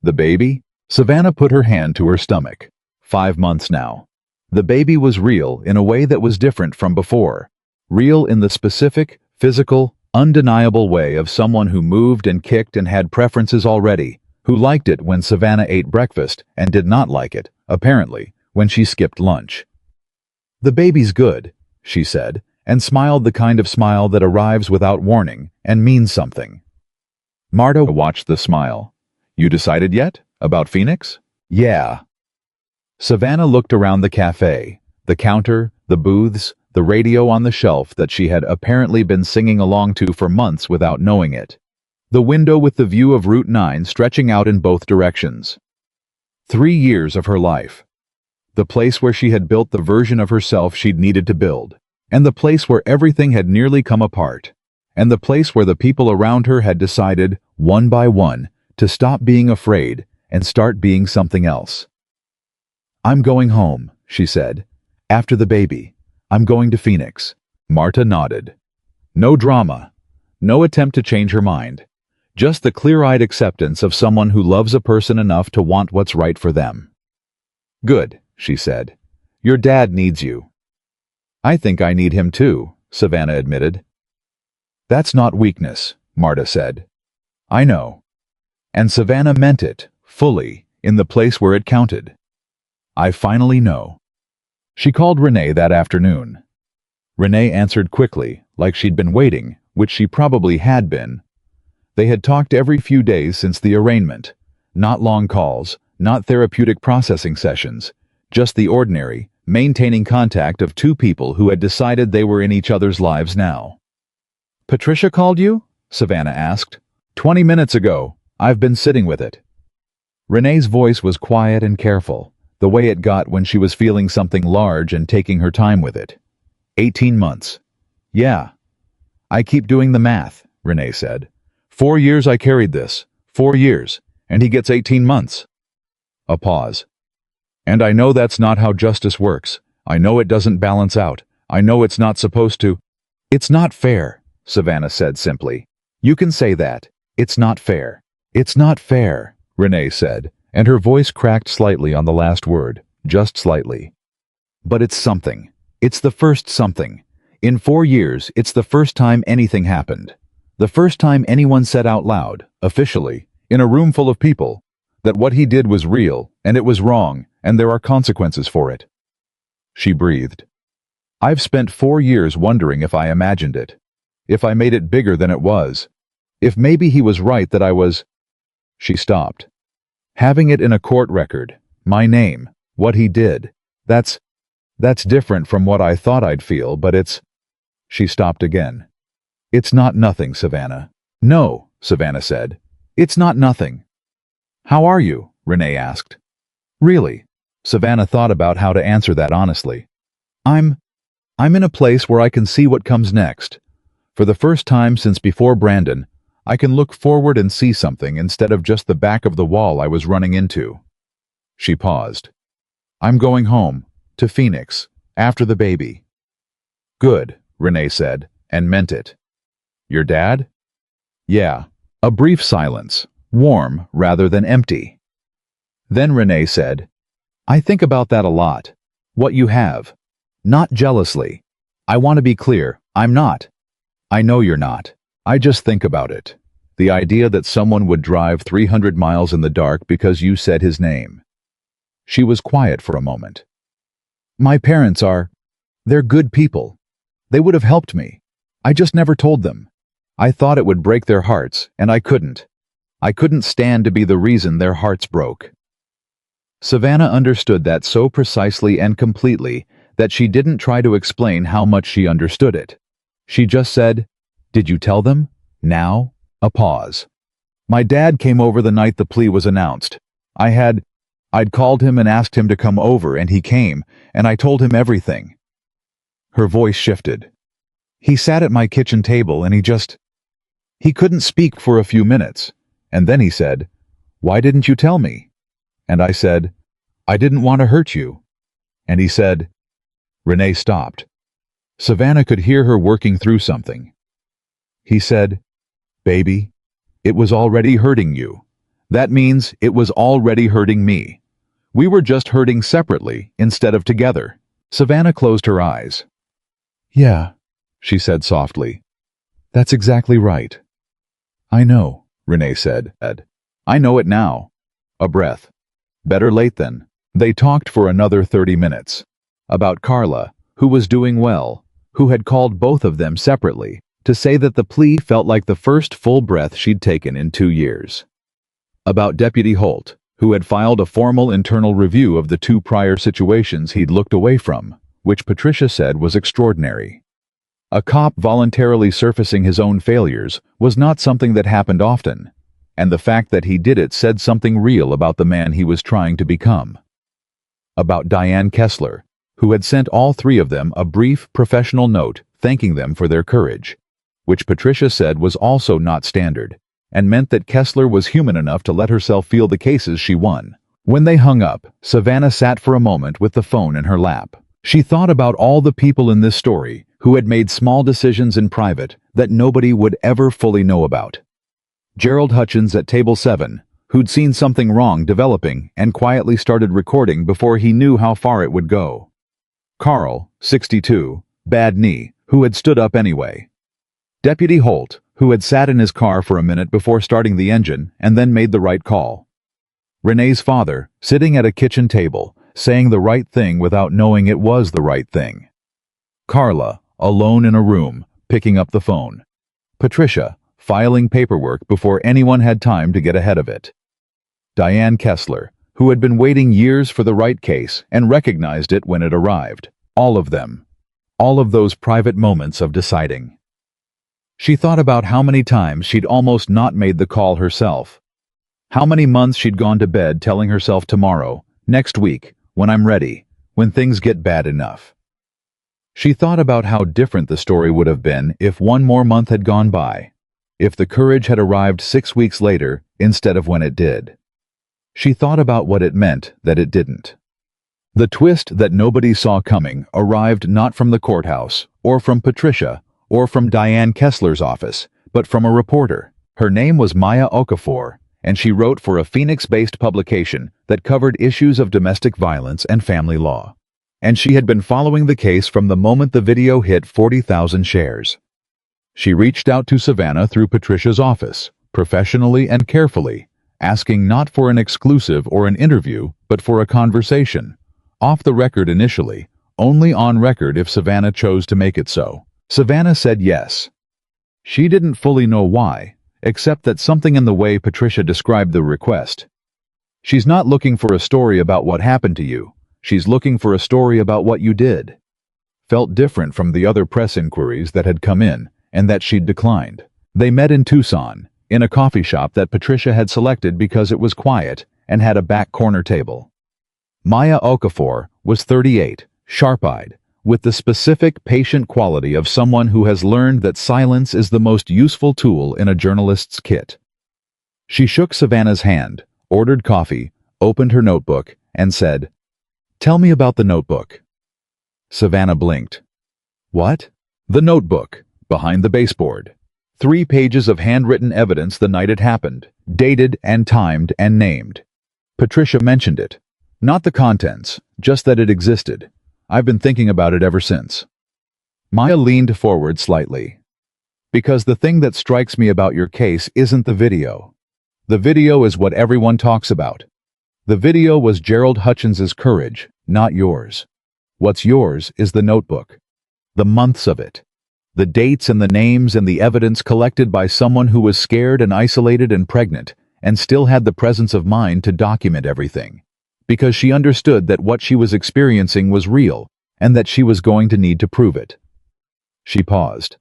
"The baby?" Savannah put her hand to her stomach. 5 months now. The baby was real in a way that was different from before. Real in the specific, physical, undeniable way of someone who moved and kicked and had preferences already, who liked it when Savannah ate breakfast and did not like it, apparently, when she skipped lunch. "The baby's good," she said, and smiled the kind of smile that arrives without warning and means something. Marta watched the smile. "You decided yet? About Phoenix?" "Yeah." Savannah looked around the cafe, the counter, the booths, the radio on the shelf that she had apparently been singing along to for months without knowing it. The window with the view of Route 9 stretching out in both directions. 3 years of her life. The place where she had built the version of herself she'd needed to build, and the place where everything had nearly come apart, and the place where the people around her had decided, one by one, to stop being afraid and start being something else. "I'm going home," she said. "After the baby. I'm going to Phoenix." Marta nodded. No drama. No attempt to change her mind. Just the clear-eyed acceptance of someone who loves a person enough to want what's right for them. "Good," she said. "Your dad needs you." "I think I need him too," Savannah admitted. "That's not weakness," Marta said. "I know." And Savannah meant it, fully, in the place where it counted. "I finally know." She called Renee that afternoon. Renee answered quickly, like she'd been waiting, which she probably had been. They had talked every few days since the arraignment. Not long calls, not therapeutic processing sessions, just the ordinary, maintaining contact of two people who had decided they were in each other's lives now. "Patricia called you?" Savannah asked. 20 minutes ago. I've been sitting with it." Renee's voice was quiet and careful, the way it got when she was feeling something large and taking her time with it. 18 months. "Yeah. I keep doing the math," Renee said. 4 years I carried this. 4 years. And he gets 18 months. A pause. "And I know that's not how justice works. I know it doesn't balance out. I know it's not supposed to." "It's not fair," Savannah said simply. "You can say that. It's not fair." "It's not fair," Renee said, and her voice cracked slightly on the last word, just slightly. "But it's something. It's the first something. In 4 years, it's the first time anything happened. The first time anyone said out loud, officially, in a room full of people, that what he did was real, and it was wrong, and there are consequences for it." She breathed. "I've spent 4 years wondering if I imagined it. If I made it bigger than it was. If maybe he was right that I was—" She stopped. "Having it in a court record, my name, what he did, that's different from what I thought I'd feel, but it's—" She stopped again. "It's not nothing, Savannah." "No," Savannah said. "It's not nothing." "How are you?" Renee asked. "Really?" Savannah thought about how to answer that honestly. I'm in a place where I can see what comes next. For the first time since before Brandon, I can look forward and see something instead of just the back of the wall I was running into." She paused. "I'm going home, to Phoenix, after the baby." "Good," Renee said, and meant it. "Your dad?" "Yeah." A brief silence, warm rather than empty. Then Renee said, "I think about that a lot. What you have. Not jealously. I want to be clear, I'm not. I know you're not. I just think about it. The idea that someone would drive 300 miles in the dark because you said his name." She was quiet for a moment. "My parents they're good people. They would have helped me. I just never told them. I thought it would break their hearts, and I couldn't. I couldn't stand to be the reason their hearts broke." Savannah understood that so precisely and completely that she didn't try to explain how much she understood it. She just said, "Did you tell them? Now?" A pause. "My dad came over the night the plea was announced. I'd called him and asked him to come over, and he came, and I told him everything." Her voice shifted. "He sat at my kitchen table and he couldn't speak for a few minutes, and then he said, 'Why didn't you tell me?' And I said, 'I didn't want to hurt you.' And he said—" Renee stopped. Savannah could hear her working through something. "He said, 'Baby, it was already hurting you. That means it was already hurting me. We were just hurting separately instead of together.'" Savannah closed her eyes. "Yeah," she said softly. "That's exactly right." "I know," Renee said. "I know it now." A breath. Better late than. They talked for another 30 minutes. About Carla, who was doing well, who had called both of them separately to say that the plea felt like the first full breath she'd taken in 2 years. About Deputy Holt, who had filed a formal internal review of the 2 prior situations he'd looked away from, which Patricia said was extraordinary. A cop voluntarily surfacing his own failures was not something that happened often, and the fact that he did it said something real about the man he was trying to become. About Diane Kessler, who had sent all 3 of them a brief, professional note thanking them for their courage, which Patricia said was also not standard, and meant that Kessler was human enough to let herself feel the cases she won. When they hung up, Savannah sat for a moment with the phone in her lap. She thought about all the people in this story who had made small decisions in private that nobody would ever fully know about. Gerald Hutchins at table 7, who'd seen something wrong developing and quietly started recording before he knew how far it would go. Carl, 62, bad knee, who had stood up anyway. Deputy Holt, who had sat in his car for a minute before starting the engine and then made the right call. Renee's father, sitting at a kitchen table, saying the right thing without knowing it was the right thing. Carla, alone in a room, picking up the phone. Patricia, filing paperwork before anyone had time to get ahead of it. Diane Kessler, who had been waiting years for the right case and recognized it when it arrived. All of them. All of those private moments of deciding. She thought about how many times she'd almost not made the call herself. How many months she'd gone to bed telling herself tomorrow, next week, when I'm ready, when things get bad enough. She thought about how different the story would have been if 1 more month had gone by, if the courage had arrived 6 weeks later instead of when it did. She thought about what it meant that it didn't. The twist that nobody saw coming arrived not from the courthouse, or from Patricia, or from Diane Kessler's office, but from a reporter. Her name was Maya Okafor, and she wrote for a Phoenix-based publication that covered issues of domestic violence and family law. And she had been following the case from the moment the video hit 40,000 shares. She reached out to Savannah through Patricia's office, professionally and carefully, asking not for an exclusive or an interview, but for a conversation. Off the record initially, only on record if Savannah chose to make it so. Savannah said yes. She didn't fully know why, except that something in the way Patricia described the request. She's not looking for a story about what happened to you. She's looking for a story about what you did. Felt different from the other press inquiries that had come in and that she'd declined. They met in Tucson, in a coffee shop that Patricia had selected because it was quiet and had a back corner table. Maya Okafor was 38, sharp-eyed, with the specific patient quality of someone who has learned that silence is the most useful tool in a journalist's kit. She shook Savannah's hand, ordered coffee, opened her notebook, and said, "Tell me about the notebook." Savannah blinked. "What?" "The notebook, behind the baseboard. 3 pages of handwritten evidence the night it happened, dated and timed and named. Patricia mentioned it. Not the contents, just that it existed. I've been thinking about it ever since." Maya leaned forward slightly. "Because the thing that strikes me about your case isn't the video. The video is what everyone talks about. The video was Gerald Hutchins's courage, not yours. What's yours is the notebook. The months of it. The dates and the names and the evidence collected by someone who was scared and isolated and pregnant and still had the presence of mind to document everything. Because she understood that what she was experiencing was real and that she was going to need to prove it." She paused.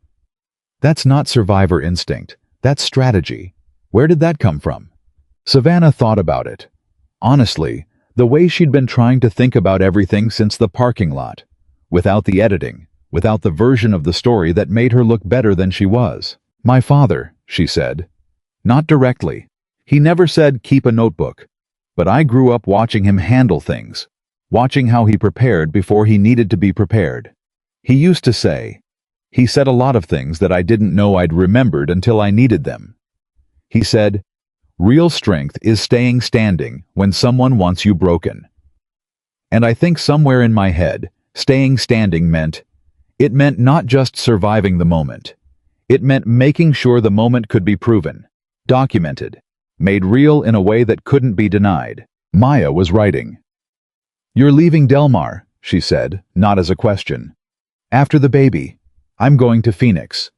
"That's not survivor instinct. That's strategy. Where did that come from?" Savannah thought about it. Honestly, the way she'd been trying to think about everything since the parking lot, without the editing, without the version of the story that made her look better than she was. "My father," she said. Not directly. He never said, "Keep a notebook." But I grew up watching him handle things, watching how he prepared before he needed to be prepared. He used to say, he said a lot of things that I didn't know I'd remembered until I needed them. He said, "Real strength is staying standing when someone wants you broken." And I think somewhere in my head, staying standing meant not just surviving the moment. It meant making sure the moment could be proven, documented, made real in a way that couldn't be denied. Maya was writing. "You're leaving Delmar," she said, not as a question. "After the baby. I'm going to Phoenix."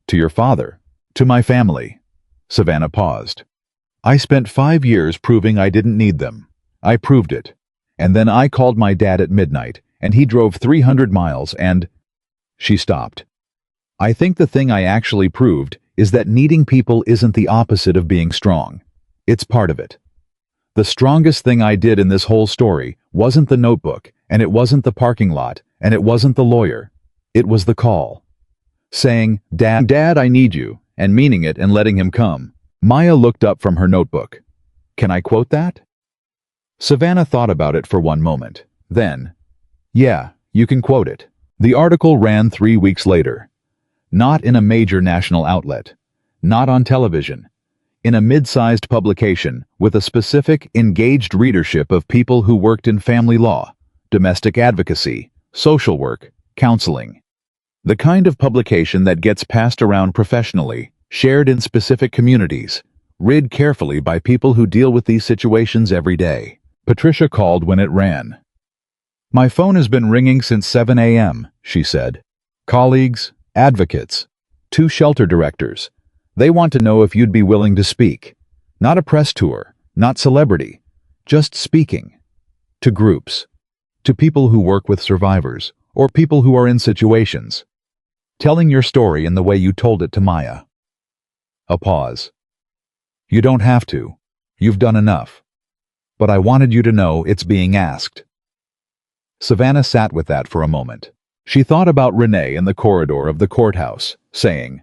"To your father?" "To my family." Savannah paused. I spent 5 years proving I didn't need them. I proved it. And then I called my dad at midnight, and he drove 300 miles and—" She stopped. "I think the thing I actually proved is that needing people isn't the opposite of being strong. It's part of it. The strongest thing I did in this whole story wasn't the notebook, and it wasn't the parking lot, and it wasn't the lawyer. It was the call. Saying, 'Dad, I need you,' and meaning it and letting him come." Maya looked up from her notebook. "Can I quote that?" Savannah thought about it for one moment. Then, "Yeah, you can quote it." The article ran 3 weeks later. Not in a major national outlet. Not on television. In a mid-sized publication with a specific, engaged readership of people who worked in family law, domestic advocacy, social work, counseling. The kind of publication that gets passed around professionally, shared in specific communities, read carefully by people who deal with these situations every day. Patricia called when it ran. "My phone has been ringing since 7 a.m., she said. "Colleagues, advocates, 2 shelter directors. They want to know if you'd be willing to speak. Not a press tour, not celebrity, just speaking. To groups. To people who work with survivors, or people who are in situations. Telling your story in the way you told it to Maya." A pause. "You don't have to. You've done enough. But I wanted you to know it's being asked." Savannah sat with that for a moment. She thought about Renee in the corridor of the courthouse, saying,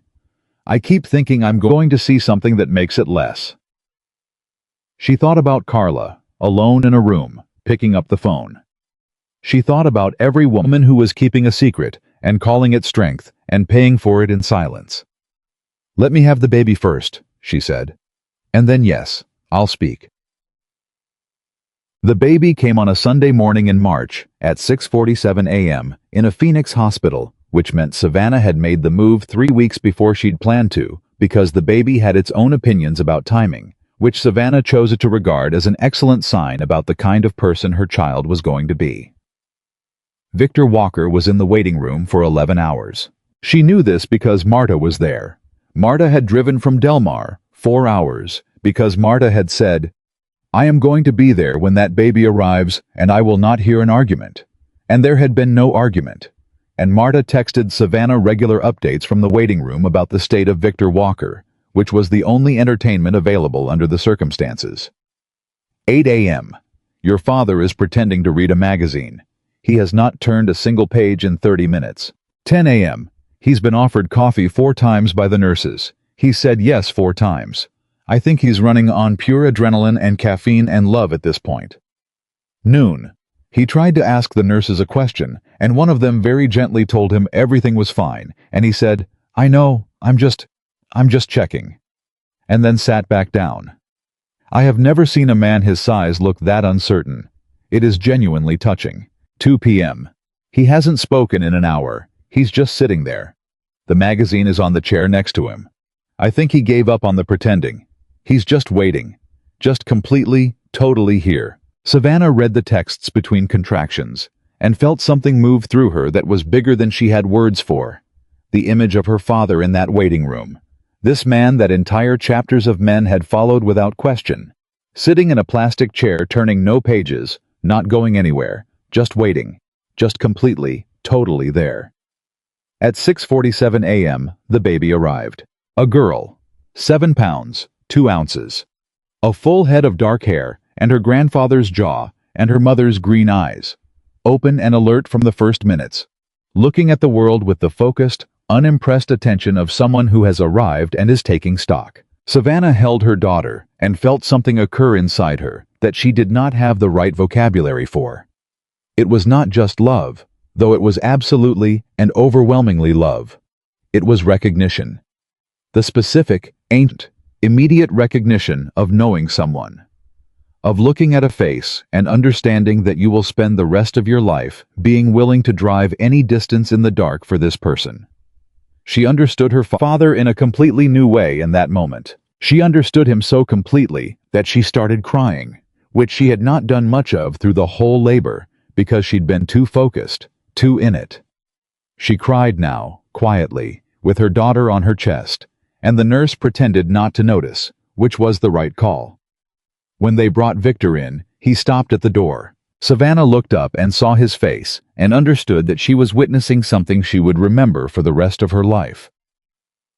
"I keep thinking I'm going to see something that makes it less." She thought about Carla, alone in a room, picking up the phone. She thought about every woman who was keeping a secret and calling it strength and paying for it in silence. "Let me have the baby first," she said. "And then yes, I'll speak." The baby came on a Sunday morning in March at 6:47 a.m. in a Phoenix hospital, which meant Savannah had made the move 3 weeks before she'd planned to, because the baby had its own opinions about timing, which Savannah chose to regard as an excellent sign about the kind of person her child was going to be. Victor Walker was in the waiting room for 11 hours. She knew this because Marta was there. Marta had driven from Delmar 4 hours because Marta had said, "I am going to be there when that baby arrives, and I will not hear an argument." And there had been no argument. And Marta texted Savannah regular updates from the waiting room about the state of Victor Walker, which was the only entertainment available under the circumstances. 8 a.m. Your father is pretending to read a magazine. He has not turned a single page in 30 minutes. 10 a.m. He's been offered coffee 4 times by the nurses. He said yes 4 times. I think he's running on pure adrenaline and caffeine and love at this point. Noon. He tried to ask the nurses a question, and one of them very gently told him everything was fine, and he said, "I know, I'm just checking," and then sat back down. I have never seen a man his size look that uncertain. It is genuinely touching. 2 p.m. He hasn't spoken in an hour. He's just sitting there. The magazine is on the chair next to him. I think he gave up on the pretending. He's just waiting. Just completely, totally here. Savannah read the texts between contractions and felt something move through her that was bigger than she had words for. The image of her father in that waiting room. This man that entire chapters of men had followed without question. Sitting in a plastic chair turning no pages, not going anywhere, just waiting. Just completely, totally there. At 6:47 a.m., the baby arrived. A girl. 7 pounds, 2 ounces. A full head of dark hair, and her grandfather's jaw, and her mother's green eyes. Open and alert from the first minutes. Looking at the world with the focused, unimpressed attention of someone who has arrived and is taking stock. Savannah held her daughter and felt something occur inside her that she did not have the right vocabulary for. It was not just love, though it was absolutely and overwhelmingly love. It was recognition. The specific, immediate recognition of knowing someone. Of looking at a face and understanding that you will spend the rest of your life being willing to drive any distance in the dark for this person. She understood her father in a completely new way in that moment. She understood him so completely that she started crying, which she had not done much of through the whole labor because she'd been too focused, too in it. She cried now, quietly, with her daughter on her chest, and the nurse pretended not to notice, which was the right call. When they brought Victor in, he stopped at the door. Savannah looked up and saw his face and understood that she was witnessing something she would remember for the rest of her life.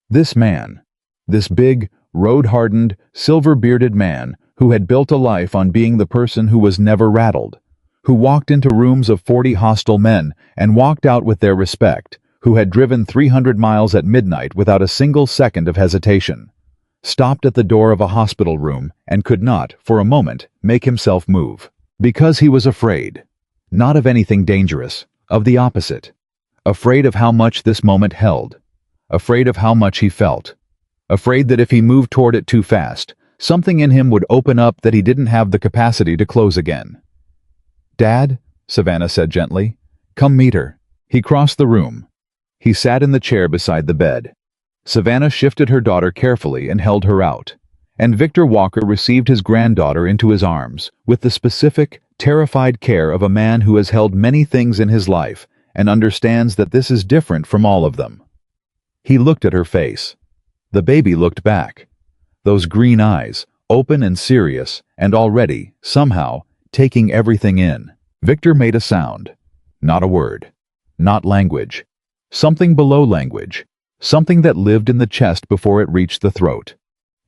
This man, this big, road-hardened, silver-bearded man who had built a life on being the person who was never rattled, who walked into rooms of 40 hostile men and walked out with their respect, who had driven 300 miles at midnight without a single second of hesitation, stopped at the door of a hospital room and could not, for a moment, make himself move. Because he was afraid. Not of anything dangerous, of the opposite. Afraid of how much this moment held. Afraid of how much he felt. Afraid that if he moved toward it too fast, something in him would open up that he didn't have the capacity to close again. "Dad," Savannah said gently, "come meet her." He crossed the room. He sat in the chair beside the bed. Savannah shifted her daughter carefully and held her out. And Victor Walker received his granddaughter into his arms with the specific, terrified care of a man who has held many things in his life and understands that this is different from all of them. He looked at her face. The baby looked back. Those green eyes, open and serious, and already, somehow, taking everything in. Victor made a sound. Not a word. Not language. Something below language. Something that lived in the chest before it reached the throat.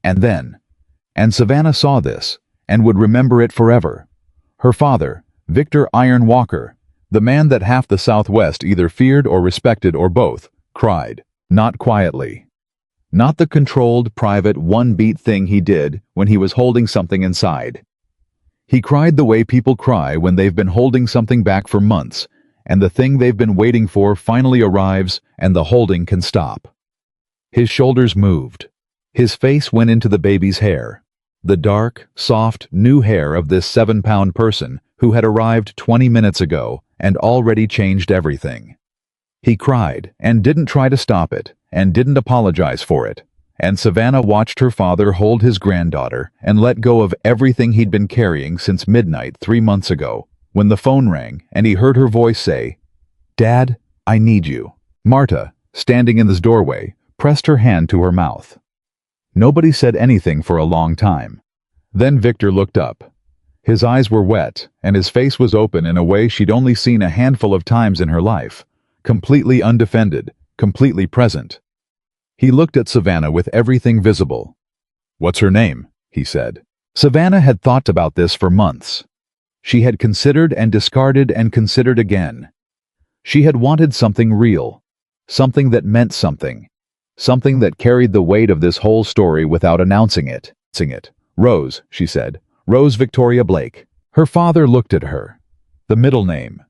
And Savannah saw this, and would remember it forever. Her father, Victor Iron Walker, the man that half the Southwest either feared or respected or both, cried, not quietly. Not the controlled, private, one-beat thing he did when he was holding something inside. He cried the way people cry when they've been holding something back for months, and the thing they've been waiting for finally arrives and the holding can stop. His shoulders moved. His face went into the baby's hair. The dark, soft, new hair of this 7-pound person who had arrived 20 minutes ago and already changed everything. He cried and didn't try to stop it and didn't apologize for it. And Savannah watched her father hold his granddaughter and let go of everything he'd been carrying since midnight 3 months ago, when the phone rang and he heard her voice say, "Dad, I need you." Marta, standing in this doorway, pressed her hand to her mouth. Nobody said anything for a long time. Then Victor looked up. His eyes were wet, and his face was open in a way she'd only seen a handful of times in her life. Completely undefended, completely present. He looked at Savannah with everything visible. "What's her name?" he said. Savannah had thought about this for months. She had considered and discarded and considered again. She had wanted something real. Something that meant something. Something that carried the weight of this whole story without announcing it. "Rose," she said. "Rose Victoria Blake." Her father looked at her. The middle name.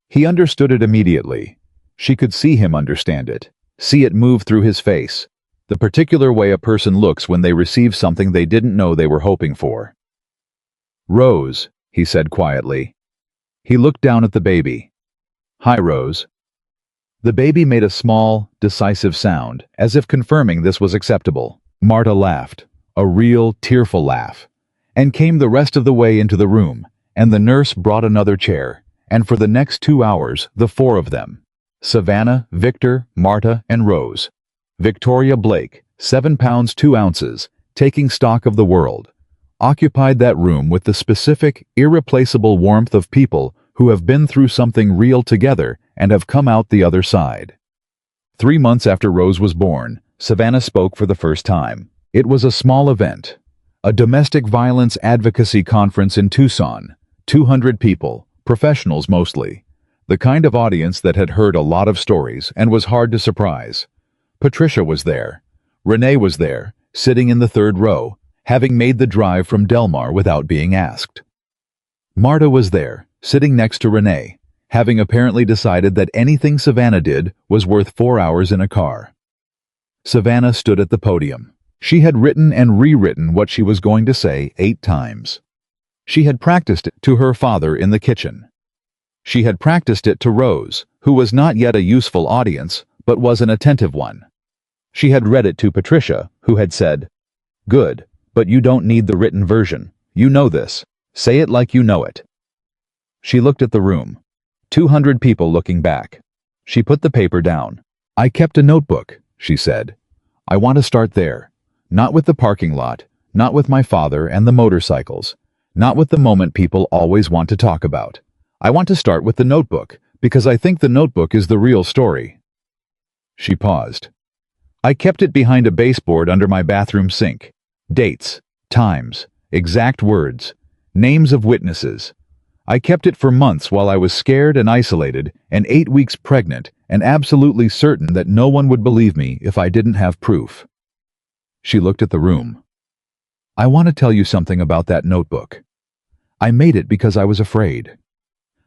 He understood it immediately. She could see him understand it. See it move through his face. The particular way a person looks when they receive something they didn't know they were hoping for. "Rose," he said quietly. He looked down at the baby. "Hi, Rose." The baby made a small, decisive sound, as if confirming this was acceptable. Marta laughed, a real, tearful laugh, and came the rest of the way into the room, and the nurse brought another chair, and for the next 2 hours, the 4 of them, Savannah, Victor, Marta, and Rose. Victoria Blake, 7 pounds 2 ounces, taking stock of the world, occupied that room with the specific, irreplaceable warmth of people who have been through something real together and have come out the other side. 3 months after Rose was born, Savannah spoke for the first time. It was a small event, a domestic violence advocacy conference in Tucson, 200 people, professionals mostly, the kind of audience that had heard a lot of stories and was hard to surprise. Patricia was there. Renee was there, sitting in the 3rd row, having made the drive from Delmar without being asked. Marta was there, sitting next to Renee, having apparently decided that anything Savannah did was worth 4 hours in a car. Savannah stood at the podium. She had written and rewritten what she was going to say 8 times. She had practiced it to her father in the kitchen. She had practiced it to Rose, who was not yet a useful audience, but was an attentive one. She had read it to Patricia, who had said, "Good, but you don't need the written version. You know this. Say it like you know it." She looked at the room. 200 people looking back. She put the paper down. "I kept a notebook," she said. "I want to start there. Not with the parking lot, Not with my father and the motorcycles. Not with the moment people always want to talk about. I want to start with the notebook, because I think the notebook is the real story. She paused. I kept it behind a baseboard under my bathroom sink. Dates, times, exact words, names of witnesses. I kept it for months while I was scared and isolated and 8 weeks pregnant and absolutely certain that no one would believe me if I didn't have proof. She looked at the room. I want to tell you something about that notebook. I made it because I was afraid.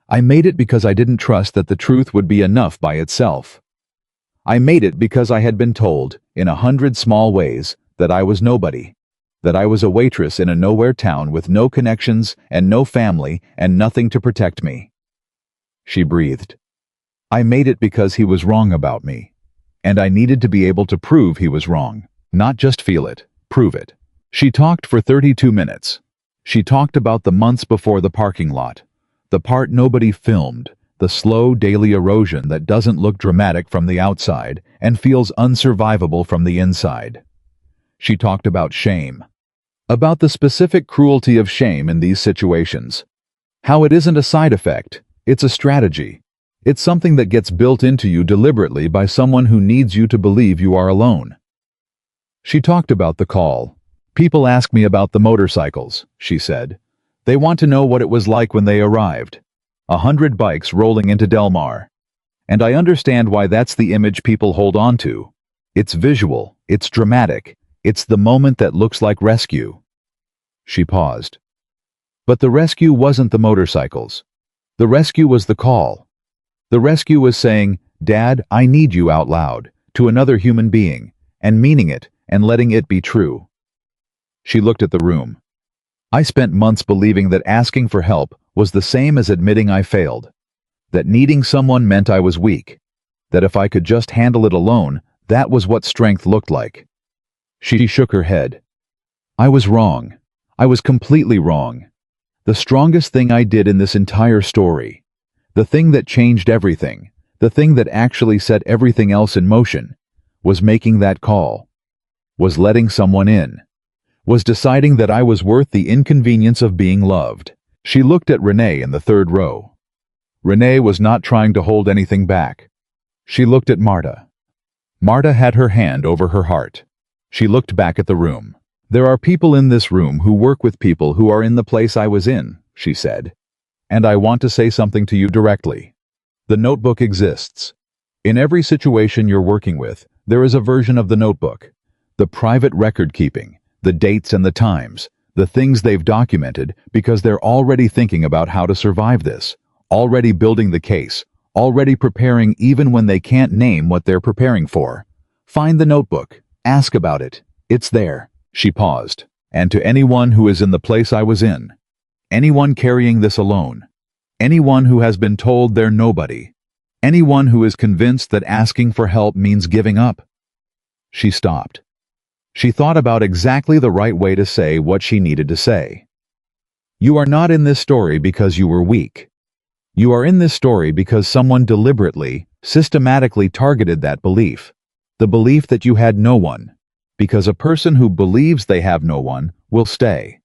I made it because I didn't trust that the truth would be enough by itself. I made it because I had been told, in 100 small ways, that I was nobody, that I was a waitress in a nowhere town with no connections and no family and nothing to protect me. She breathed. I made it because he was wrong about me, and I needed to be able to prove he was wrong, not just feel it, prove it. She talked for 32 minutes. She talked about the months before the parking lot, the part nobody filmed, the slow daily erosion that doesn't look dramatic from the outside and feels unsurvivable from the inside. She talked about shame, about the specific cruelty of shame in these situations, how it isn't a side effect, it's a strategy. It's something that gets built into you deliberately by someone who needs you to believe you are alone. She talked about the call. People ask me about the motorcycles, she said. They want to know what it was like when they arrived. 100 bikes rolling into Delmar. And I understand why that's the image people hold on to. It's visual, it's dramatic, it's the moment that looks like rescue. She paused. But the rescue wasn't the motorcycles. The rescue was the call. The rescue was saying, "Dad, I need you," out loud, to another human being, and meaning it, and letting it be true. She looked at the room. I spent months believing that asking for help was the same as admitting I failed, that needing someone meant I was weak, that if I could just handle it alone, that was what strength looked like. She shook her head. I was wrong. I was completely wrong. The strongest thing I did in this entire story, the thing that changed everything, the thing that actually set everything else in motion, was making that call, was letting someone in, was deciding that I was worth the inconvenience of being loved. She looked at Renee in the third row. Renee was not trying to hold anything back. She looked at Marta. Marta had her hand over her heart. She looked back at the room. There are people in this room who work with people who are in the place I was in, she said. And I want to say something to you directly. The notebook exists. In every situation you're working with, there is a version of the notebook. The private record keeping, the dates and the times, the things they've documented because they're already thinking about how to survive this, already building the case, already preparing even when they can't name what they're preparing for. Find the notebook. Ask about it. It's there. She paused. And to anyone who is in the place I was in, anyone carrying this alone, anyone who has been told they're nobody, anyone who is convinced that asking for help means giving up. She stopped. She thought about exactly the right way to say what she needed to say. You are not in this story because you were weak. You are in this story because someone deliberately, systematically targeted that belief, the belief that you had no one, because a person who believes they have no one will stay.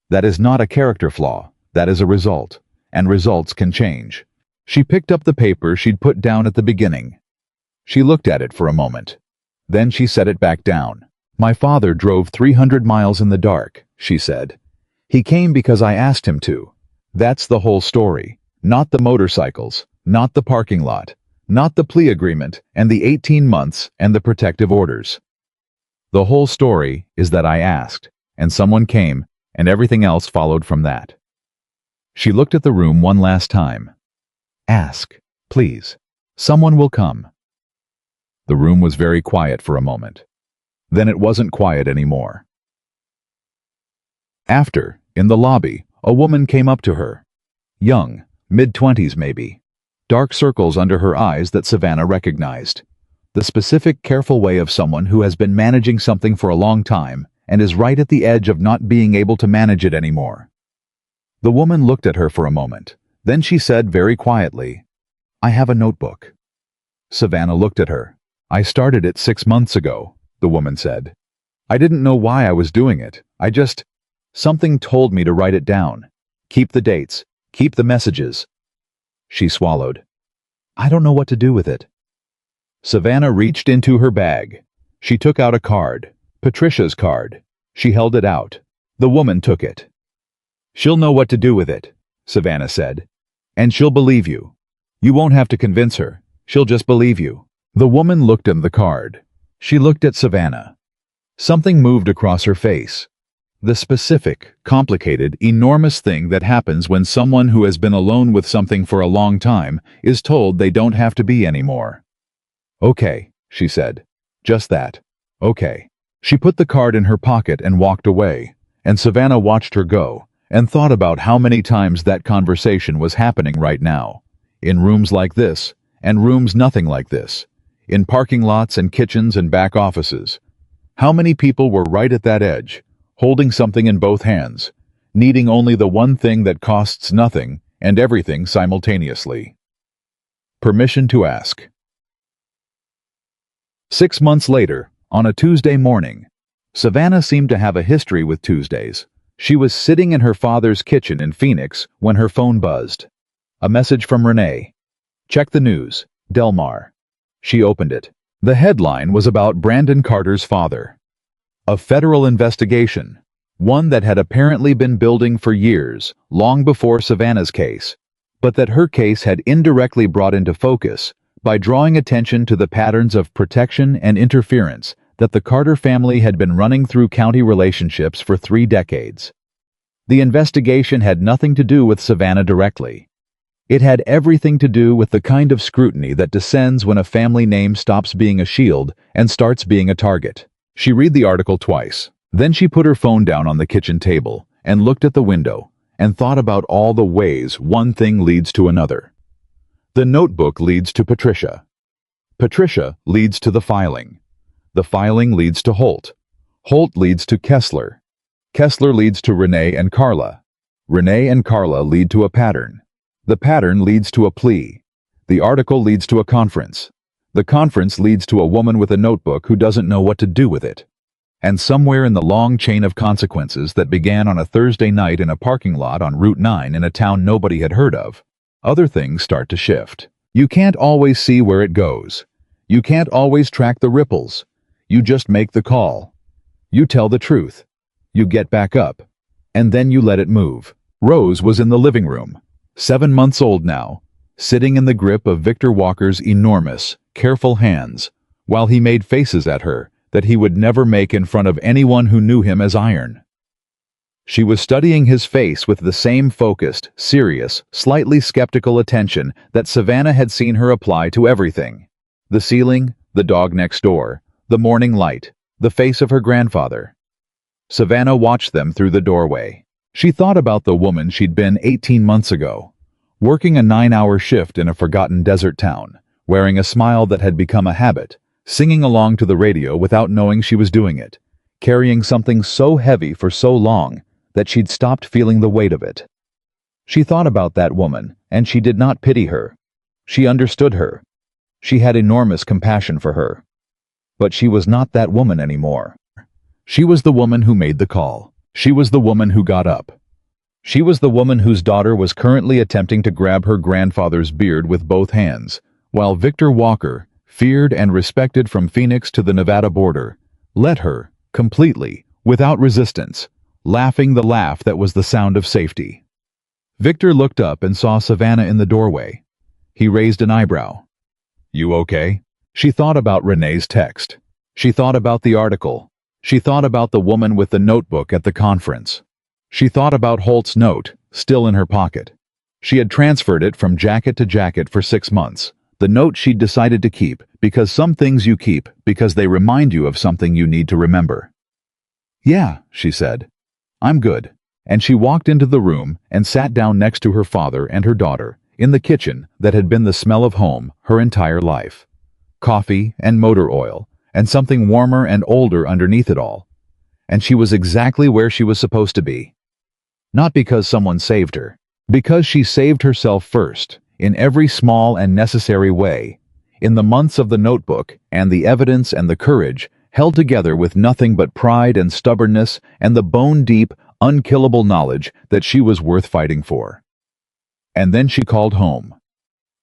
That is not a character flaw, that is a result, and results can change. She picked up the paper she'd put down at the beginning. She looked at it for a moment. Then she set it back down. My father drove 300 miles in the dark, she said. He came because I asked him to. That's the whole story. Not the motorcycles, not the parking lot, not the plea agreement and the 18 months and the protective orders. The whole story is that I asked, and someone came, and everything else followed from that. She looked at the room one last time. Ask, please. Someone will come. The room was very quiet for a moment. Then it wasn't quiet anymore. After, in the lobby, a woman came up to her. Young, mid-20s maybe. Dark circles under her eyes that Savannah recognized. The specific, careful way of someone who has been managing something for a long time and is right at the edge of not being able to manage it anymore. The woman looked at her for a moment. Then she said very quietly, I have a notebook. Savannah looked at her. I started it 6 months ago, the woman said. I didn't know why I was doing it. Something told me to write it down. Keep the dates. Keep the messages. She swallowed. I don't know what to do with it. Savannah reached into her bag. She took out a card. Patricia's card. She held it out. The woman took it. She'll know what to do with it, Savannah said. And she'll believe you. You won't have to convince her. She'll just believe you. The woman looked at the card. She looked at Savannah. Something moved across her face. The specific, complicated, enormous thing that happens when someone who has been alone with something for a long time is told they don't have to be anymore. Okay, she said. Just that. Okay. She put the card in her pocket and walked away, and Savannah watched her go and thought about how many times that conversation was happening right now. In rooms like this, and rooms nothing like this. In parking lots and kitchens and back offices. How many people were right at that edge, holding something in both hands, needing only the one thing that costs nothing and everything simultaneously. Permission to ask. 6 months later, on a Tuesday morning, Savannah seemed to have a history with Tuesdays. She was sitting in her father's kitchen in Phoenix when her phone buzzed. A message from Renee. Check the news, Delmar. She opened it. The headline was about Brandon Carter's father. A federal investigation, one that had apparently been building for years, long before Savannah's case, but that her case had indirectly brought into focus by drawing attention to the patterns of protection and interference that the Carter family had been running through county relationships for 3 decades. The investigation had nothing to do with Savannah directly. It had everything to do with the kind of scrutiny that descends when a family name stops being a shield and starts being a target. She read the article twice. Then she put her phone down on the kitchen table and looked at the window and thought about all the ways one thing leads to another. The notebook leads to Patricia. Patricia leads to the filing. The filing leads to Holt. Holt leads to Kessler. Kessler leads to Renee and Carla. Renee and Carla lead to a pattern. The pattern leads to a plea. The article leads to a conference. The conference leads to a woman with a notebook who doesn't know what to do with it. And somewhere in the long chain of consequences that began on a Thursday night in a parking lot on Route 9 in a town nobody had heard of, other things start to shift. You can't always see where it goes. You can't always track the ripples. You just make the call. You tell the truth. You get back up. And then you let it move. Rose was in the living room, 7 months old now, sitting in the grip of Victor Walker's enormous, careful hands, while he made faces at her that he would never make in front of anyone who knew him as iron. She was studying his face with the same focused, serious, slightly skeptical attention that Savannah had seen her apply to everything. The ceiling, the dog next door, the morning light, the face of her grandfather. Savannah watched them through the doorway. She thought about the woman she'd been 18 months ago, working a 9-hour shift in a forgotten desert town, wearing a smile that had become a habit, singing along to the radio without knowing she was doing it, carrying something so heavy for so long that she'd stopped feeling the weight of it. She thought about that woman, and she did not pity her. She understood her. She had enormous compassion for her. But she was not that woman anymore. She was the woman who made the call. She was the woman who got up. She was the woman whose daughter was currently attempting to grab her grandfather's beard with both hands, while Victor Walker, feared and respected from Phoenix to the Nevada border, let her, completely, without resistance, laughing the laugh that was the sound of safety. Victor looked up and saw Savannah in the doorway. He raised an eyebrow. You okay? She thought about Renee's text. She thought about the article. She thought about the woman with the notebook at the conference. She thought about Holt's note, still in her pocket. She had transferred it from jacket to jacket for 6 months. The note she'd decided to keep, because some things you keep because they remind you of something you need to remember. Yeah, she said. I'm good. And she walked into the room and sat down next to her father and her daughter, in the kitchen that had been the smell of home her entire life. Coffee and motor oil, and something warmer and older underneath it all. And she was exactly where she was supposed to be. Not because someone saved her. Because she saved herself first, in every small and necessary way, in the months of the notebook and the evidence and the courage held together with nothing but pride and stubbornness and the bone-deep, unkillable knowledge that she was worth fighting for. And then she called home.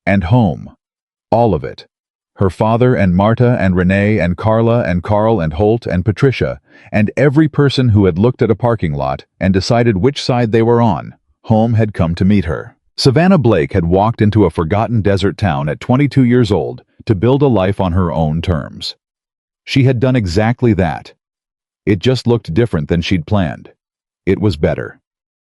And home. All of it. Her father and Marta and Renee and Carla and Carl and Holt and Patricia and every person who had looked at a parking lot and decided which side they were on, home had come to meet her. Savannah Blake had walked into a forgotten desert town at 22 years old to build a life on her own terms. She had done exactly that. It just looked different than she'd planned. It was better.